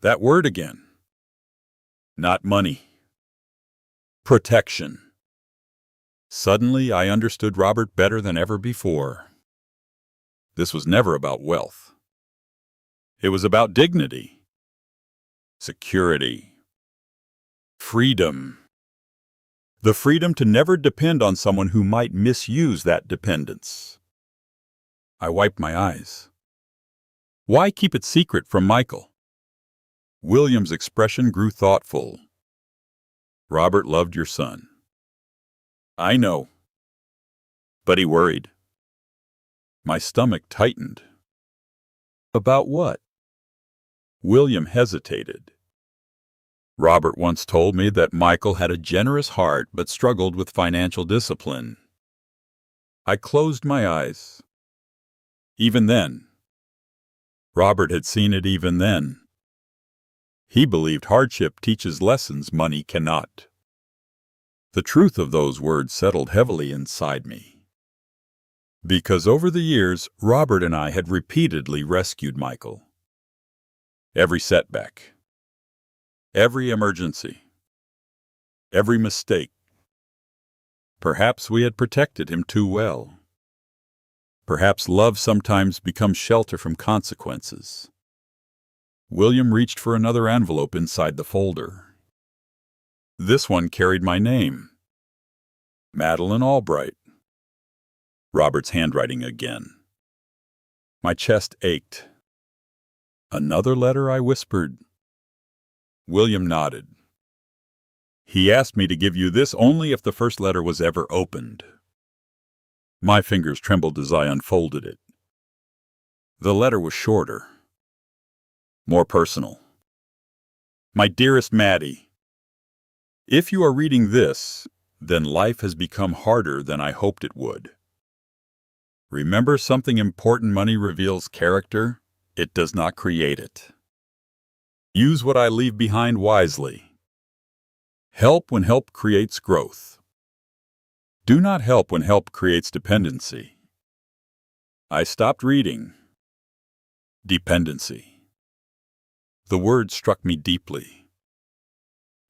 That word again. Not money. Protection. Suddenly, I understood Robert better than ever before. This was never about wealth. It was about dignity, security, freedom. The freedom to never depend on someone who might misuse that dependence. I wiped my eyes. Why keep it secret from Michael? William's expression grew thoughtful. Robert loved your son. I know. But he worried. My stomach tightened. About what? William hesitated. Robert once told me that Michael had a generous heart but struggled with financial discipline. I closed my eyes. Even then. Robert had seen it even then. He believed hardship teaches lessons money cannot. The truth of those words settled heavily inside me. Because over the years, Robert and I had repeatedly rescued Michael. Every setback, every emergency, every mistake. Perhaps we had protected him too well. Perhaps love sometimes becomes shelter from consequences. William reached for another envelope inside the folder. This one carried my name. Madeline Albright. Robert's handwriting again. My chest ached. Another letter, I whispered. William nodded. He asked me to give you this only if the first letter was ever opened. My fingers trembled as I unfolded it. The letter was shorter, more personal. My dearest Maddie, if you are reading this, then life has become harder than I hoped it would. Remember something important: money reveals character, it does not create it. Use what I leave behind wisely. Help when help creates growth. Do not help when help creates dependency. I stopped reading. Dependency. The word struck me deeply.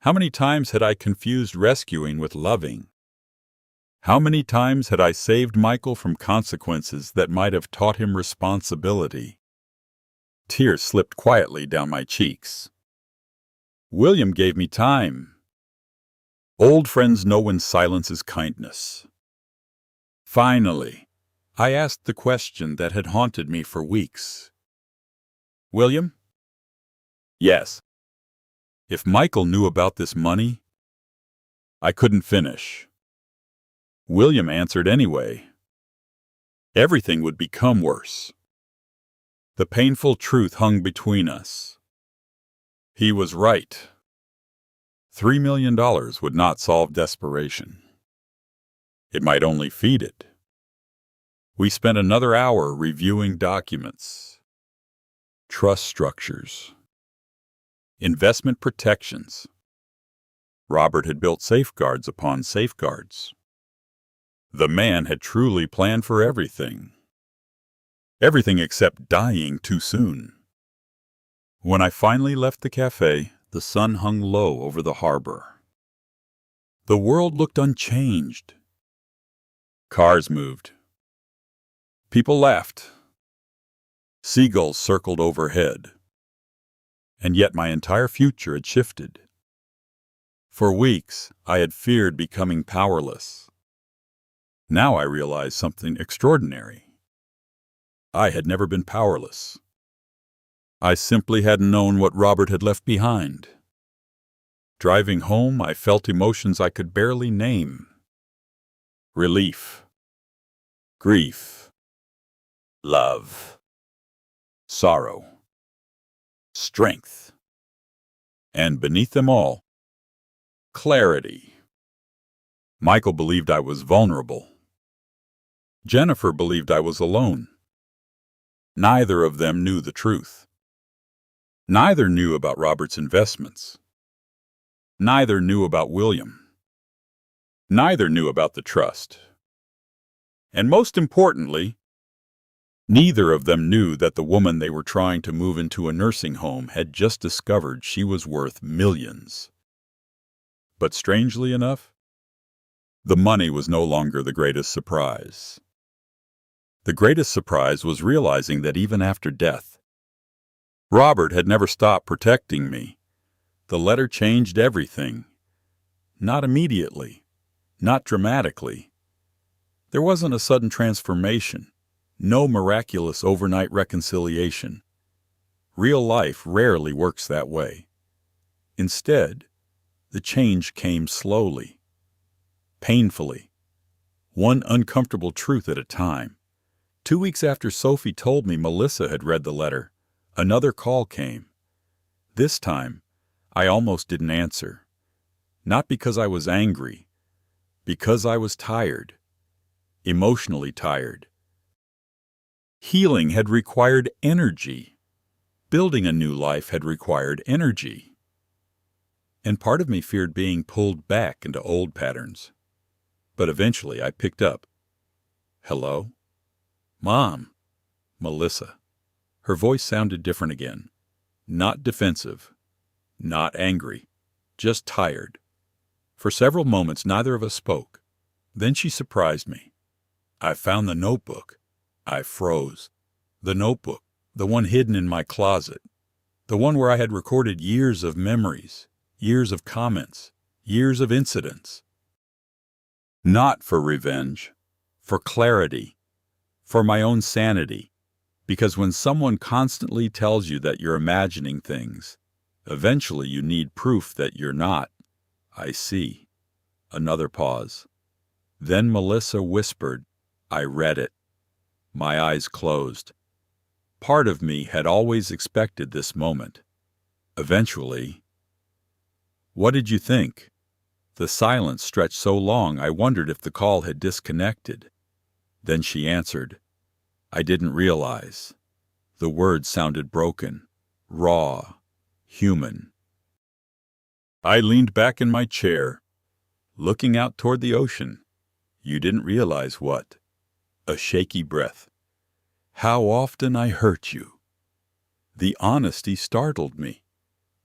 How many times had I confused rescuing with loving? How many times had I saved Michael from consequences that might have taught him responsibility? Tears slipped quietly down my cheeks. William gave me time. Old friends know when silence is kindness. Finally, I asked the question that had haunted me for weeks. William? Yes. If Michael knew about this money, I couldn't finish. William answered anyway. Everything would become worse. The painful truth hung between us. He was right. $3 million would not solve desperation. It might only feed it. We spent another hour reviewing documents, trust structures, investment protections. Robert had built safeguards upon safeguards. The man had truly planned for everything. Everything except dying too soon. When I finally left the cafe, the sun hung low over the harbor. The world looked unchanged. Cars moved. People laughed. Seagulls circled overhead. And yet my entire future had shifted. For weeks, I had feared becoming powerless. Now I realized something extraordinary. I had never been powerless. I simply hadn't known what Robert had left behind. Driving home, I felt emotions I could barely name. Relief, grief, love, sorrow, strength, and beneath them all, clarity. Michael believed I was vulnerable. Jennifer believed I was alone. Neither of them knew the truth. Neither knew about Robert's investments. Neither knew about William. Neither knew about the trust. And most importantly, neither of them knew that the woman they were trying to move into a nursing home had just discovered she was worth millions. But strangely enough, the money was no longer the greatest surprise. The greatest surprise was realizing that even after death, Robert had never stopped protecting me. The letter changed everything. Not immediately, not dramatically. There wasn't a sudden transformation, no miraculous overnight reconciliation. Real life rarely works that way. Instead, the change came slowly, painfully, one uncomfortable truth at a time. 2 weeks after Sophie told me Melissa had read the letter, another call came. This time, I almost didn't answer. Not because I was angry, because I was tired, emotionally tired. Healing had required energy. Building a new life had required energy. And part of me feared being pulled back into old patterns. But eventually I picked up. Hello? Mom. Melissa. Her voice sounded different again. Not defensive. Not angry. Just tired. For several moments neither of us spoke. Then she surprised me. I found the notebook. I froze. The notebook. The one hidden in my closet. The one where I had recorded years of memories. Years of comments. Years of incidents. Not for revenge. For clarity. For my own sanity. Because when someone constantly tells you that you're imagining things, eventually you need proof that you're not. I see. Another pause. Then Melissa whispered. I read it. My eyes closed. Part of me had always expected this moment. Eventually. What did you think? The silence stretched so long I wondered if the call had disconnected. Then she answered. I didn't realize. The words sounded broken, raw, human. I leaned back in my chair, looking out toward the ocean. You didn't realize what? A shaky breath. How often I hurt you. The honesty startled me,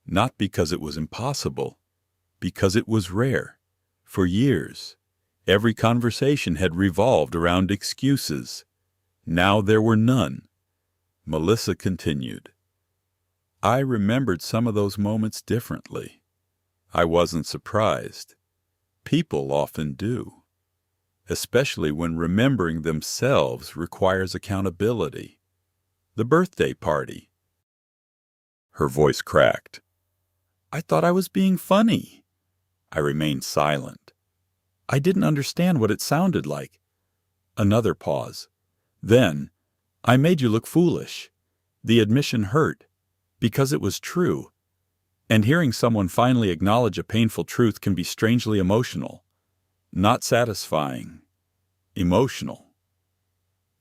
not because it was impossible, because it was rare. For years, every conversation had revolved around excuses. Now there were none. Melissa continued. I remembered some of those moments differently. I wasn't surprised. People often do, especially when remembering themselves requires accountability. The birthday party. Her voice cracked. I thought I was being funny. I remained silent. I didn't understand what it sounded like. Another pause. Then, I made you look foolish. The admission hurt, because it was true. And hearing someone finally acknowledge a painful truth can be strangely emotional. Not satisfying. Emotional.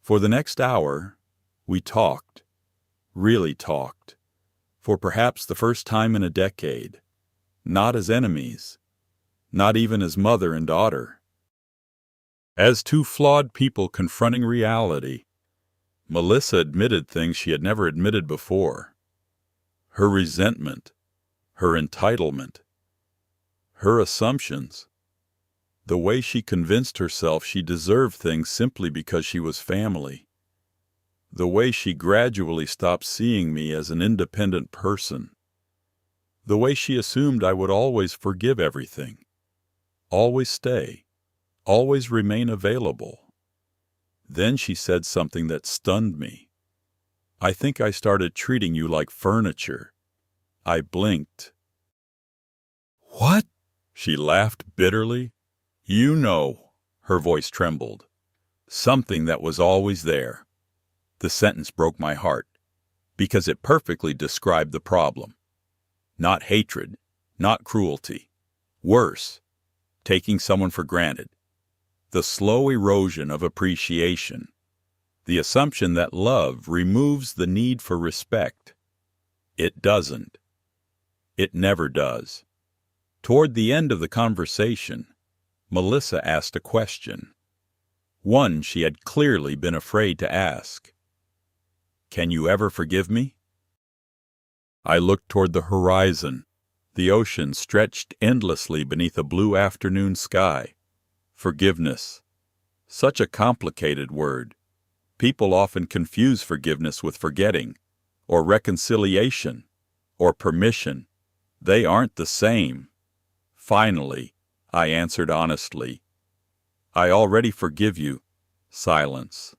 For the next hour, we talked. Really talked. For perhaps the first time in a decade. Not as enemies. Not even as mother and daughter. As two flawed people confronting reality. Melissa admitted things she had never admitted before. Her resentment. Her entitlement. Her assumptions. The way she convinced herself she deserved things simply because she was family. The way she gradually stopped seeing me as an independent person. The way she assumed I would always forgive everything. Always stay. Always remain available. Then she said something that stunned me. I think I started treating you like furniture. I blinked. What? She laughed bitterly. You know, her voice trembled. Something that was always there. The sentence broke my heart, because it perfectly described the problem. Not hatred, not cruelty. Worse, taking someone for granted. The slow erosion of appreciation. The assumption that love removes the need for respect. It doesn't. It never does. Toward the end of the conversation, Melissa asked a question. One she had clearly been afraid to ask. Can you ever forgive me? I looked toward the horizon. The ocean stretched endlessly beneath a blue afternoon sky. Forgiveness. Such a complicated word. People often confuse forgiveness with forgetting, or reconciliation, or permission. They aren't the same. Finally, I answered honestly. I already forgive you. Silence.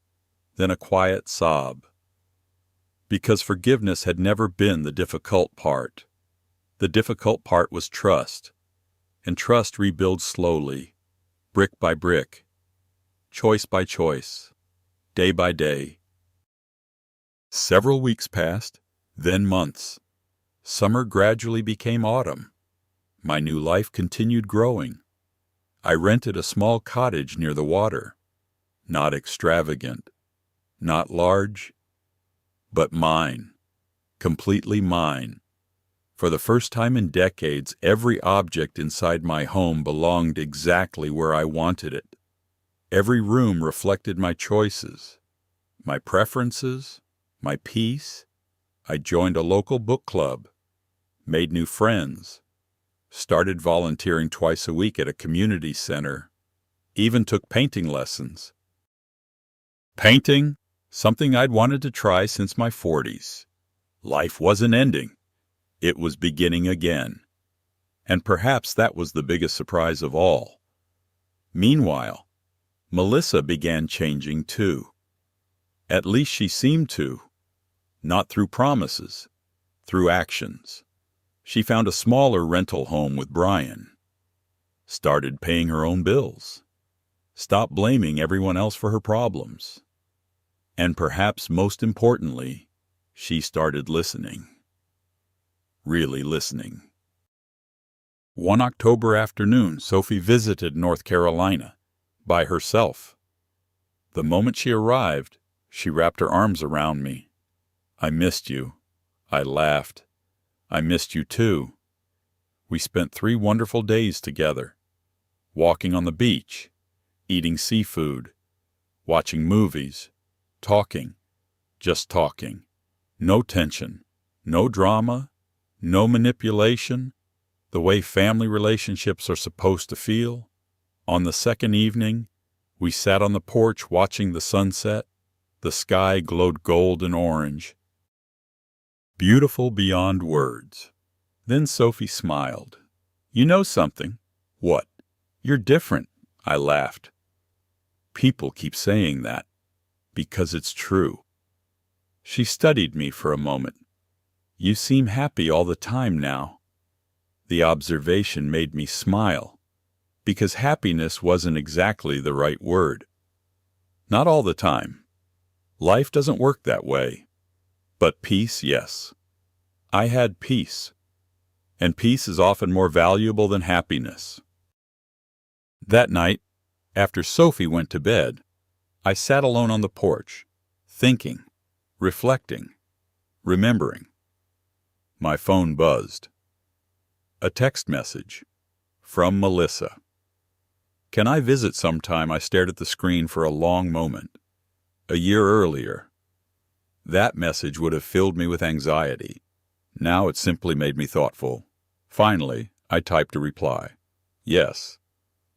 Then a quiet sob. Because forgiveness had never been the difficult part. The difficult part was trust. And trust rebuilds slowly, brick by brick, choice by choice, day by day. Several weeks passed, then months. Summer gradually became autumn. My new life continued growing. I rented a small cottage near the water. Not extravagant, not large, but mine, completely mine. For the first time in decades, every object inside my home belonged exactly where I wanted it. Every room reflected my choices, my preferences, my peace. I joined a local book club, made new friends, started volunteering twice a week at a community center, even took painting lessons. Painting, something I'd wanted to try since my 40s. Life wasn't ending. It was beginning again. And perhaps that was the biggest surprise of all. Meanwhile, Melissa began changing too. At least she seemed to. Not through promises, through actions. She found a smaller rental home with Brian. Started paying her own bills. Stopped blaming everyone else for her problems. And perhaps most importantly, she started listening. Really listening. One October afternoon, Sophie visited North Carolina, by herself. The moment she arrived, she wrapped her arms around me. I missed you. I laughed. I missed you too. We spent 3 wonderful days together, walking on the beach, eating seafood, watching movies, talking, just talking. No tension, No drama, no manipulation, the way family relationships are supposed to feel. On the second evening, we sat on the porch watching the sunset. The sky glowed gold and orange, beautiful beyond words. Then Sophie smiled. "You know something?" "What?" "You're different." I laughed. "People keep saying that, because it's true." She studied me for a moment. "You seem happy all the time now." The observation made me smile, because happiness wasn't exactly the right word. Not all the time. Life doesn't work that way. But peace, yes. I had peace. And peace is often more valuable than happiness. That night, after Sophie went to bed, I sat alone on the porch, thinking, reflecting, remembering. My phone buzzed. A text message from Melissa. "Can I visit sometime?" I stared at the screen for a long moment. A year earlier, that message would have filled me with anxiety. Now it simply made me thoughtful. Finally, I typed a reply. Yes.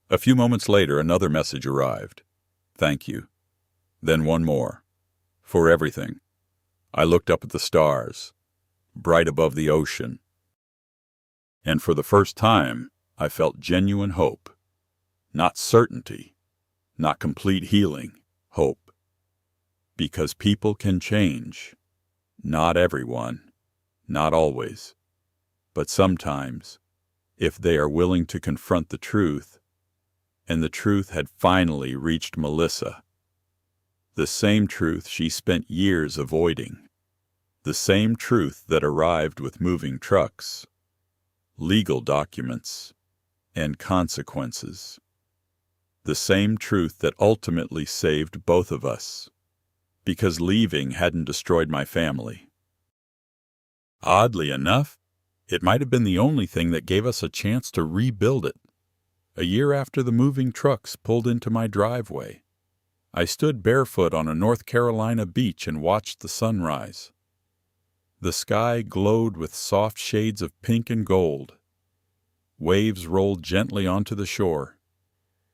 A few moments later, another message arrived. "Thank you." Then one more. "For everything." I looked up at the stars, bright above the ocean. And for the first time, I felt genuine hope. Not certainty, not complete healing, hope. Because people can change. Not everyone, not always, but sometimes, if they are willing to confront the truth. And the truth had finally reached Melissa. The same truth she spent years avoiding. The same truth that arrived with moving trucks, legal documents, and consequences. The same truth that ultimately saved both of us. Because leaving hadn't destroyed my family. Oddly enough, it might have been the only thing that gave us a chance to rebuild it. A year after the moving trucks pulled into my driveway, I stood barefoot on a North Carolina beach and watched the sunrise. The sky glowed with soft shades of pink and gold. Waves rolled gently onto the shore.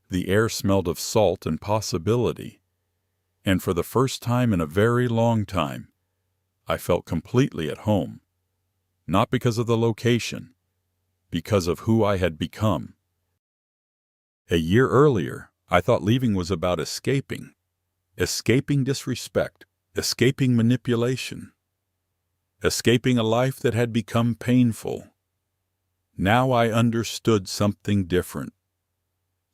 The air smelled of salt and possibility. And for the first time in a very long time, I felt completely at home. Not because of the location, because of who I had become. A year earlier, I thought leaving was about escaping disrespect, escaping manipulation, escaping a life that had become painful. Now I understood something different.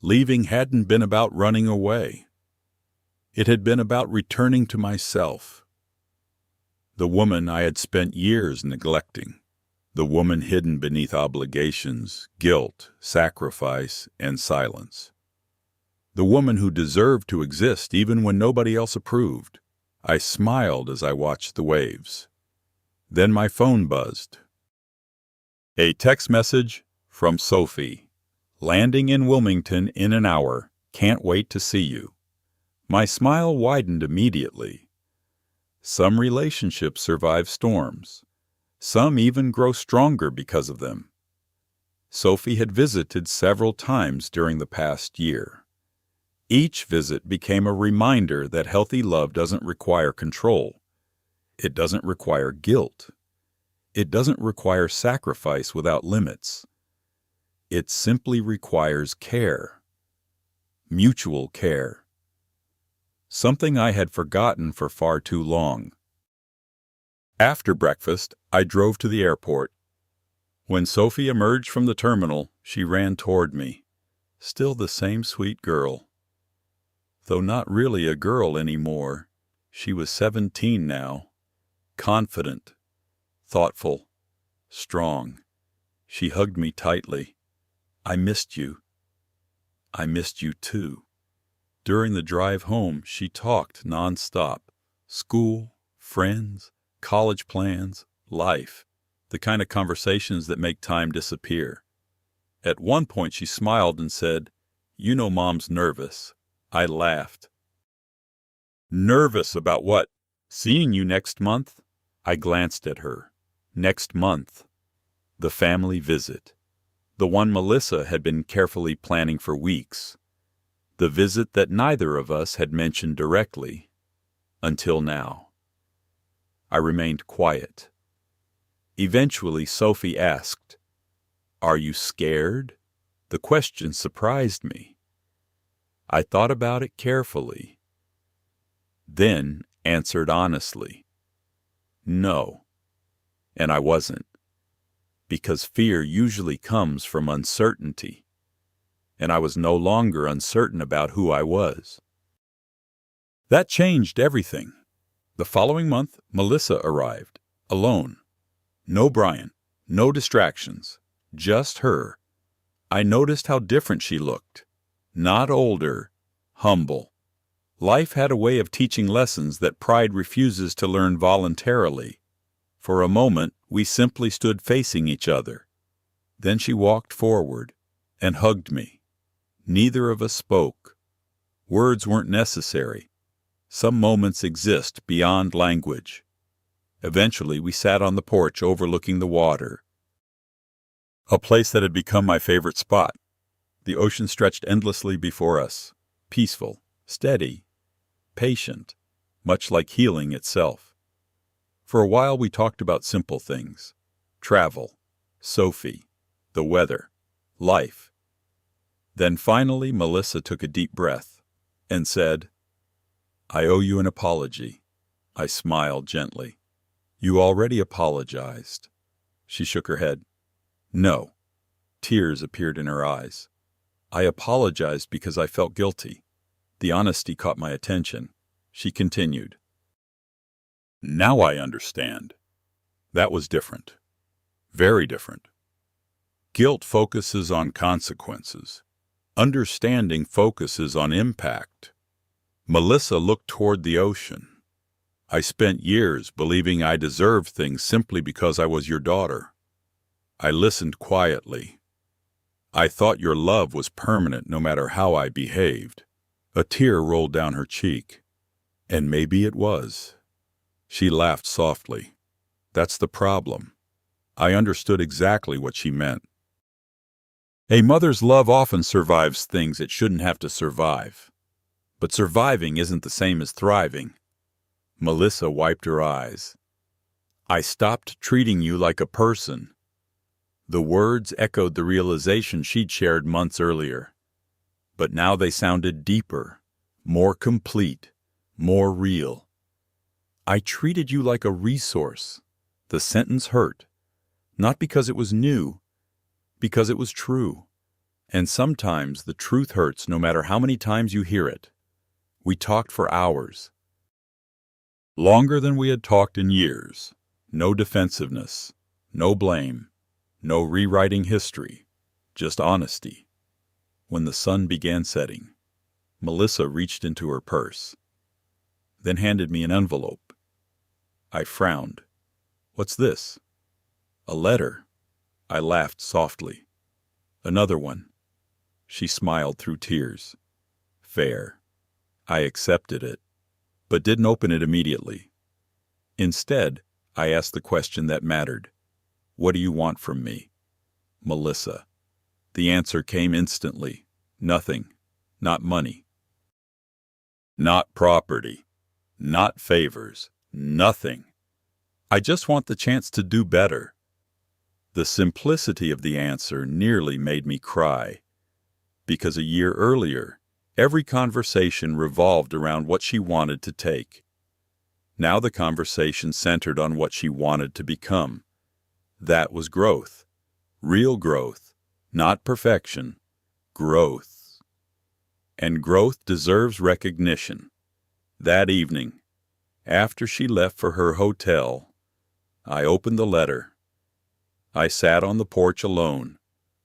Leaving hadn't been about running away. It had been about returning to myself. The woman I had spent years neglecting. The woman hidden beneath obligations, guilt, sacrifice, and silence. The woman who deserved to exist even when nobody else approved. I smiled as I watched the waves. Then my phone buzzed. A text message from Sophie. "Landing in Wilmington in an hour. Can't wait to see you." My smile widened immediately. Some relationships survive storms. Some even grow stronger because of them. Sophie had visited several times during the past year. Each visit became a reminder that healthy love doesn't require control. It doesn't require guilt. It doesn't require sacrifice without limits. It simply requires care. Mutual care. Something I had forgotten for far too long. After breakfast, I drove to the airport. When Sophie emerged from the terminal, she ran toward me. Still the same sweet girl. Though not really a girl anymore. She was 17 now. Confident, thoughtful, strong. She hugged me tightly. "I missed you." "I missed you too." During the drive home, she talked nonstop. School, friends, college plans, life. The kind of conversations that make time disappear. At one point she smiled and said, "You know Mom's nervous." I laughed. "Nervous about what? Seeing you next month?" I glanced at her. Next month. The family visit. The one Melissa had been carefully planning for weeks. The visit that neither of us had mentioned directly. Until now. I remained quiet. Eventually, Sophie asked, "Are you scared?" The question surprised me. I thought about it carefully. Then answered honestly, "No." And I wasn't. Because fear usually comes from uncertainty. And I was no longer uncertain about who I was. That changed everything. The following month, Melissa arrived, alone. No Brian, no distractions, just her. I noticed how different she looked. Not older, humble. Life had a way of teaching lessons that pride refuses to learn voluntarily. For a moment, we simply stood facing each other. Then she walked forward and hugged me. Neither of us spoke. Words weren't necessary. Some moments exist beyond language. Eventually, we sat on the porch overlooking the water, a place that had become my favorite spot. The ocean stretched endlessly before us, peaceful, steady, patient, much like healing itself. For a while, we talked about simple things: travel, Sophie, the weather, life. Then finally, Melissa took a deep breath and said, "I owe you an apology." I smiled gently. "You already apologized." She shook her head. "No." Tears appeared in her eyes. "I apologized because I felt guilty." The honesty caught my attention. She continued, "Now I understand. That was different. Very different. Guilt focuses on consequences. Understanding focuses on impact." Melissa looked toward the ocean. "I spent years believing I deserved things simply because I was your daughter. I listened quietly. I thought your love was permanent no matter how I behaved." A tear rolled down her cheek. "And maybe it was." She laughed softly. "That's the problem." I understood exactly what she meant. A mother's love often survives things it shouldn't have to survive. But surviving isn't the same as thriving. Melissa wiped her eyes. "I stopped treating you like a person." The words echoed the realization she'd shared months earlier. But now they sounded deeper, more complete, more real. "I treated you like a resource." The sentence hurt, not because it was new, because it was true. And sometimes the truth hurts no matter how many times you hear it. We talked for hours. Longer than we had talked in years. No defensiveness, no blame, no rewriting history, just honesty. When the sun began setting, Melissa reached into her purse, then handed me an envelope. I frowned. "What's this?" "A letter." I laughed softly. "Another one." She smiled through tears. "Fair." I accepted it, but didn't open it immediately. Instead, I asked the question that mattered. "What do you want from me?" "Melissa." The answer came instantly. "Nothing. Not money. Not property. Not favors. Nothing. I just want the chance to do better." The simplicity of the answer nearly made me cry, because a year earlier, every conversation revolved around what she wanted to take. Now the conversation centered on what she wanted to become. That was growth. Real growth. Not perfection. Growth. And growth deserves recognition. That evening, after she left for her hotel, I opened the letter. I sat on the porch alone,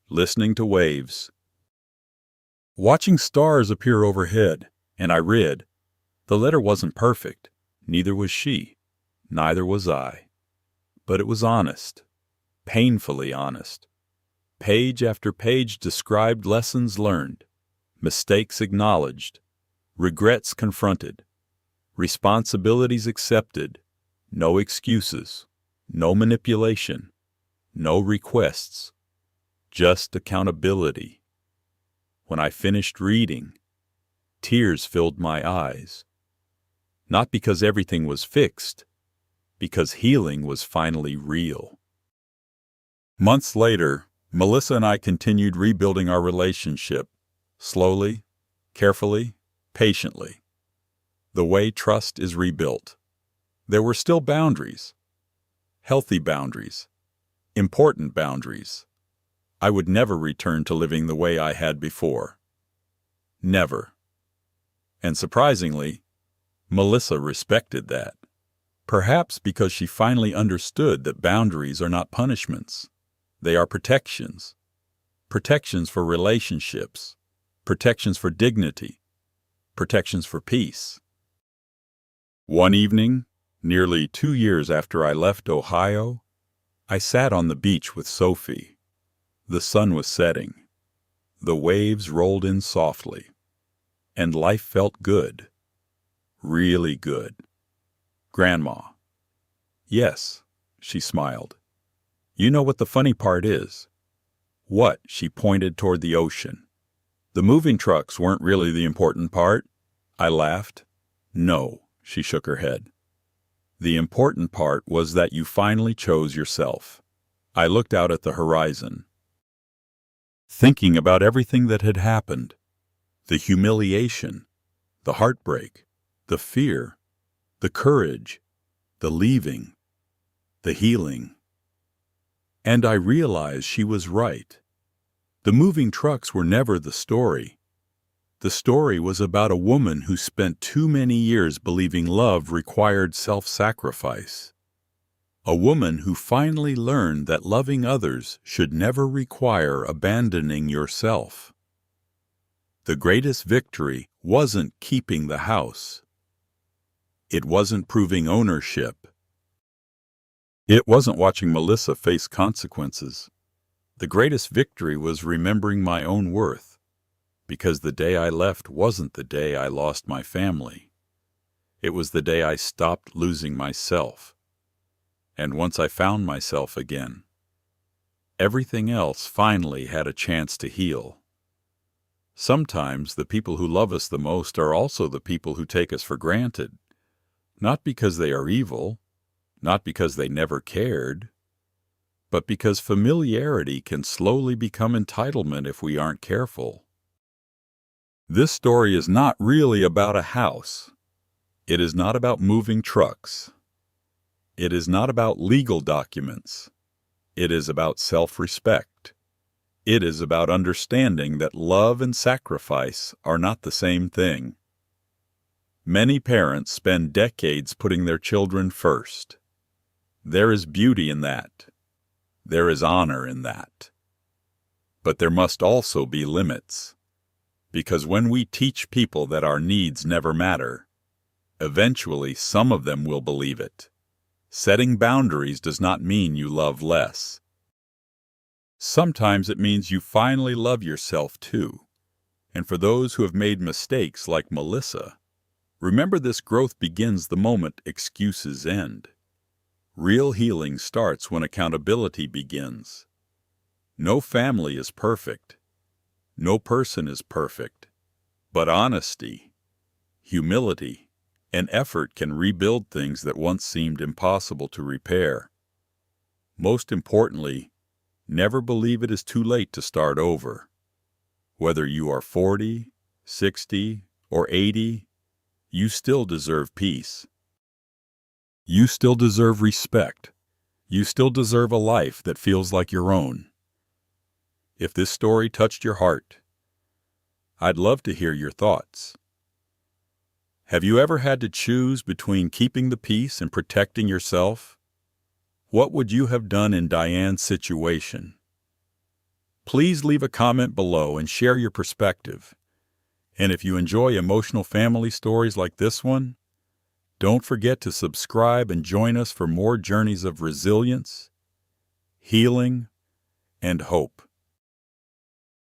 listening to waves, watching stars appear overhead, and I read. The letter wasn't perfect. Neither was she. Neither was I. But it was honest. Painfully honest. Page after page described lessons learned, mistakes acknowledged, regrets confronted, responsibilities accepted, no excuses, No manipulation, no requests, just accountability. When I finished reading, tears filled my eyes. Not because everything was fixed, because healing was finally real. Months later, Melissa and I continued rebuilding our relationship, slowly, carefully, patiently. The way trust is rebuilt. There were still boundaries, healthy boundaries, important boundaries. I would never return to living the way I had before. Never. And surprisingly, Melissa respected that. Perhaps because she finally understood that boundaries are not punishments. They are protections. Protections for relationships. Protections for dignity. Protections for peace. One evening, nearly 2 years after I left Ohio, I sat on the beach with Sophie. The sun was setting. The waves rolled in softly. And life felt good. Really good. Grandma. Yes, she smiled. You know what the funny part is? What? She pointed toward the ocean. The moving trucks weren't really the important part. I laughed. No, she shook her head. The important part was that you finally chose yourself. I looked out at the horizon, thinking about everything that had happened. The humiliation, the heartbreak, the fear, the courage, the leaving, the healing. And I realized she was right. The moving trucks were never the story. The story was about a woman who spent too many years believing love required self-sacrifice. A woman who finally learned that loving others should never require abandoning yourself. The greatest victory wasn't keeping the house. It wasn't proving ownership. It wasn't watching Melissa face consequences. The greatest victory was remembering my own worth, because the day I left wasn't the day I lost my family. It was the day I stopped losing myself. And once I found myself again, everything else finally had a chance to heal. Sometimes the people who love us the most are also the people who take us for granted, not because they are evil, not because they never cared, but because familiarity can slowly become entitlement if we aren't careful. This story is not really about a house. It is not about moving trucks. It is not about legal documents. It is about self-respect. It is about understanding that love and sacrifice are not the same thing. Many parents spend decades putting their children first. There is beauty in that. There is honor in that. But there must also be limits. Because when we teach people that our needs never matter, eventually some of them will believe it. Setting boundaries does not mean you love less. Sometimes it means you finally love yourself too. And for those who have made mistakes like Melissa, remember this growth begins the moment excuses end. Real healing starts when accountability begins. No family is perfect. No person is perfect. But honesty, humility, and effort can rebuild things that once seemed impossible to repair. Most importantly, never believe it is too late to start over. Whether you are 40, 60, or 80, you still deserve peace. You still deserve respect. You still deserve a life that feels like your own. If this story touched your heart, I'd love to hear your thoughts. Have you ever had to choose between keeping the peace and protecting yourself? What would you have done in Diane's situation? Please leave a comment below and share your perspective. And if you enjoy emotional family stories like this one, don't forget to subscribe and join us for more journeys of resilience, healing, and hope.